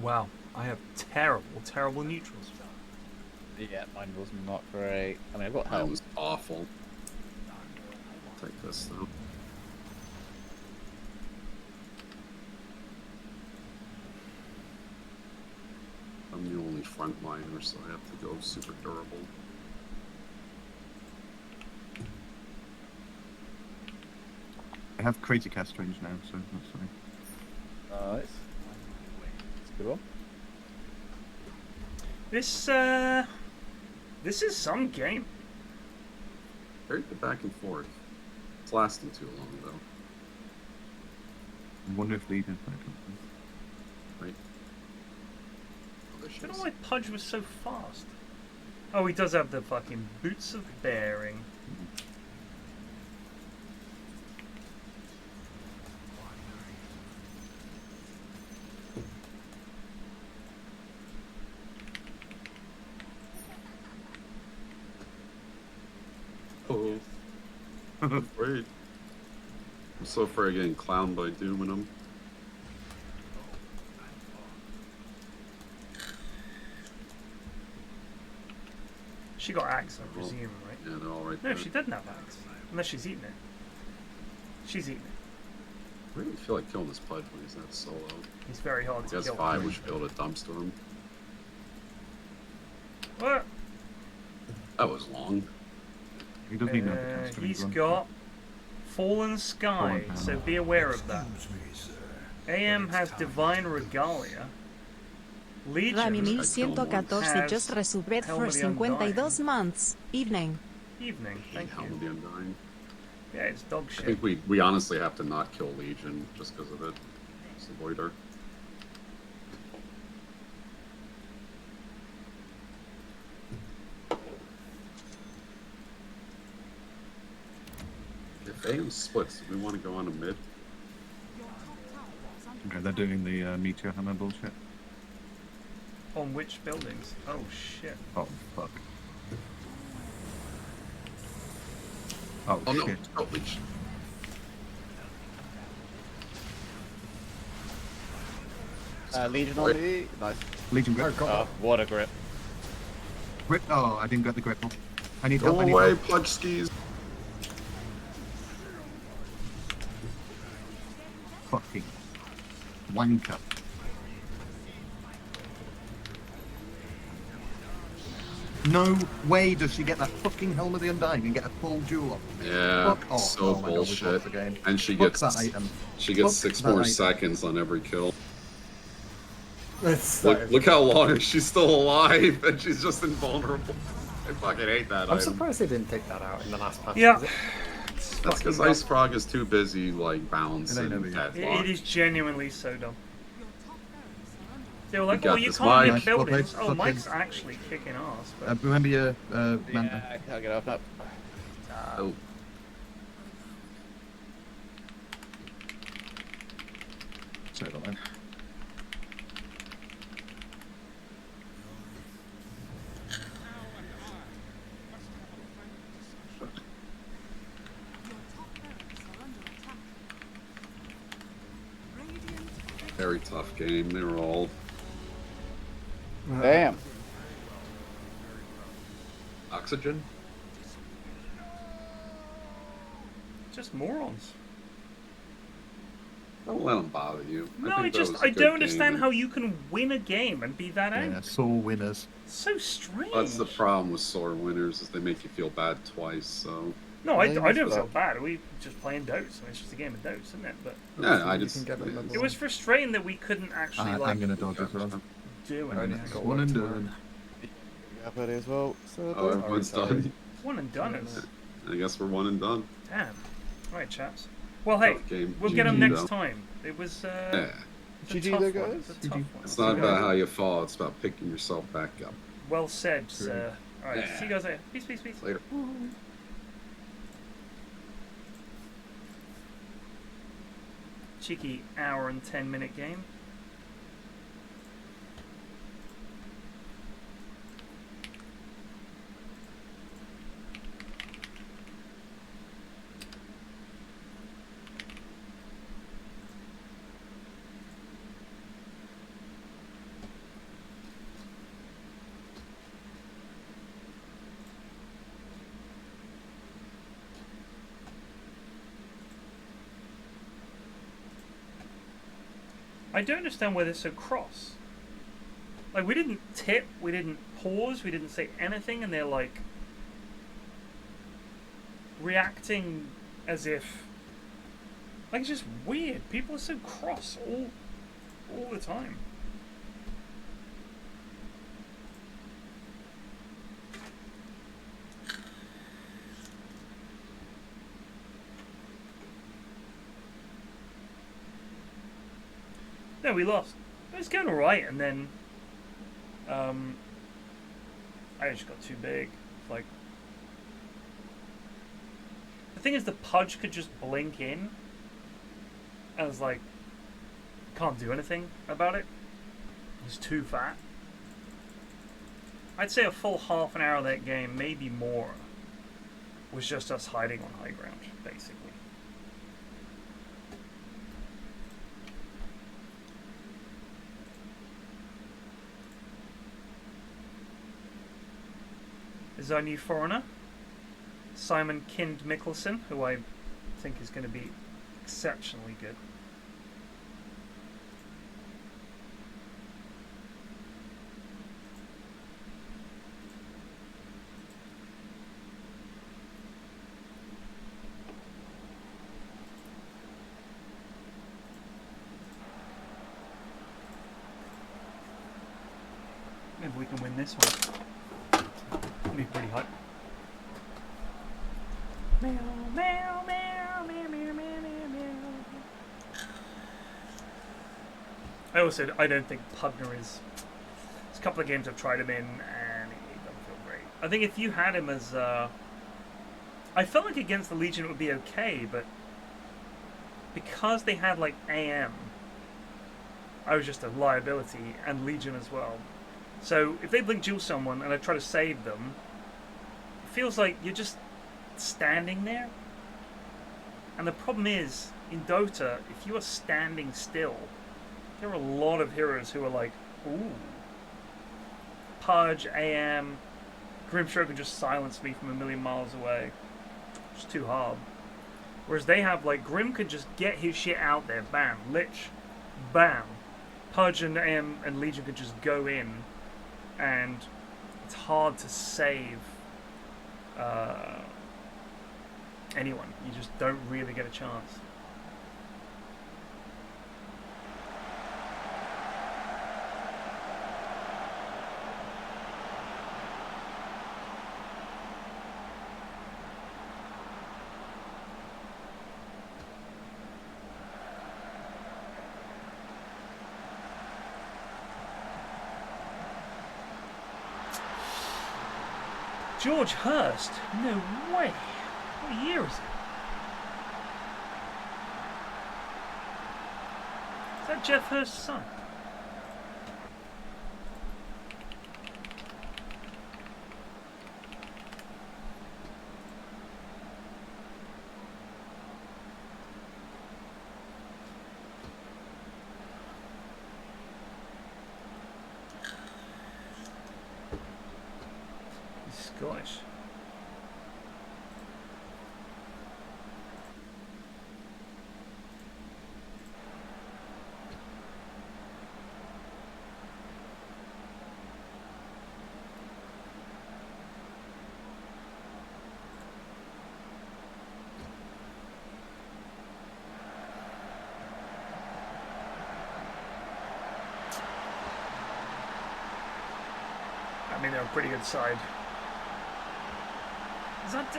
Wow, I have terrible neutrals. Yeah, mine was not great. I mean, I've got that help. was awful. Take this though. I'm the only frontliner, so I have to go super durable. I have crazy cast range now, so that's fine. Nice. That's a good one. This is some game. Very good back and forth. It's lasting too long though. I wonder if lead is back. Right. I don't know why Pudge was so fast. Oh, he does have the fucking boots of bearing. Wait. I'm so afraid of getting clowned by Doom and them. She got axe, I presume, right? Yeah, they're all right No, there. she didn't have axe. Unless she's eating it. She's eating it. I really feel like killing this Pudge when he's that solo. He's very hard I to guess kill. 5 we should be able to dumpster him. What? That was long. He doesn't even have the cast He's run. got Fallen Sky, so be aware of that. AM has Divine Regalia. Legion Rami has 1114 just resubbed Helm for of the Undying. 52 months. Evening. Evening, thank Helm of you. the Undying. Yeah, it's dog I shit. think we honestly have to not kill Legion just because of it. Just avoid her. If AM splits, do we want to go on a mid? Okay, they're doing the meteor hammer bullshit. On which buildings? Oh shit. Oh, fuck. Oh, Oh no, shit. oh, Legion. Legion on me. Nice. Legion grip. Oh, what a grip. Grip. Oh, I didn't get the grip. I need Go help. I need away, help. Pudge skis. Fucking wanker. No way does she get that fucking Helm of the Undying and get a full jewel off. Yeah, Fuck off. so Oh my God, we've bullshit. lost the game. And she Fuck gets that item. She gets Fuck 6 that more item. seconds on every kill. It's Look how long she's still alive and she's just invulnerable. I fucking hate that I'm item. surprised they didn't take that out in the last patch. Yeah. That's because Ice Frog is too busy like balancing It ain't deadlock. It is genuinely so dumb. They were like, got oh, you this, can't Mike. make buildings. Well, Oh, they- Mike's actually kicking ass. But Remember your Yeah, Manta? I can't get off that. Oh. Sorry about that. Very tough game. They were all Damn. oxygen. just morons. Don't let them bother you. No, think that was a I good don't understand game. how you can win a game and be that Yeah, angry. sore winners. So strange. That's the problem with sore winners is they make you feel bad twice. So No, I Blame don't us for feel that. bad. We just playing Dota. I mean, it's just a game of Dota, isn't it? But yeah, I You just can get them it was frustrating that we couldn't actually I'm like gonna dodge as well. do I need anything. to go One work and tomorrow. done. Yeah, buddy as well. So oh, everyone's sorry. done. One and done is I guess we're one and done. damn. All right, chaps. Well, hey, Tough game. we'll get them GG next though. time. It was Yeah. it's a GG tough though, one. guys. It's a tough one. It's not about how you fall. It's about picking yourself back up. Well said, sir. All right, Yeah. see you guys later. Peace, peace, peace. Later. Cheeky hour and 10-minute game. I don't understand why they're so cross. Like, we didn't tip, we didn't pause, we didn't say anything, and they're like reacting as if like it's just weird. People are so cross all the time. No, we lost. It was going alright, and then I just got too big. Like, the thing is, the Pudge could just blink in. I was like, can't do anything about it. He's too fat. I'd say a full half an hour of that game, maybe more, was just us hiding on high ground, basically. This is our new foreigner, Simon Kind Mikkelsen, who I think is going to be exceptionally good. Maybe we can win this one. It'll be pretty hot. Meow, meow, meow, meow, meow, meow, meow. I don't think Pugner is. There's a couple of games I've tried him in, and he doesn't feel great. I think if you had him as, I felt like against the Legion it would be okay, but because they had like AM, I was just a liability, and Legion as well. So if they blink duel someone and I try to save them, it feels like you're just standing there. And the problem is, in Dota, if you are standing still, there are a lot of heroes who are like, ooh, Pudge, AM, Grimstroke can just silence me from a million miles away. It's too hard. Whereas they have, like, Grim could just get his shit out there, bam, Lich, bam. Pudge and AM and Legion could just go in, and it's hard to save anyone. You just don't really get a chance. George Hurst? No way. What year is it? Is that Jeff Hurst's son? Scottish. I mean, they're a pretty good side.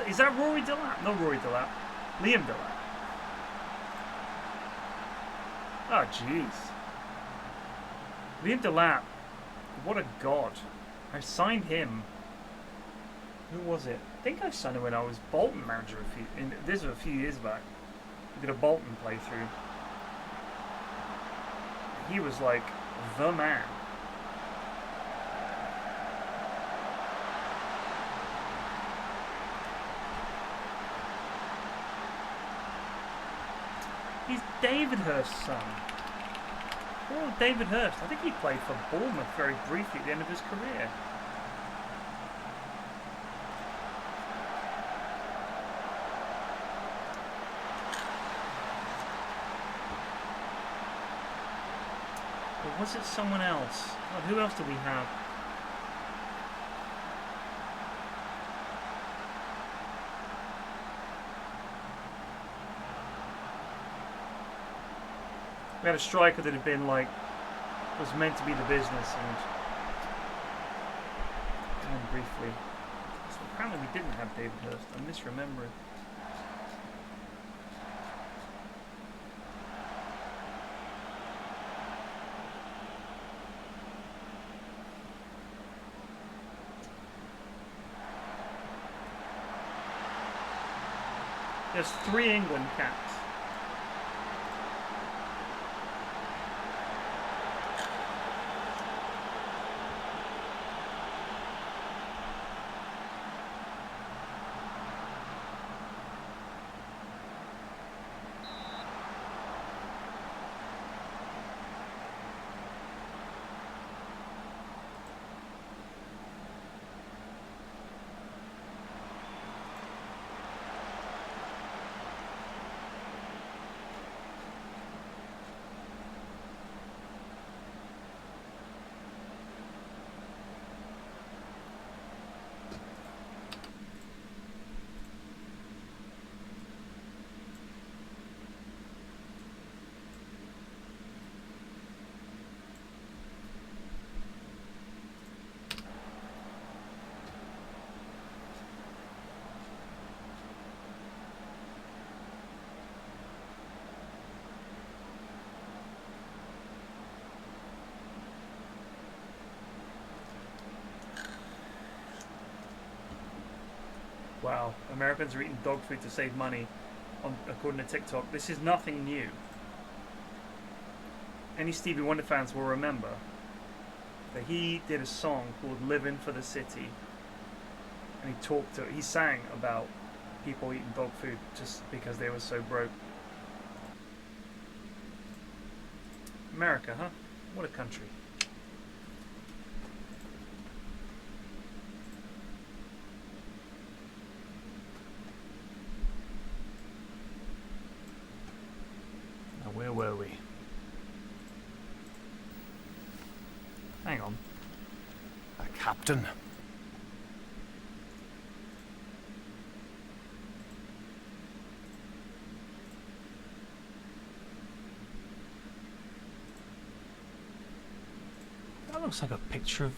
Is that Rory Delap? Not Rory Delap. Liam Delap. Oh, jeez. Liam Delap. What a god. I signed him. Who was it? I think I signed him when I was Bolton manager this was a few years back. I did a Bolton playthrough. He was like the man. He's David Hurst's son. Poor old David Hurst. I think he played for Bournemouth very briefly at the end of his career. Or was it someone else? God, who else do we have? We had a striker that had been like, was meant to be the business, and briefly. So apparently we didn't have David Hurst. I'm misremembering. There's 3 England caps. Wow, Americans are eating dog food to save money, according to TikTok. This is nothing new. Any Stevie Wonder fans will remember that he did a song called "Living for the City," and he sang about people eating dog food just because they were so broke. America, huh? What a country. Now, where were we? Hang on. A captain. That looks like a picture of...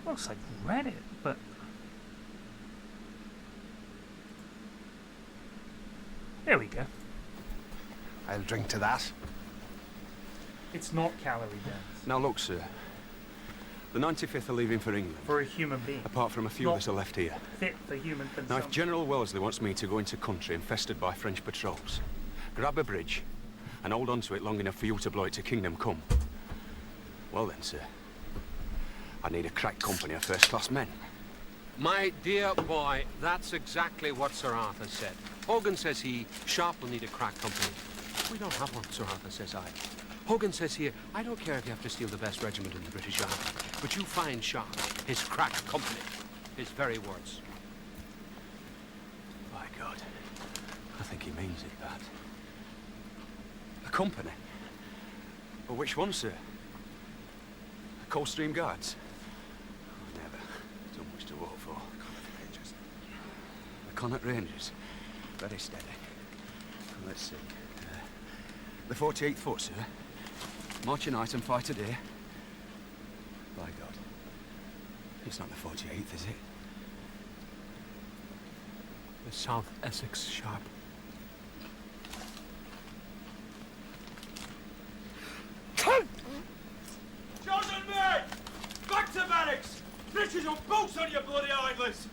Looks like Reddit, but... There we go. I'll drink to that. It's not calorie dense. Now look, sir. The 95th are leaving for England. For a human being. Apart from a few that are left here. Fit for human Now, consumption. if General Wellesley wants me to go into country infested by French patrols, grab a bridge, and hold on to it long enough for you to blow it to Kingdom Come, well then, sir, I need a crack company of first-class men. My dear boy, that's exactly what Sir Arthur said. Hogan says Sharpe will need a crack company. We don't have one, Sir Arthur, says I. Hogan says here, I don't care if you have to steal the best regiment in the British Army, but you find Sharpe, his crack company. His very words. By God, I think he means it, that. A company? But which one, sir? The Coldstream Guards? Oh, never. Too much to work for. The Connaught Rangers? Very steady. Let's see. The 48th Foot, sir. March a night and fight a day. By God. It's not the 48th, is it? The South Essex Sharpe. Chosen men! Back to barracks! Breeches on bolts on your bloody idlers!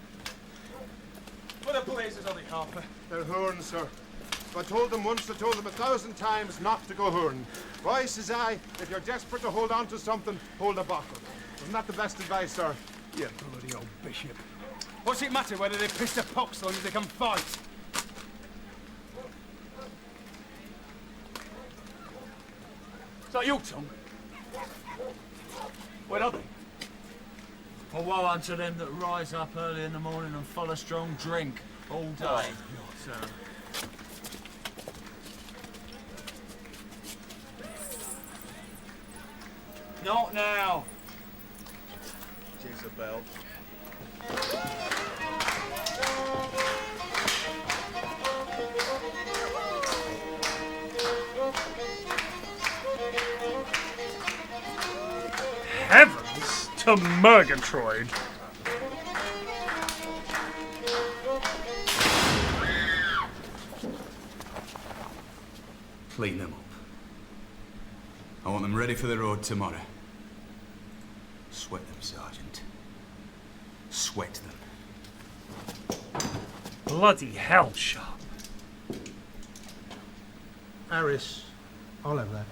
What the blazes are they, Harper? They're Hoorn, sir. If I told them once, I told them 1,000 times not to go Hoorn. Why, says I, if you're desperate to hold on to something, hold a bottle. Isn't that the best advice, sir? You bloody old bishop. What's it matter whether they piss their pox as long as they can fight? Is that you, Tom? Where are they? Well, woe unto them that rise up early in the morning and follow strong drink all day. Oh, sir. Not now. Jezebel. Heavens to Murgatroyd. Clean them up. I want them ready for the road tomorrow. Sweat them, Sergeant. Sweat them. Bloody hell, Sharpe. Harris, I'll have that.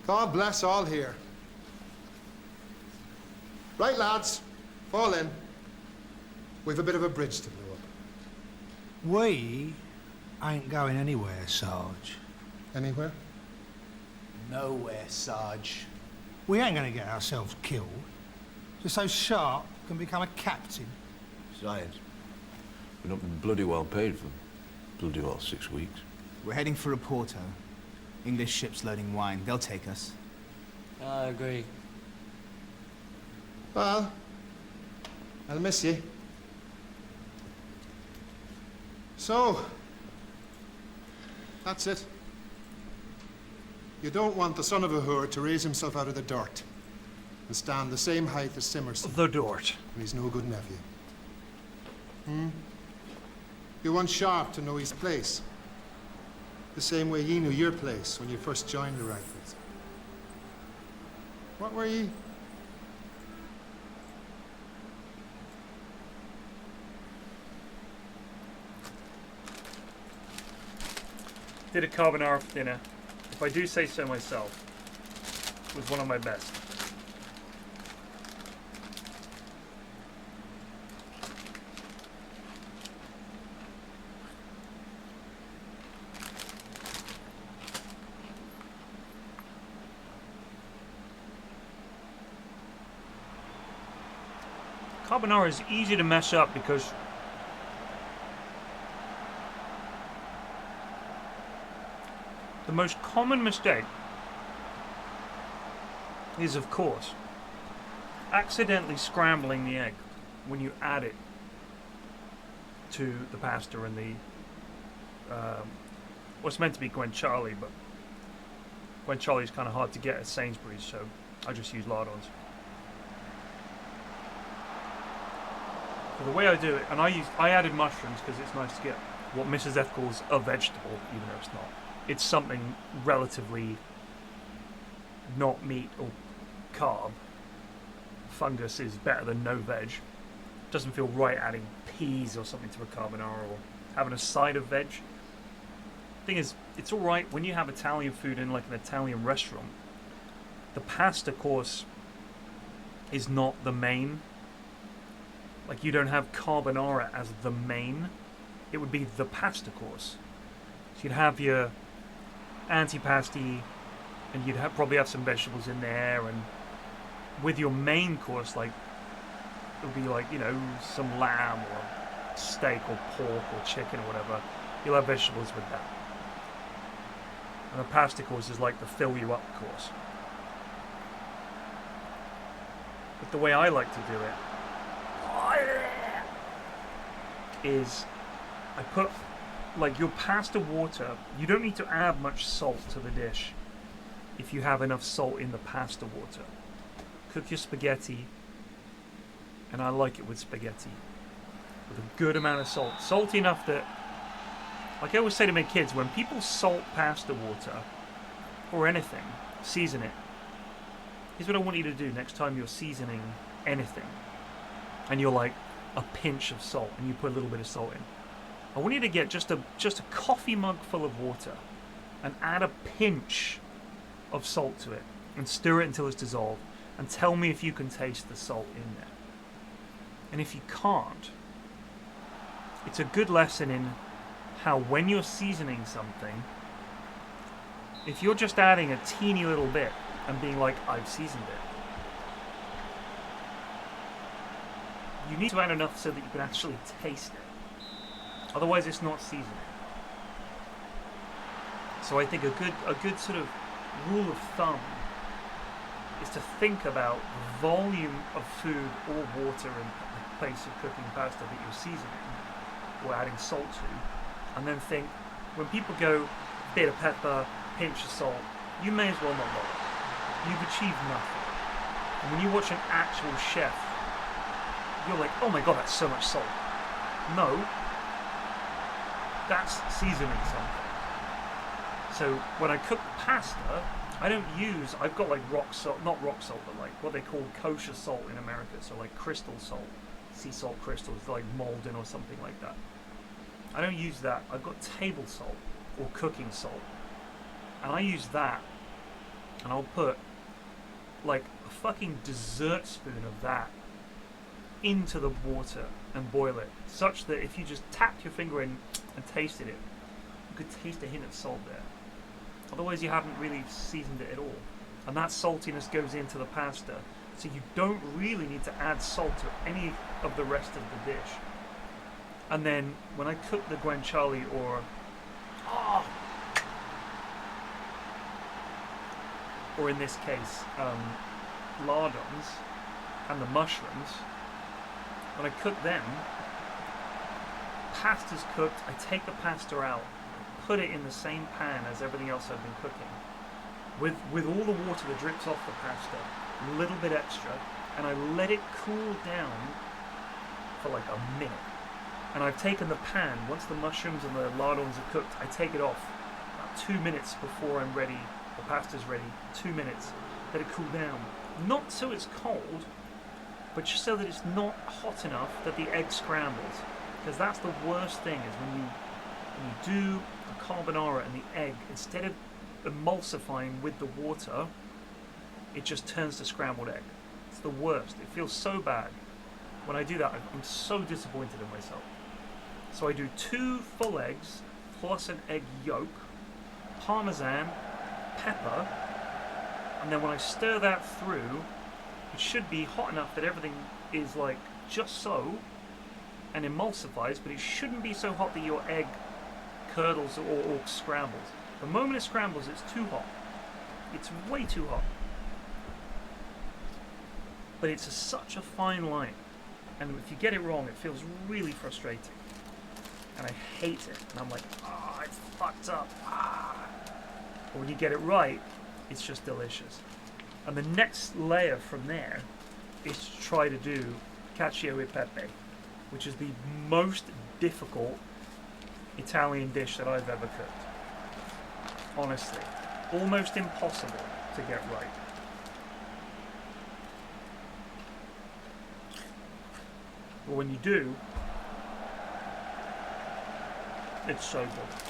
God bless all here. Right, lads, fall in. We've a bit of a bridge to blow up. We ain't going anywhere, Sarge. Anywhere? Nowhere, Sarge. We ain't gonna get ourselves killed. Just so Sharpe can become a captain. Science. We've not been bloody well paid for bloody well 6 weeks. We're heading for Oporto. English ships loading wine. They'll take us. I agree. Well, I'll miss you. So, that's it. You don't want the son of a whore to raise himself out of the dirt. and stand the same height as Simmerson. The Dort. And he's no good nephew. You want Sharpe to know his place. The same way ye knew your place when you first joined the Rifles. What were ye? Did a carbonara for dinner. If I do say so myself, it was one of my best. Carbonara is easy to mess up because the most common mistake is, of course, accidentally scrambling the egg when you add it to the pasta and the what's meant to be guanciale, but guanciale is kind of hard to get at Sainsbury's, so I just use lardons. So the way I do it, and I added mushrooms because it's nice to get what Mrs. F calls a vegetable, even though it's not. It's something relatively not meat or carb. Fungus is better than no veg. Doesn't feel right adding peas or something to a carbonara or having a side of veg. Thing is, it's alright when you have Italian food in like an Italian restaurant. The pasta course is not the main. Like, you don't have carbonara as the main. It would be the pasta course. So you'd have your antipasti, and you'd probably have some vegetables in there, and with your main course, like, it would be like, you know, some lamb or steak or pork or chicken or whatever. You'll have vegetables with that. And the pasta course is like the fill you up course. But the way I like to do it is I put like your pasta water. You don't need to add much salt to the dish if you have enough salt in the pasta water. Cook your spaghetti, and I like it with spaghetti with a good amount of salt. Salty enough that, like I always say to my kids, when people salt pasta water or anything, season it. Here's what I want you to do next time you're seasoning anything and you're like a pinch of salt and you put a little bit of salt in. I want you to get just a coffee mug full of water and add a pinch of salt to it and stir it until it's dissolved, and tell me if you can taste the salt in there. And if you can't, it's a good lesson in how when you're seasoning something, if you're just adding a teeny little bit and being like, I've seasoned it, you need to add enough so that you can actually taste it. Otherwise it's not seasoning. So I think a good sort of rule of thumb is to think about the volume of food or water in the place of cooking pasta that you're seasoning or adding salt to, and then think, when people go bit of pepper, pinch of salt, you may as well not bother. You've achieved nothing. And when you watch an actual chef, you're like, oh my god, that's so much salt. No, that's seasoning something. So when I cook pasta, I don't use, I've got like rock salt, not rock salt, but like what they call kosher salt in America, so like crystal salt, sea salt crystals, like Malden or something like that. I don't use that. I've got table salt or cooking salt, and I use that, and I'll put like a fucking dessert spoon of that into the water and boil it, such that if you just tapped your finger in and tasted it, you could taste a hint of salt there. Otherwise you haven't really seasoned it at all, and that saltiness goes into the pasta, so you don't really need to add salt to any of the rest of the dish. And then when I cook the guanciale or in this case lardons and the mushrooms, when I cook them, pasta's cooked, I take the pasta out, put it in the same pan as everything else I've been cooking, with all the water that drips off the pasta, a little bit extra, and I let it cool down for like a minute. And I've taken the pan, once the mushrooms and the lardons are cooked, I take it off about 2 minutes before I'm ready, the pasta's ready, 2 minutes, let it cool down. Not so it's cold, but just so that it's not hot enough that the egg scrambles. Because that's the worst thing, is when you do a carbonara and the egg, instead of emulsifying with the water, it just turns to scrambled egg. It's the worst. It feels so bad. When I do that, I'm so disappointed in myself. So I do 2 full eggs plus an egg yolk, parmesan, pepper, and then when I stir that through, it should be hot enough that everything is like just so and emulsifies, but it shouldn't be so hot that your egg curdles or scrambles. The moment it scrambles, it's too hot. It's way too hot. But it's such a fine line. And if you get it wrong, it feels really frustrating. And I hate it. And I'm like, oh, I fucked up. But when you get it right, it's just delicious. And the next layer from there is to try to do cacio e pepe, which is the most difficult Italian dish that I've ever cooked. Honestly. Almost impossible to get right. But when you do, it's so good.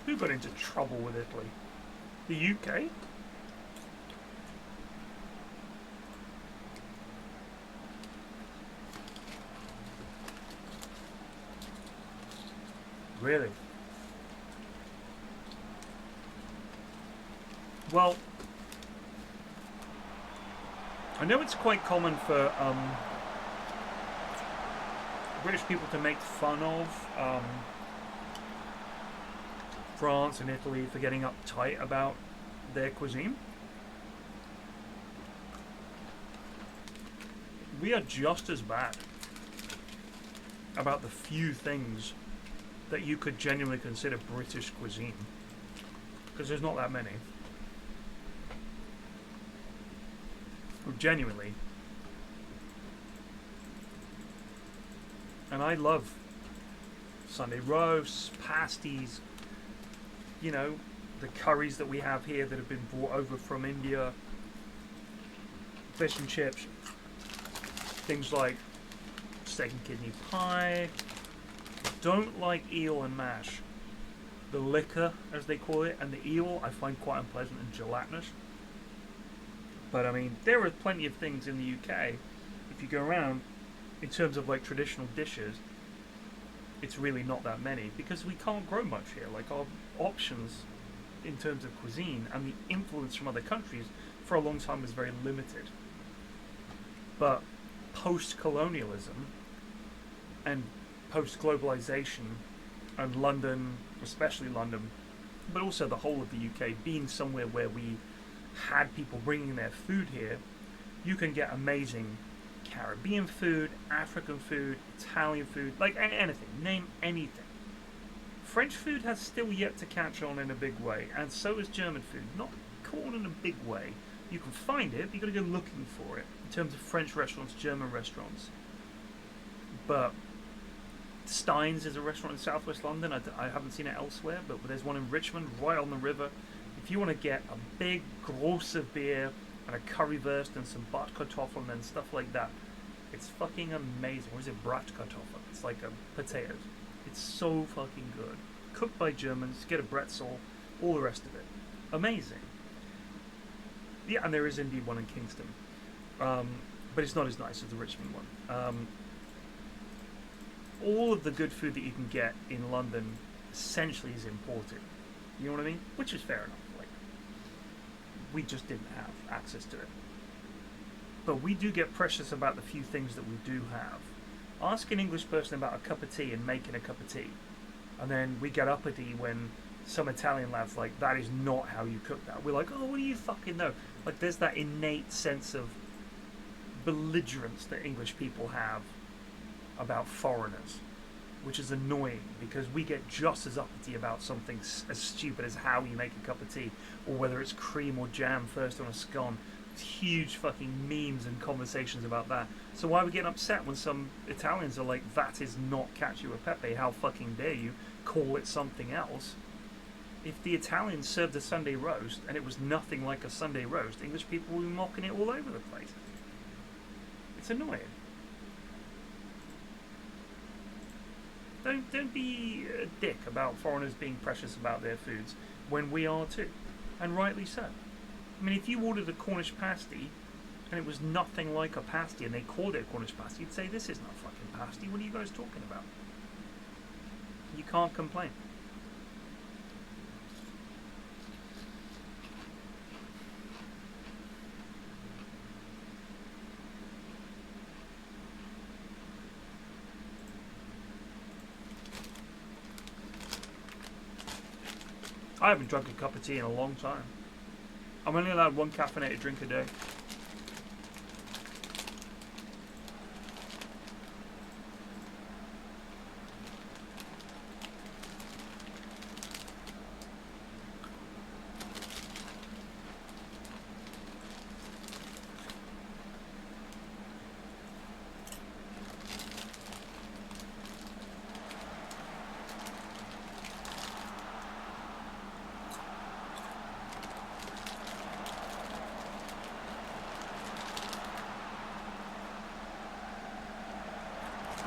Who got into trouble with Italy? The UK? Really? Well, I know it's quite common for British people to make fun of France and Italy for getting uptight about their cuisine. We are just as bad about the few things that you could genuinely consider British cuisine, because there's not that many. Genuinely. And I love Sunday roasts, pasties, you know, the curries that we have here that have been brought over from India, fish and chips, things like steak and kidney pie. Don't like eel and mash. The liquor, as they call it, and the eel I find quite unpleasant and gelatinous. But I mean, there are plenty of things in the UK, if you go around, in terms of like traditional dishes, it's really not that many, because we can't grow much here. Like, our options in terms of cuisine and the influence from other countries for a long time was very limited. But post-colonialism and post-globalization, and London, especially London, but also the whole of the UK being somewhere where we had people bringing their food here, you can get amazing Caribbean food, African food, Italian food, like anything, name anything. French food has still yet to catch on in a big way, and so is German food. Not caught in a big way. You can find it, but you've got to go looking for it, in terms of French restaurants, German restaurants. But Stein's is a restaurant in southwest London. I haven't seen it elsewhere, but there's one in Richmond, right on the river. If you want to get a big grosse beer and a currywurst and some Bratkartoffeln and stuff like that, it's fucking amazing. Or is it Bratkartoffeln? It's like a potato. It's so fucking good. Cooked by Germans, get a bretzel, all the rest of it. Amazing. Yeah, and there is indeed one in Kingston. But it's not as nice as the Richmond one. All of the good food that you can get in London essentially is imported. You know what I mean? Which is fair enough. Like, we just didn't have access to it. But we do get precious about the few things that we do have. Ask an English person about a cup of tea and making a cup of tea. And then we get uppity when some Italian lad's like, that is not how you cook that. We're like, oh, what do you fucking know? Like, there's that innate sense of belligerence that English people have about foreigners, which is annoying because we get just as uppity about something as stupid as how you make a cup of tea, or whether it's cream or jam first on a scone. It's huge fucking memes and conversations about that. So why are we getting upset when some Italians are like, that is not cacio e pepe, how fucking dare you call it something else? If the Italians served a Sunday roast and it was nothing like a Sunday roast, English people will be mocking it all over the place. It's annoying. Don't be a dick about foreigners being precious about their foods when we are too, and rightly so. I mean, if you ordered a Cornish pasty and it was nothing like a pasty and they called it a Cornish pasty, you'd say, this is not fucking pasty, what are you guys talking about? You can't complain. I haven't drunk a cup of tea in a long time. I'm only allowed one caffeinated drink a day.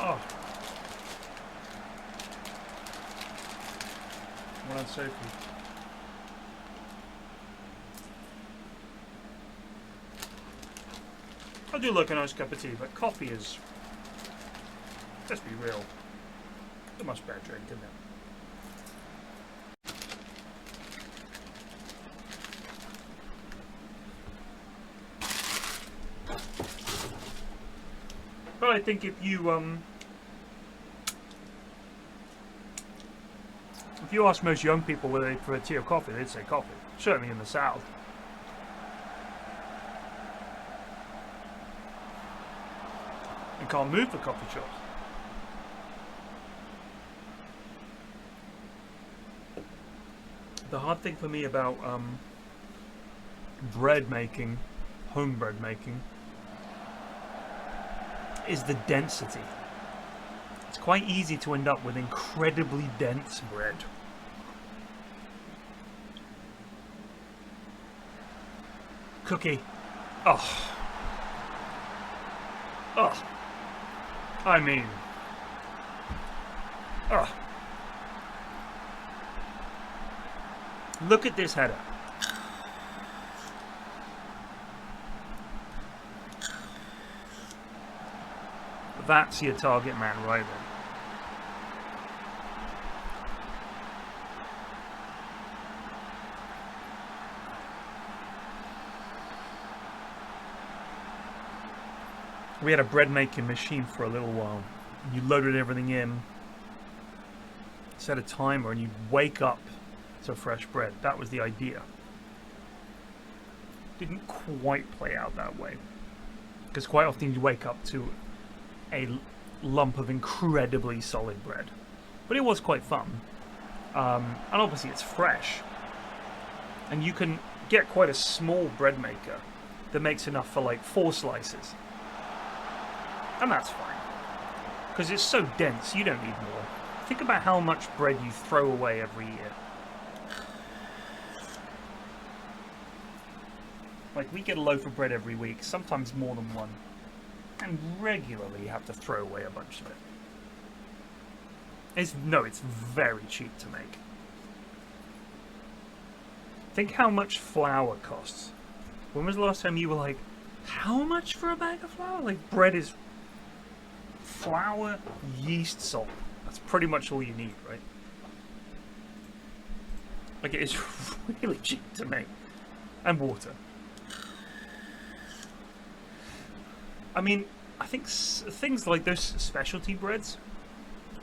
Oh. Well done, Sophie. I do like a nice cup of tea, but coffee is, let's be real, a much better drink, isn't it? But I think if you ask most young people whether they prefer tea or coffee, they'd say coffee. Certainly in the South. And can't move the coffee shops. The hard thing for me about bread making, home bread making, is the density. It's quite easy to end up with incredibly dense bread. Cookie. Oh. Oh. I mean. Oh. Look at this header. That's your target man right there. We had a bread making machine for a little while. You loaded everything in, set a timer, and you'd wake up to fresh bread. That was the idea. Didn't quite play out that way, because quite often you wake up to a lump of incredibly solid bread. But it was quite fun. And obviously it's fresh. And you can get quite a small bread maker that makes enough for like 4 slices. And that's fine. Because it's so dense, you don't need more. Think about how much bread you throw away every year. Like, we get a loaf of bread every week, sometimes more than one. And regularly have to throw away a bunch of it. It's very cheap to make. Think how much flour costs. When was the last time you were like, how much for a bag of flour? Like, bread is flour, yeast, salt. That's pretty much all you need, right? Like, it is really cheap to make. And water. I mean, I think things like those specialty breads,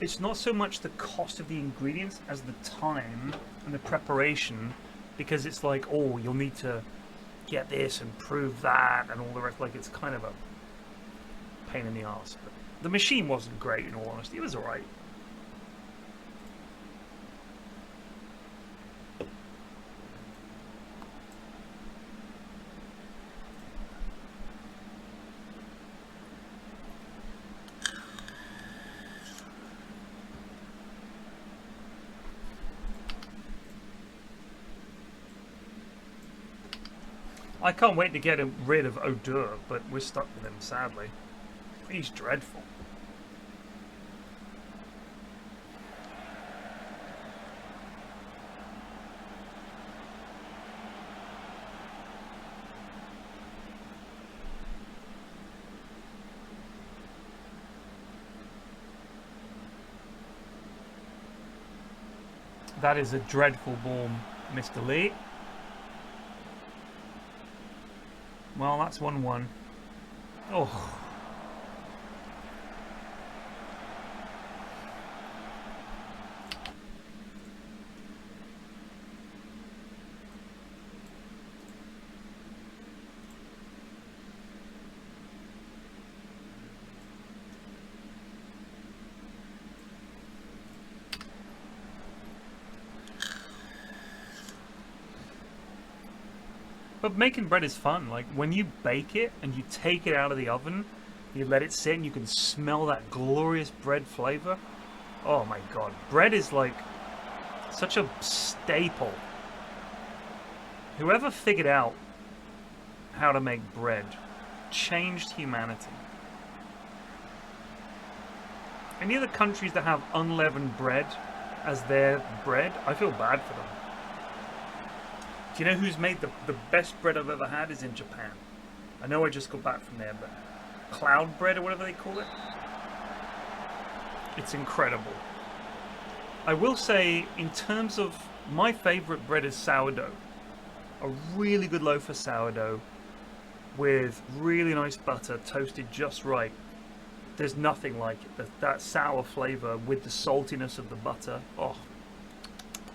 it's not so much the cost of the ingredients as the time and the preparation, because it's like, oh, you'll need to get this and prove that and all the rest. Like, it's kind of a pain in the arse. But the machine wasn't great, in all honesty. It was alright. I can't wait to get rid of Odur, but we're stuck with him, sadly. He's dreadful. That is a dreadful ball, Mr. Lee. Well, that's 1-1. Oh. But making bread is fun. Like, when you bake it and you take it out of the oven, you let it sit and you can smell that glorious bread flavor. Oh my god. Bread is like such a staple. Whoever figured out how to make bread changed humanity. Any of the countries that have unleavened bread as their bread, I feel bad for them. Do you know who's made the best bread I've ever had is in Japan. I know I just got back from there, but cloud bread or whatever they call it. It's incredible. I will say, in terms of my favorite bread is sourdough. A really good loaf of sourdough with really nice butter toasted just right. There's nothing like it. That sour flavor with the saltiness of the butter. Oh,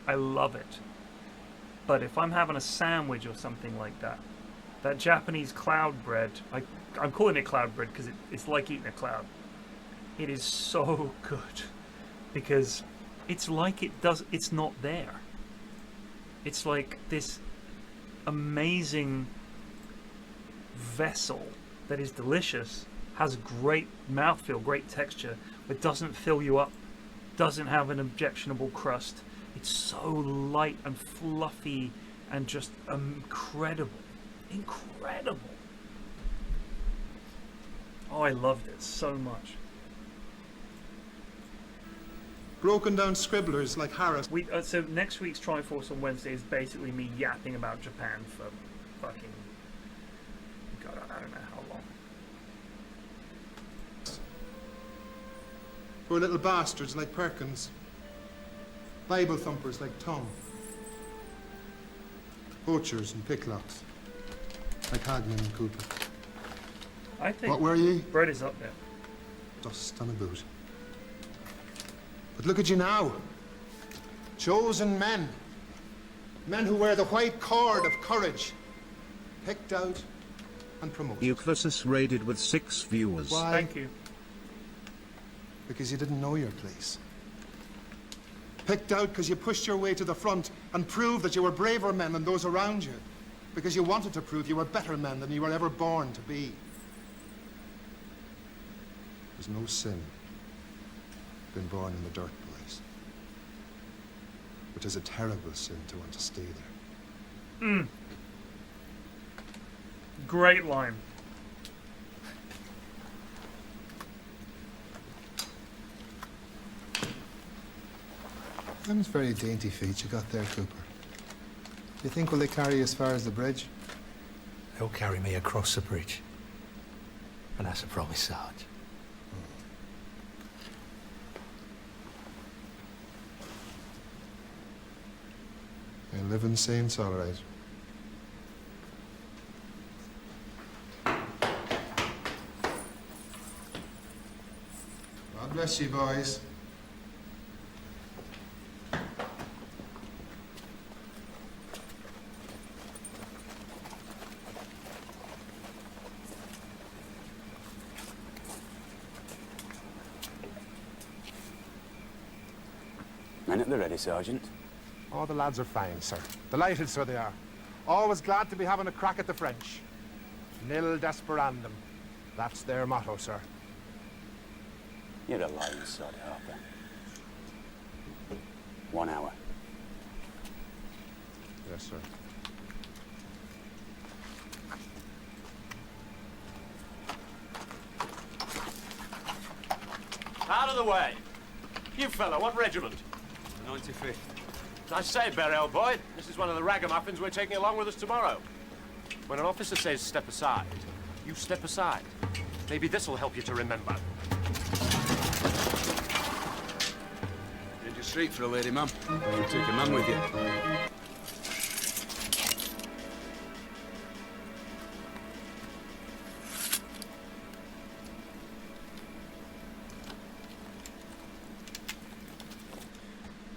I love it. But if I'm having a sandwich or something like that, that Japanese cloud bread, I'm calling it cloud bread because it's like eating a cloud. It is so good because it's like it's not there. It's like this amazing vessel that is delicious, has great mouthfeel, great texture, but doesn't fill you up, doesn't have an objectionable crust. It's so light and fluffy and just incredible. Incredible. Oh, I loved it so much. Broken down scribblers like Harris. So next week's Triforce on Wednesday is basically me yapping about Japan for fucking... God, I don't know how long. Poor little bastards like Perkins. Bible thumpers like Tom. Poachers and picklocks like Hagman and Cooper. I think what were ye? Bread is up there. Dust on a boot. But look at you now. Chosen men. Men who wear the white cord of courage. Picked out and promoted. Euclides rated with 6 viewers. Why? Thank you. Because you didn't know your place. Picked out because you pushed your way to the front and proved that you were braver men than those around you. Because you wanted to prove you were better men than you were ever born to be. There's no sin being born in the dirt, boys. But it's a terrible sin to want to stay there. Great line. Them's very dainty feet you got there, Cooper. Do you think will they carry you as far as the bridge? They'll carry me across the bridge. And that's a promise, Sarge. They're living saints, all right. God bless you, boys. Men at the ready, Sergeant. All the lads are fine, sir. Delighted, sir, they are. Always glad to be having a crack at the French. Nil desperandum. That's their motto, sir. You're a lying sod, Harper. 1 hour. Yes, sir. Out of the way. You fella, what regiment? 95th. I say, Beryl boy, this is one of the ragamuffins we're taking along with us tomorrow. When an officer says step aside, you step aside. Maybe this'll help you to remember. Did you street for a lady, ma'am? You take a man with you.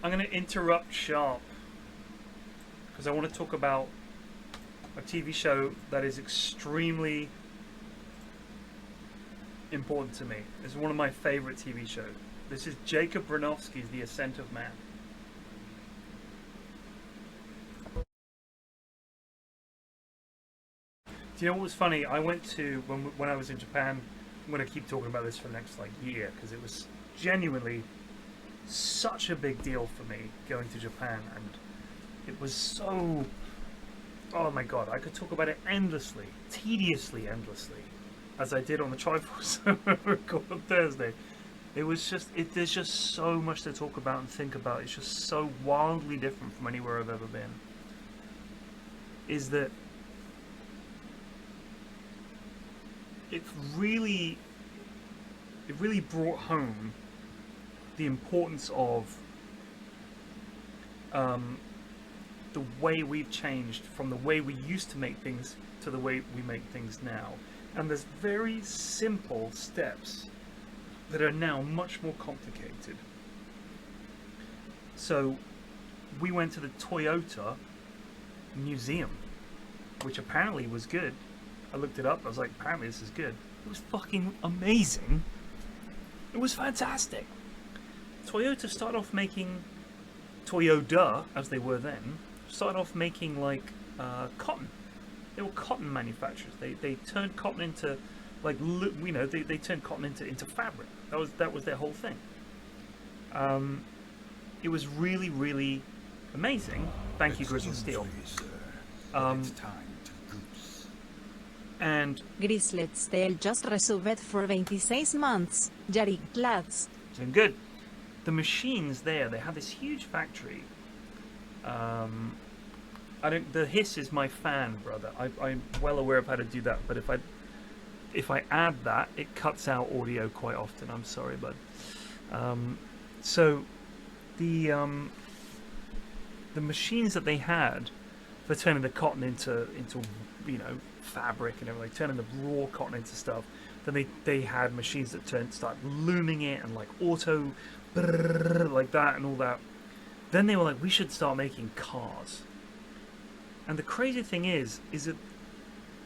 I'm going to interrupt Sharpe because I want to talk about a TV show that is extremely important to me. This is one of my favorite TV shows. This is Jacob Bronowski's The Ascent of Man. Do you know what was funny? I went to, when I was in Japan, I'm going to keep talking about this for the next year because it was genuinely such a big deal for me going to Japan, and it was so, oh my god, I could talk about it endlessly, tediously endlessly, as I did on the Triforce record on Thursday. It was just, there's just so much to talk about and think about. It's just so wildly different from anywhere I've ever been. Is that it really brought home the importance of the way we've changed from the way we used to make things to the way we make things now. And there's very simple steps that are now much more complicated. So we went to the Toyota Museum, which apparently was good. I looked it up, I was like, apparently this is good. It was fucking amazing. It was fantastic. Toyota started off making, Toyota, as they were then, started off making cotton. They were cotton manufacturers. They turned cotton into, they turned cotton into fabric. That was their whole thing. It was really, really amazing. Thank you, Grizzle Steel. And Grizzly Steel just resubbed for 26 months. Jerry Glads. Doing good. The machines there, they had this huge factory. The hiss is my fan, brother. I'm well aware of how to do that, but if I add that, it cuts out audio quite often. I'm sorry, bud. So the machines that they had for turning the cotton into fabric and everything, turning the raw cotton into stuff. Then they had machines that start looming it and auto like that and all that. Then they were like, we should start making cars. And the crazy thing is that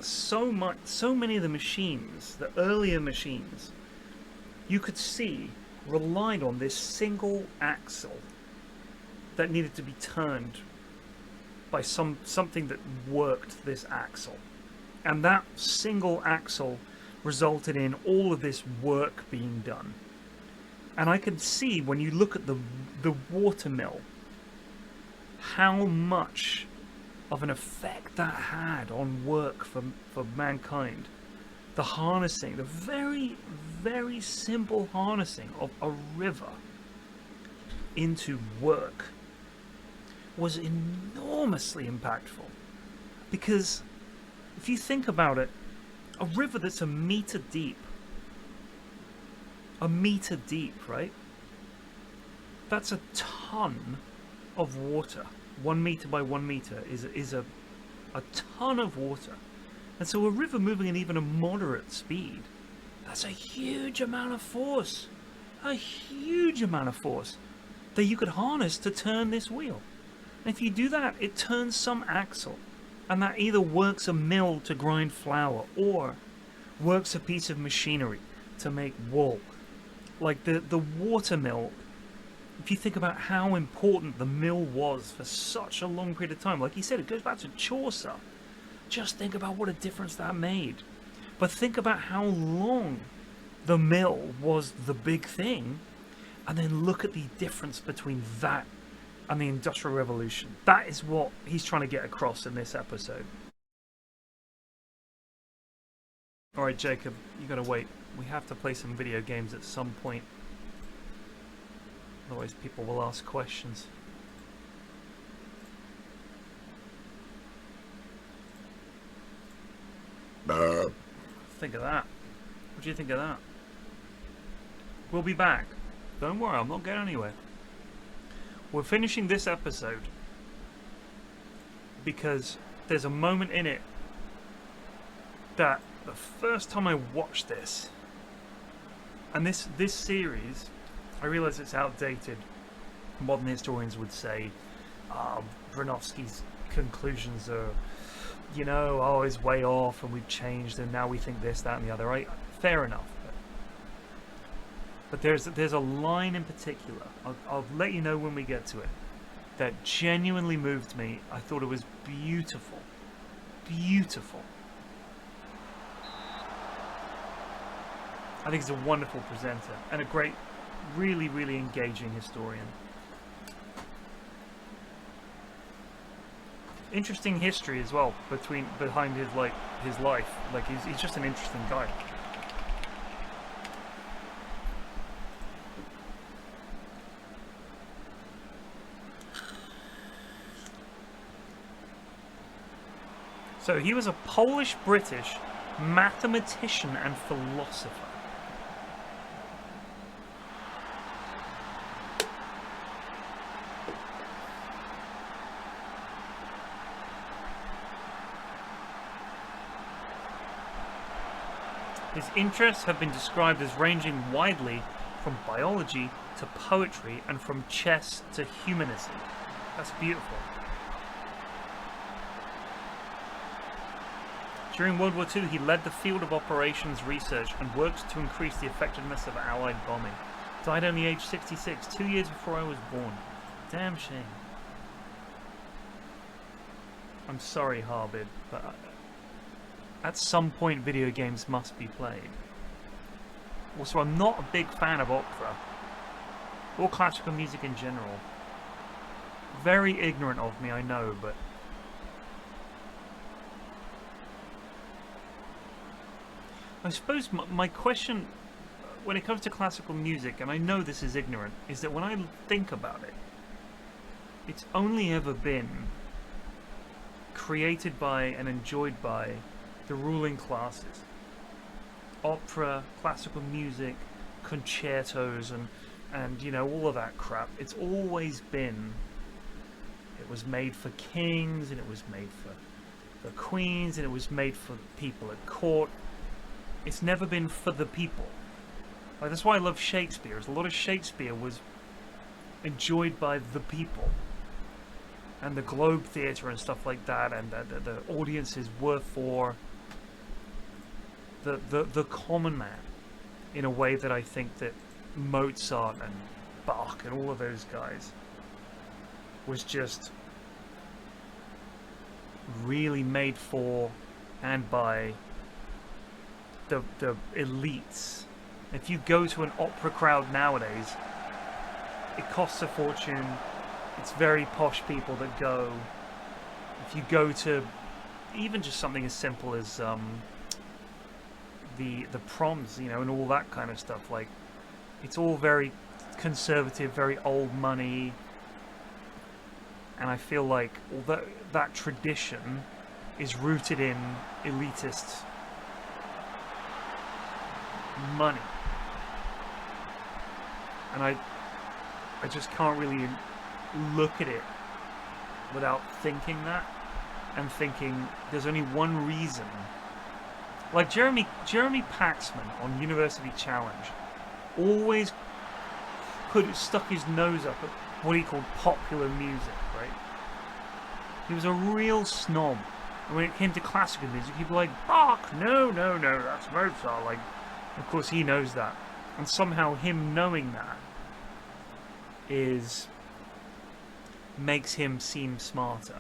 so many of the machines, the earlier machines, you could see relied on this single axle that needed to be turned by something that worked this axle. And that single axle resulted in all of this work being done. And I can see when you look at the watermill how much of an effect that had on work for mankind. The harnessing, the very, very simple harnessing of a river into work was enormously impactful, because if you think about it, a river that's a meter deep, right? That's a ton of water. 1 meter by 1 meter is a ton of water. And so a river moving at even a moderate speed, that's a huge amount of force. A huge amount of force that you could harness to turn this wheel. And if you do that, it turns some axle. And that either works a mill to grind flour or works a piece of machinery to make wool. Like the water mill, if you think about how important the mill was for such a long period of time, like he said, it goes back to Chaucer. Just think about what a difference that made. But think about how long the mill was the big thing, and then look at the difference between that and the Industrial Revolution. That is what he's trying to get across in this episode. Alright, Jacob, you gotta wait. We have to play some video games at some point. Otherwise people will ask questions. Think of that. What do you think of that? We'll be back. Don't worry, I'm not going anywhere. We're finishing this episode because there's a moment in it that the first time I watched this, and this series, I realise it's outdated. Modern historians would say Bronowski's conclusions are, you know, oh, it's way off and we've changed and now we think this, that and the other. Right? Fair enough. But there's a line in particular, I'll let you know when we get to it, that genuinely moved me. I thought it was beautiful. Beautiful. I think he's a wonderful presenter and a great, really, really engaging historian. Interesting history as well behind his life. Like he's just an interesting guy. So he was a Polish-British mathematician and philosopher. His interests have been described as ranging widely from biology to poetry and from chess to humanism. That's beautiful. During World War II, he led the field of operations research and worked to increase the effectiveness of Allied bombing. Died only age 66, 2 years before I was born. Damn shame. I'm sorry, Harbid, but at some point video games must be played. Also, I'm not a big fan of opera, or classical music in general. Very ignorant of me, I know, but I suppose my question when it comes to classical music, and I know this is ignorant, is that when I think about it, it's only ever been created by and enjoyed by the ruling classes. Opera, classical music, concertos, and you know, all of that crap. It's always been, it was made for kings, and it was made for the queens, and it was made for people at court. It's never been for the people. Like, that's why I love Shakespeare. A lot of Shakespeare was enjoyed by the people. And the Globe Theatre and stuff like that, and the audiences were for the common man, in a way that I think that Mozart and Bach and all of those guys was just really made for and by the elites. If you go to an opera crowd nowadays, it costs a fortune. It's very posh people that go. If you go to even just something as simple as the proms, you know, and all that kind of stuff, like, it's all very conservative, very old money. And I feel like although that tradition is rooted in elitist money. And I just can't really look at it without thinking that, and thinking there's only one reason. Like Jeremy Paxman on University Challenge always stuck his nose up at what he called popular music, right? He was a real snob. And when it came to classical music, he'd be like, Bach, no, that's Mozart. Like, of course he knows that. And somehow him knowing that makes him seem smarter.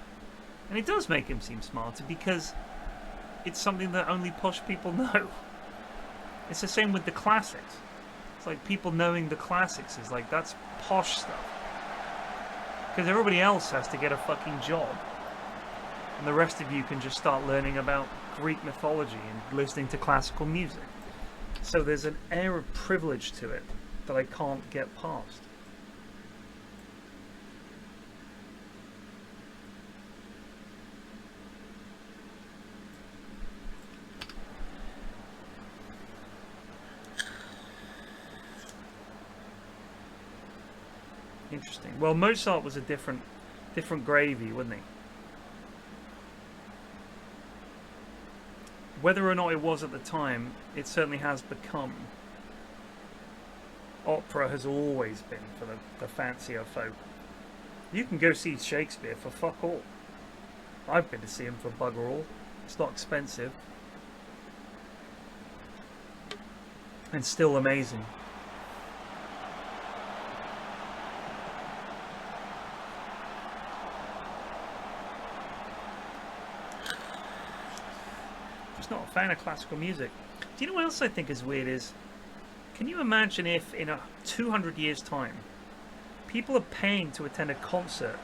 And it does make him seem smarter because it's something that only posh people know. It's the same with the classics. It's like people knowing the classics is like, that's posh stuff. Because everybody else has to get a fucking job. And the rest of you can just start learning about Greek mythology and listening to classical music. So there's an air of privilege to it that I can't get past. Interesting. Well, Mozart was a different gravy, wasn't he? Whether or not it was at the time, it certainly has become. Opera has always been for the fancier folk. You can go see Shakespeare for fuck all. I've been to see him for bugger all. It's not expensive. And still amazing. Not a fan of classical music. Do you know what else I think is weird is, can you imagine if in 200 years time people are paying to attend a concert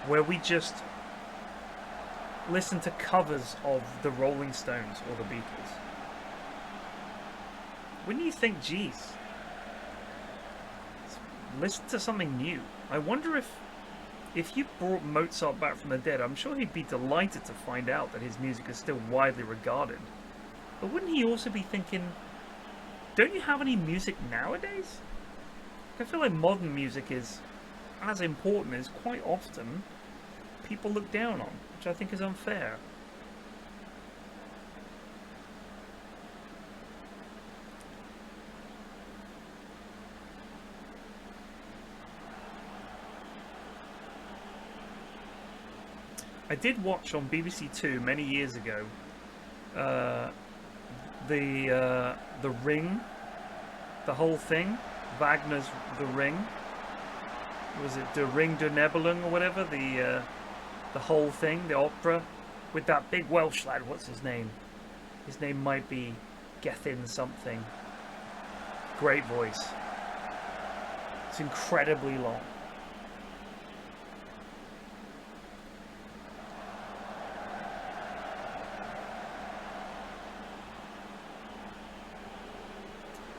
where we just listen to covers of the Rolling Stones or the Beatles? Wouldn't you think, geez, listen to something new? I wonder if you brought Mozart back from the dead, I'm sure he'd be delighted to find out that his music is still widely regarded. But wouldn't he also be thinking, don't you have any music nowadays? I feel like modern music is as important as quite often people look down on, which I think is unfair. I did watch on BBC Two many years ago the Ring, the whole thing, Wagner's The Ring. Was it Der Ring der Nibelung or whatever? The whole thing, the opera, with that big Welsh lad. What's his name? His name might be Gethin something. Great voice. It's incredibly long.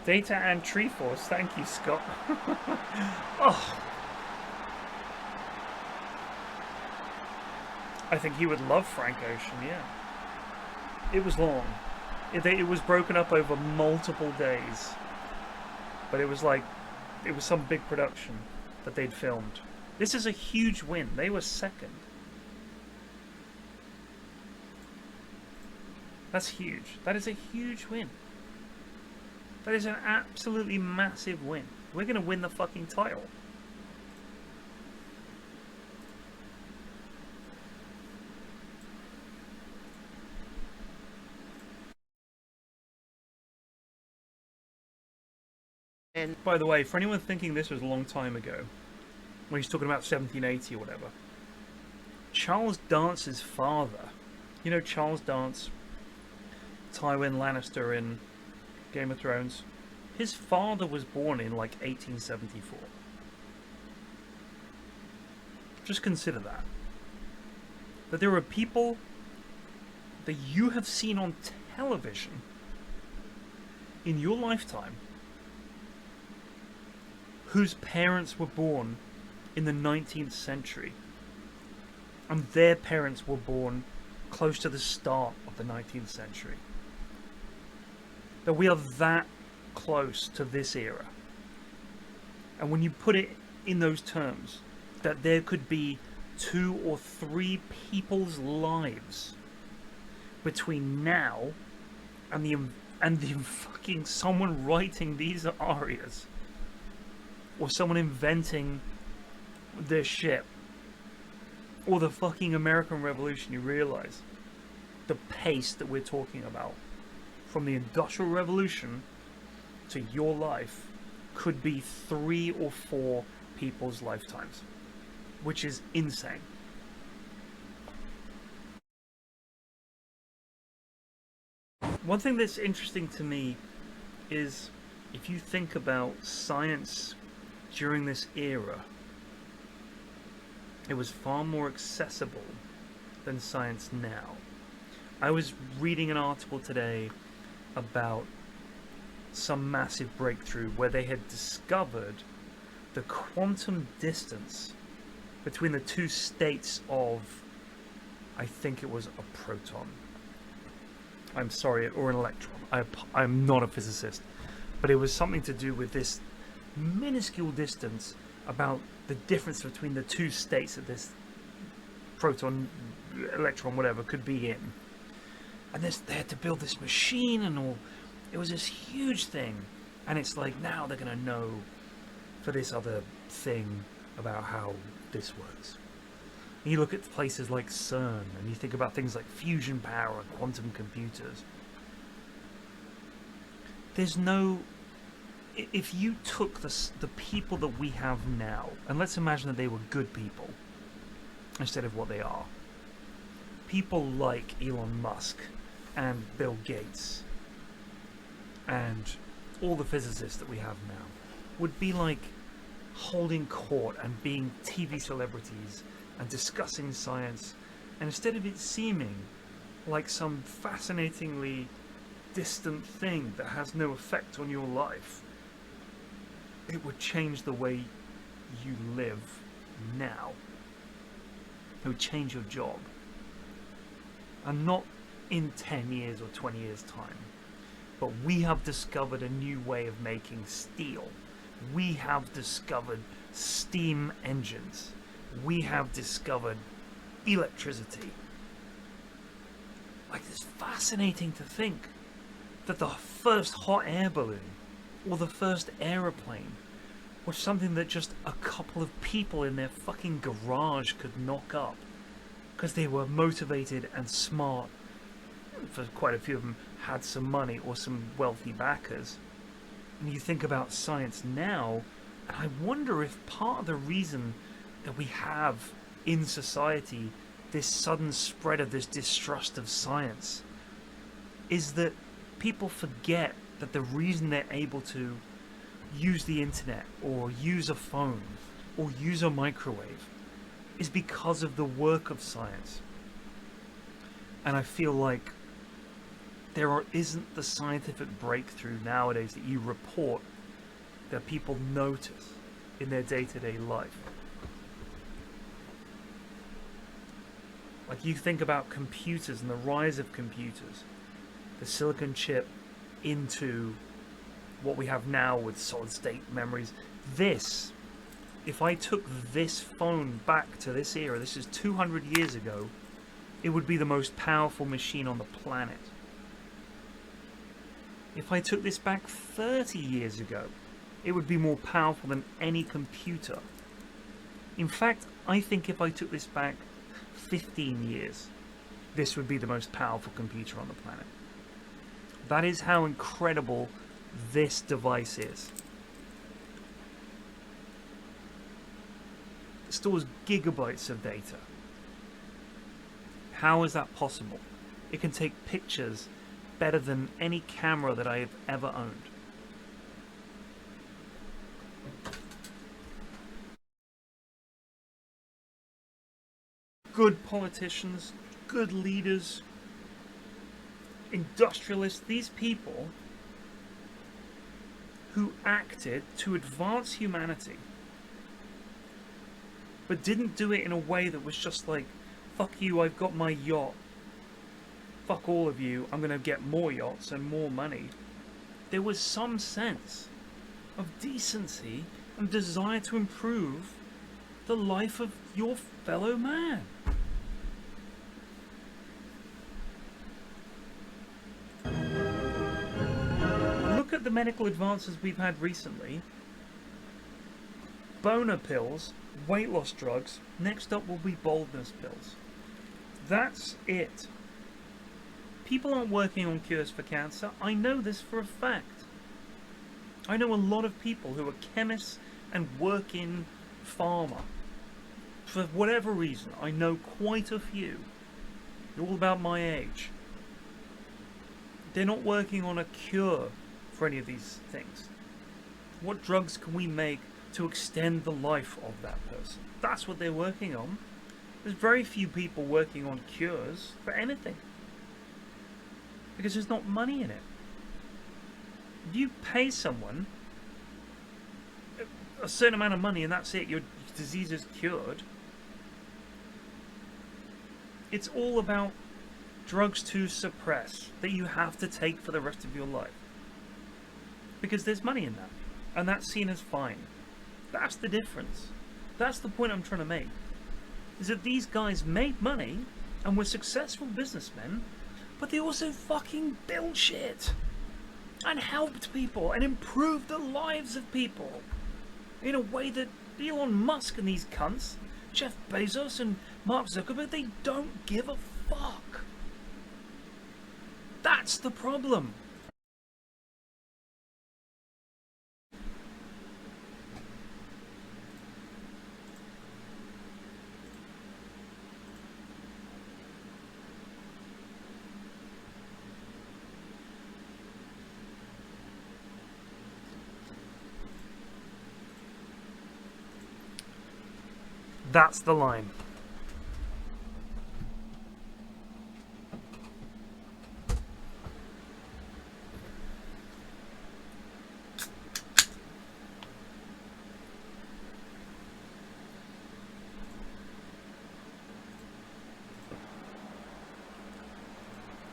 Data and Treeforce, thank you, Scott. Oh. I think he would love Frank Ocean, yeah. It was long. It was broken up over multiple days. But it was like, it was some big production that they'd filmed. This is a huge win. They were second. That's huge. That is a huge win. That is an absolutely massive win. We're going to win the fucking title. And by the way, for anyone thinking this was a long time ago, when he's talking about 1780 or whatever, Charles Dance's father, you know Charles Dance, Tywin Lannister in Game of Thrones, his father was born in like 1874. Just consider that. That there are people that you have seen on television in your lifetime whose parents were born in the 19th century and their parents were born close to the start of the 19th century. That we are that close to this era. And when you put it in those terms, that there could be 2 or 3 people's lives between now and the fucking someone writing these arias, or someone inventing this ship, or the fucking American Revolution, you realize the pace that we're talking about from the Industrial Revolution to your life could be 3 or 4 people's lifetimes, which is insane. One thing that's interesting to me is if you think about science during this era, it was far more accessible than science now. I was reading an article today about some massive breakthrough where they had discovered the quantum distance between the 2 states of, I think it was a proton. I'm sorry, or an electron. I'm not a physicist, but it was something to do with this minuscule distance about the difference between the 2 states that this proton, electron, whatever, could be in. And they had to build this machine and all. It was this huge thing. And it's like, now they're going to know for this other thing about how this works. And you look at places like CERN, and you think about things like fusion power and quantum computers. There's no... If you took the people that we have now, and let's imagine that they were good people, instead of what they are. People like Elon Musk, and Bill Gates, and all the physicists that we have now, would be like holding court and being TV celebrities and discussing science, and instead of it seeming like some fascinatingly distant thing that has no effect on your life, it would change the way you live now. It would change your job. And not in 10 years or 20 years time. But we have discovered a new way of making steel. We have discovered steam engines. We have discovered electricity. Like, it's fascinating to think that the first hot air balloon or the first aeroplane was something that just a couple of people in their fucking garage could knock up because they were motivated and smart. For quite a few of them had some money or some wealthy backers. And you think about science now, and I wonder if part of the reason that we have in society this sudden spread of this distrust of science is that people forget that the reason they're able to use the internet or use a phone or use a microwave is because of the work of science. And I feel like there isn't the scientific breakthrough nowadays that you report that people notice in their day-to-day life. Like, you think about computers and the rise of computers, the silicon chip into what we have now with solid-state memories. This, if I took this phone back to this era, this is 200 years ago, it would be the most powerful machine on the planet. If I took this back 30 years ago, it would be more powerful than any computer. In fact, I think if I took this back 15 years, this would be the most powerful computer on the planet. That is how incredible this device is. It stores gigabytes of data. How is that possible? It can take pictures better than any camera that I have ever owned. Good politicians, good leaders, industrialists, these people who acted to advance humanity, but didn't do it in a way that was just like, fuck you, I've got my yacht, fuck all of you, I'm going to get more yachts and more money. There was some sense of decency and desire to improve the life of your fellow man. Look at the medical advances we've had recently. Boner pills, weight loss drugs, next up will be baldness pills. That's it. People aren't working on cures for cancer. I know this for a fact. I know a lot of people who are chemists and work in pharma. For whatever reason, I know quite a few. They're all about my age. They're not working on a cure for any of these things. What drugs can we make to extend the life of that person? That's what they're working on. There's very few people working on cures for anything, because there's not money in it. If you pay someone a certain amount of money and that's it, your disease is cured, it's all about drugs to suppress that you have to take for the rest of your life, because there's money in that, and that's seen as fine. That's the difference. That's the point I'm trying to make, is that these guys made money and were successful businessmen, but they also fucking built shit and helped people and improved the lives of people in a way that Elon Musk and these cunts, Jeff Bezos and Mark Zuckerberg, they don't give a fuck. That's the problem. That's the line.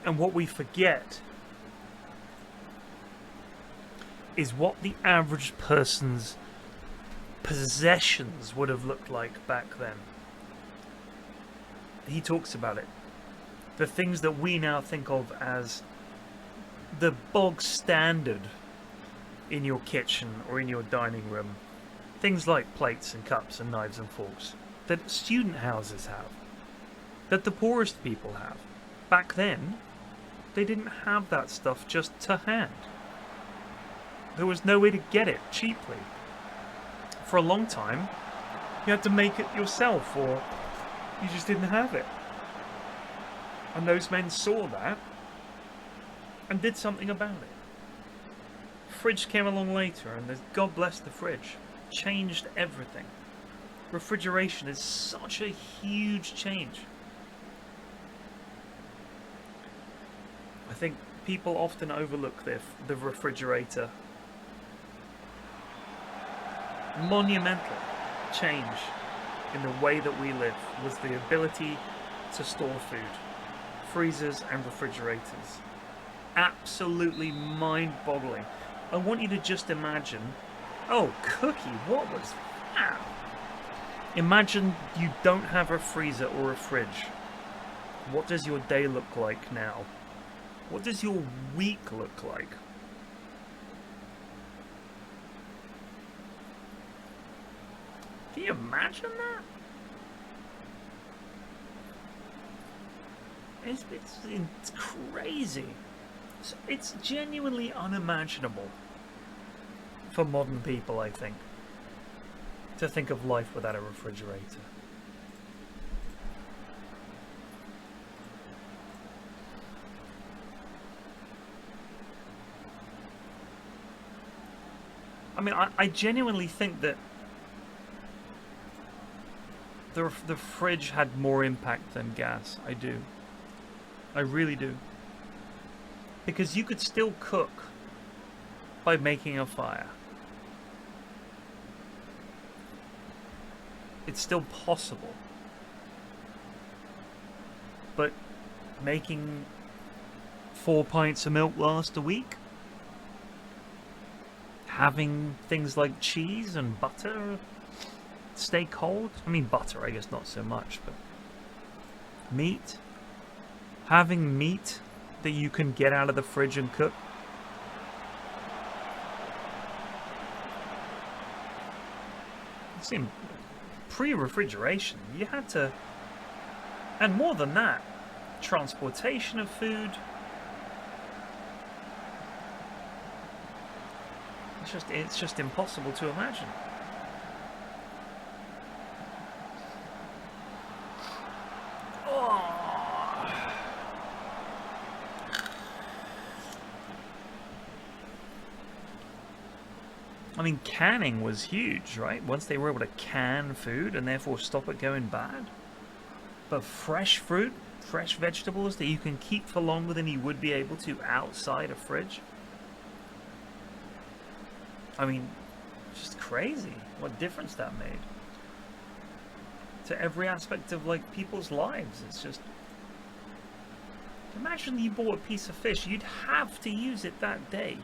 And what we forget is what the average person's possessions would have looked like back then. He talks about it. The things that we now think of as the bog standard in your kitchen or in your dining room. Things like plates and cups and knives and forks that student houses have, that the poorest people have. Back then, they didn't have that stuff just to hand. There was no way to get it cheaply. For a long time, you had to make it yourself, or you just didn't have it. And those men saw that and did something about it. Fridge came along later, and God bless the fridge, changed everything. Refrigeration is such a huge change. I think people often overlook the refrigerator. Monumental change in the way that we live was the ability to store food. Freezers and refrigerators. Absolutely mind-boggling. I want you to just imagine, oh, Cookie, what was that? Imagine you don't have a freezer or a fridge. What does your day look like now? What does your week look like? Can you imagine that? It's crazy. It's genuinely unimaginable for modern people, I think, to think of life without a refrigerator. I mean, I genuinely think that the fridge had more impact than gas. I do. I really do. Because you could still cook by making a fire. It's still possible. But making 4 pints of milk last a week. Having things like cheese and butter stay cold. I mean, butter, I guess not so much, but meat. Having meat that you can get out of the fridge and cook. It's in pre-refrigeration. You had to, and more than that, transportation of food. It's just impossible to imagine. I mean, canning was huge, right? Once they were able to can food and therefore stop it going bad. But fresh fruit, fresh vegetables that you can keep for longer than you would be able to outside a fridge. I mean, just crazy what difference that made to every aspect of like people's lives. It's just, imagine you bought a piece of fish, you'd have to use it that day.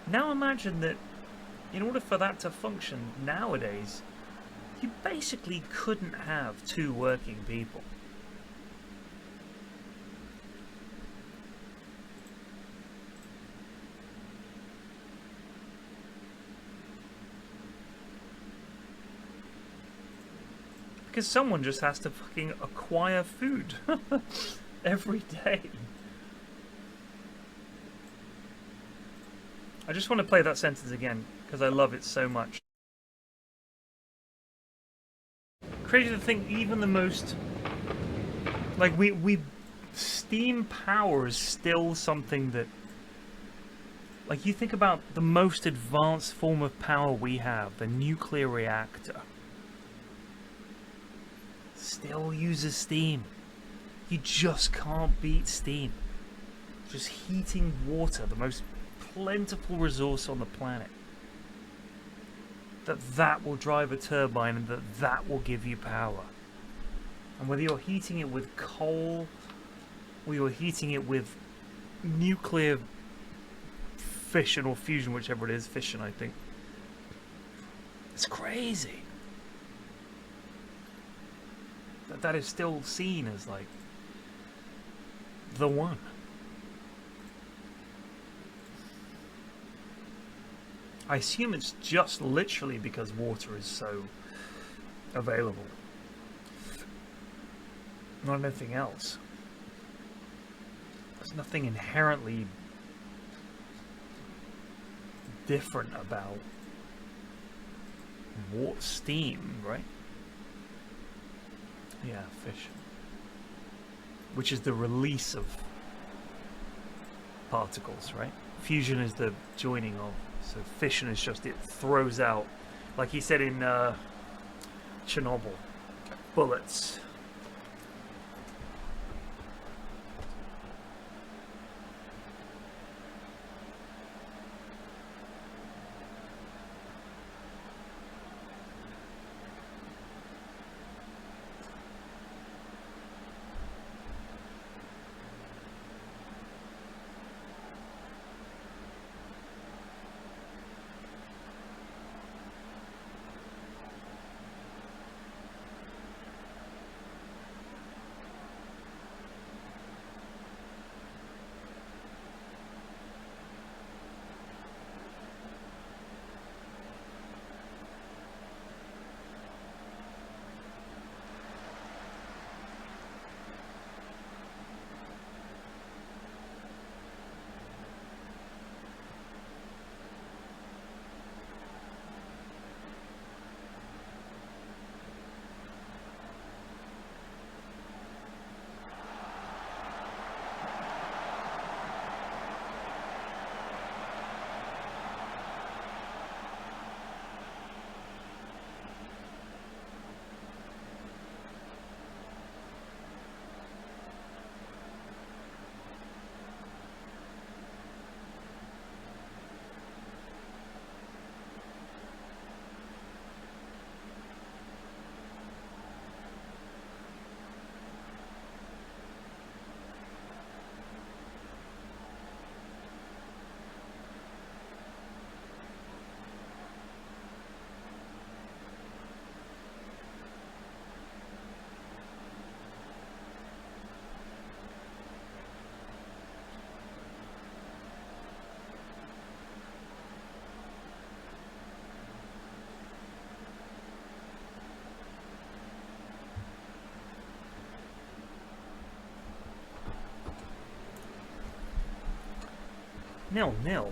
Now imagine that in order for that to function nowadays, you basically couldn't have 2 working people. Because someone just has to fucking acquire food every day. I just want to play that sentence again because I love it so much. Crazy to think even the most, like we steam power is still something that, like, you think about the most advanced form of power we have, the nuclear reactor. Still uses steam. You just can't beat steam. Just heating water, the most plentiful resource on the planet. That will drive a turbine and that will give you power. And whether you're heating it with coal or you're heating it with nuclear fission or fusion, whichever it is, fission I think. It's crazy. That is still seen as like the one. I assume it's just literally because water is so available. Not anything else. There's nothing inherently different about steam, right? Yeah, fission. Which is the release of particles, right? Fusion is the joining of. So fission is just, it throws out, like he said in Chernobyl, bullets. 0-0.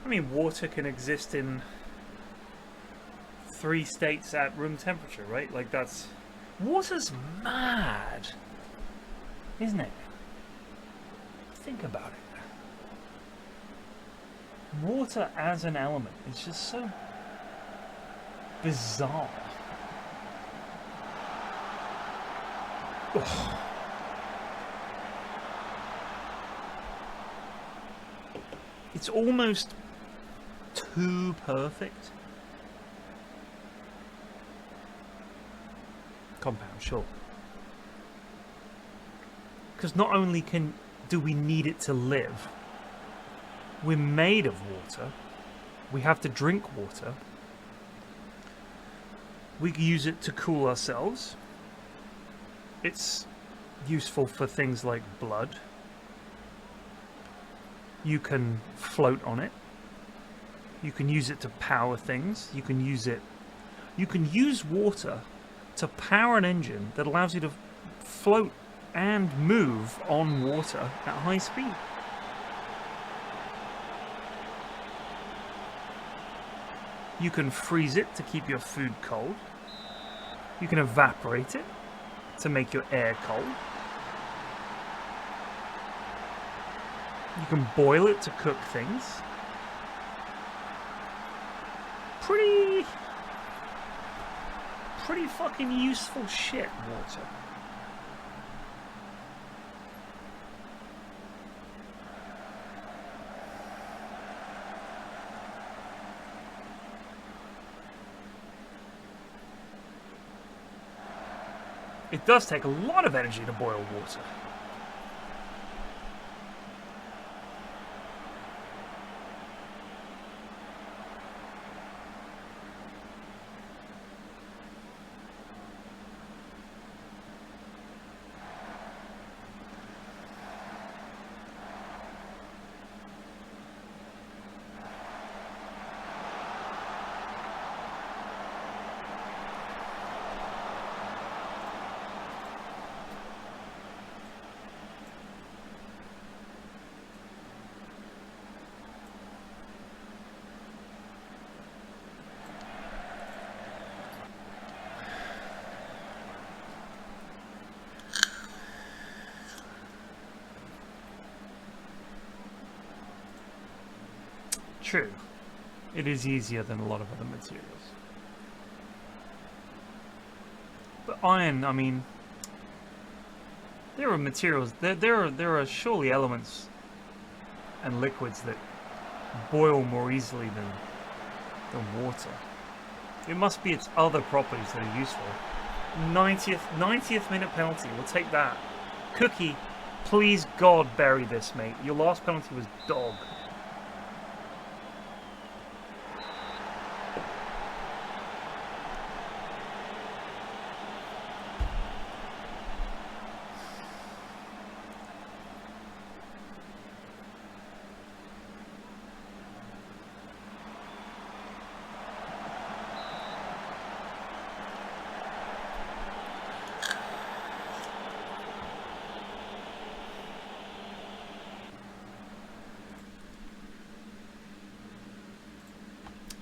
I mean, water can exist in 3 states at room temperature, right? Like, that's... Water's mad, isn't it? Think about it. Water as an element is just so bizarre. Ugh. It's almost too perfect. Compound, sure. Because not only do we need it to live, we're made of water. We have to drink water. We use it to cool ourselves. It's useful for things like blood. You can float on it. You can use it to power things. You can use water to power an engine that allows you to float and move on water at high speed. You can freeze it to keep your food cold. You can evaporate it to make your air cold. You can boil it to cook things. Pretty fucking useful shit, water. It does take a lot of energy to boil water. True. It is easier than a lot of other materials. But iron, I mean, there are materials, there are surely elements and liquids that boil more easily than water. It must be its other properties that are useful. 90th minute penalty, we'll take that. Cookie, please God bury this, mate. Your last penalty was dog.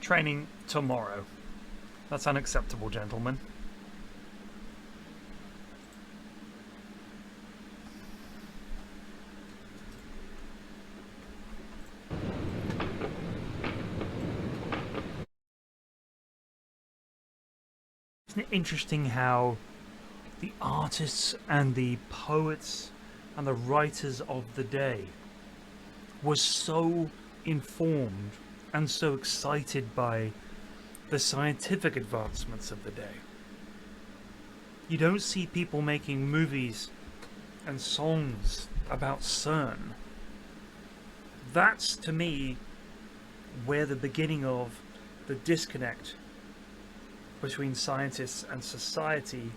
Training tomorrow. That's unacceptable, gentlemen. Isn't it interesting how the artists and the poets and the writers of the day were so informed and so excited by the scientific advancements of the day? You don't see people making movies and songs about CERN. That's, to me, where the beginning of the disconnect between scientists and society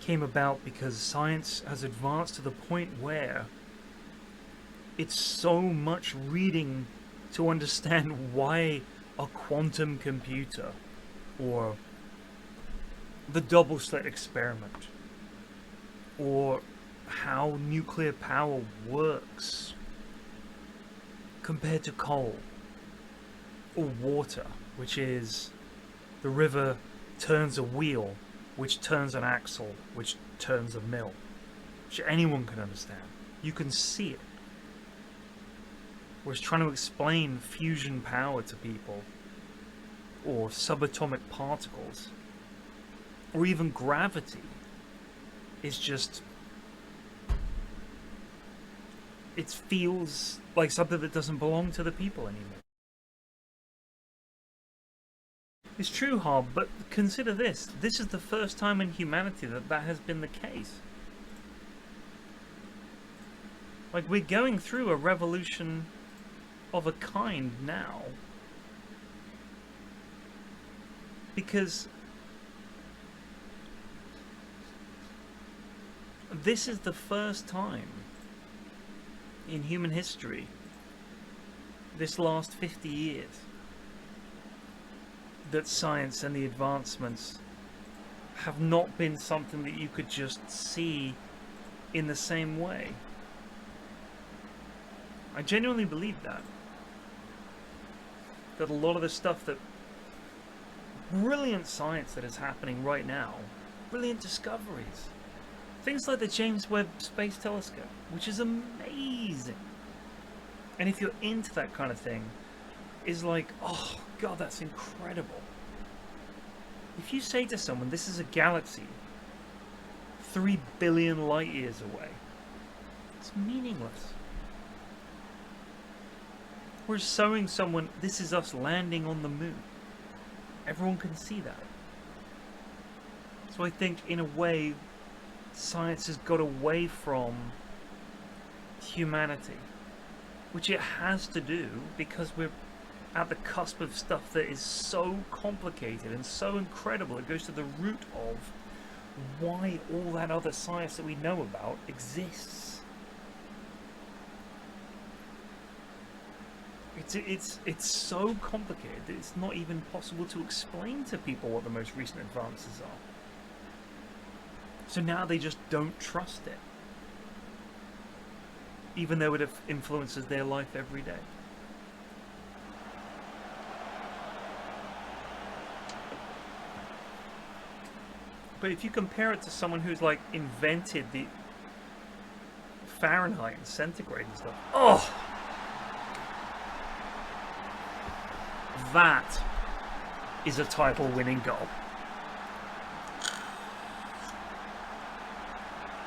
came about, because science has advanced to the point where it's so much reading to understand why a quantum computer or the double slit experiment or how nuclear power works compared to coal or water, which is the river turns a wheel, which turns an axle, which turns a mill, which anyone can understand. You can see it. Whereas trying to explain fusion power to people, or subatomic particles, or even gravity, is just... it feels like something that doesn't belong to the people anymore. It's true, Hob, but consider this. This is the first time in humanity that that has been the case. Like, we're going through a revolution of a kind now. Because this is the first time in human history, this last 50 years, that science and the advancements have not been something that you could just see in the same way. I genuinely believe that. That a lot of the stuff that... brilliant science that is happening right now, brilliant discoveries, things like the James Webb Space Telescope, which is amazing. And if you're into that kind of thing, is like, oh god, that's incredible. If you say to someone, this is a galaxy 3 billion light years away, it's meaningless. Whereas showing someone, this is us landing on the moon, everyone can see that. So I think, in a way, science has got away from humanity, which it has to do, because we're at the cusp of stuff that is so complicated and so incredible. It goes to the root of why all that other science that we know about exists. It's so complicated that it's not even possible to explain to people what the most recent advances are. So now they just don't trust it, even though it influences their life every day. But if you compare it to someone who's like invented the Fahrenheit and centigrade and stuff, oh, that is a title-winning goal.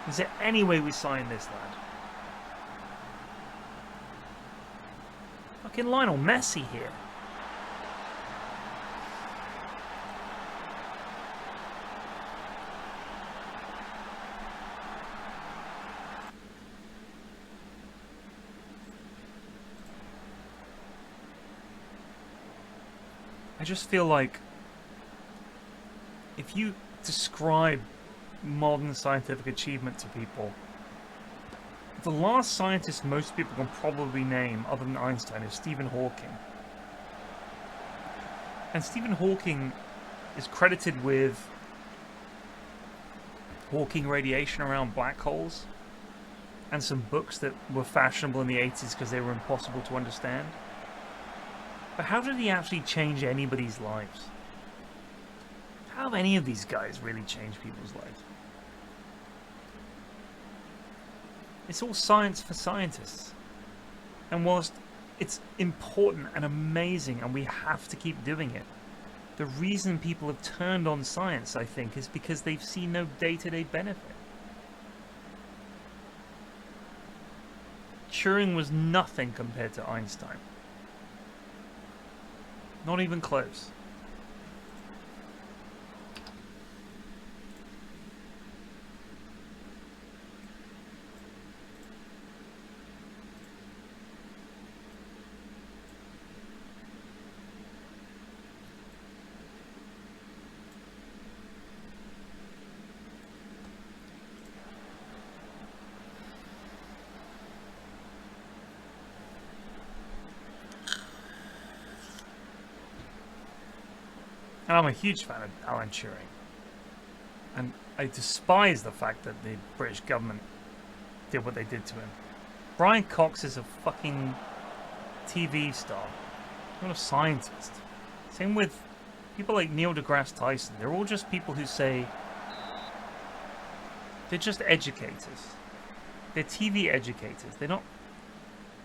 Is there any way we sign this, lad? Fucking Lionel Messi here. I just feel like if you describe modern scientific achievement to people, the last scientist most people can probably name, other than Einstein, is Stephen Hawking. And Stephen Hawking is credited with Hawking radiation around black holes, and some books that were fashionable in the 80s because they were impossible to understand. But how did he actually change anybody's lives? How have any of these guys really changed people's lives? It's all science for scientists. And whilst it's important and amazing and we have to keep doing it, the reason people have turned on science, I think, is because they've seen no day-to-day benefit. Turing was nothing compared to Einstein. Not even close. And I'm a huge fan of Alan Turing. And I despise the fact that the British government did what they did to him. Brian Cox is a fucking TV star, not a scientist. Same with people like Neil deGrasse Tyson. They're all just people who say they're just educators. They're TV educators. They're not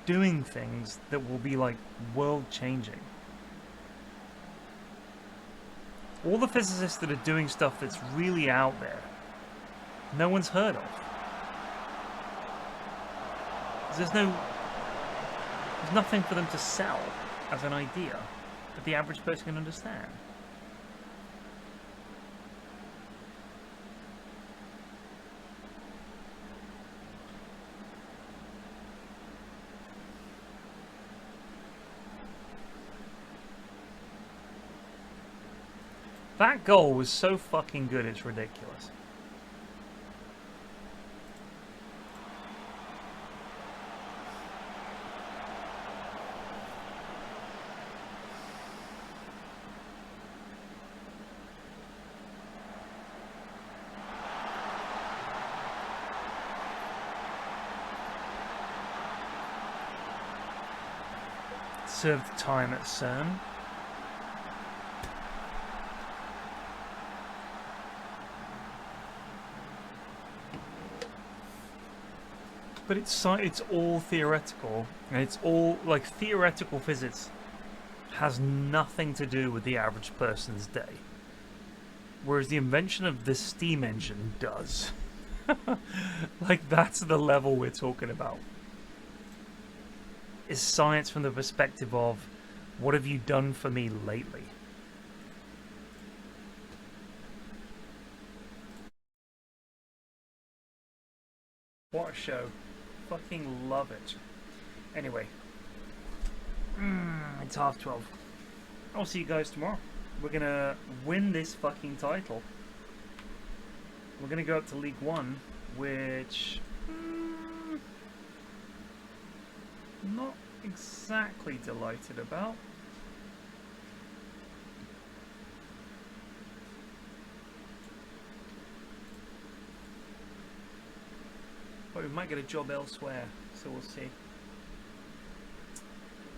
doing things that will be like world changing. All the physicists that are doing stuff that's really out there, no one's heard of. There's nothing for them to sell as an idea that the average person can understand. That goal was so fucking good, it's ridiculous. Served time at CERN. But it's all theoretical, and it's all like theoretical physics has nothing to do with the average person's day, whereas the invention of the steam engine does. Like, that's the level we're talking about. Is science from the perspective of what have you done for me lately? What a show. Fucking love it. Anyway, it's 12:30. I'll see you guys tomorrow. We're gonna win this fucking title. We're gonna go up to League One, which not exactly delighted about. But we might get a job elsewhere, so we'll see.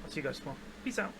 I'll see you guys tomorrow. Peace out.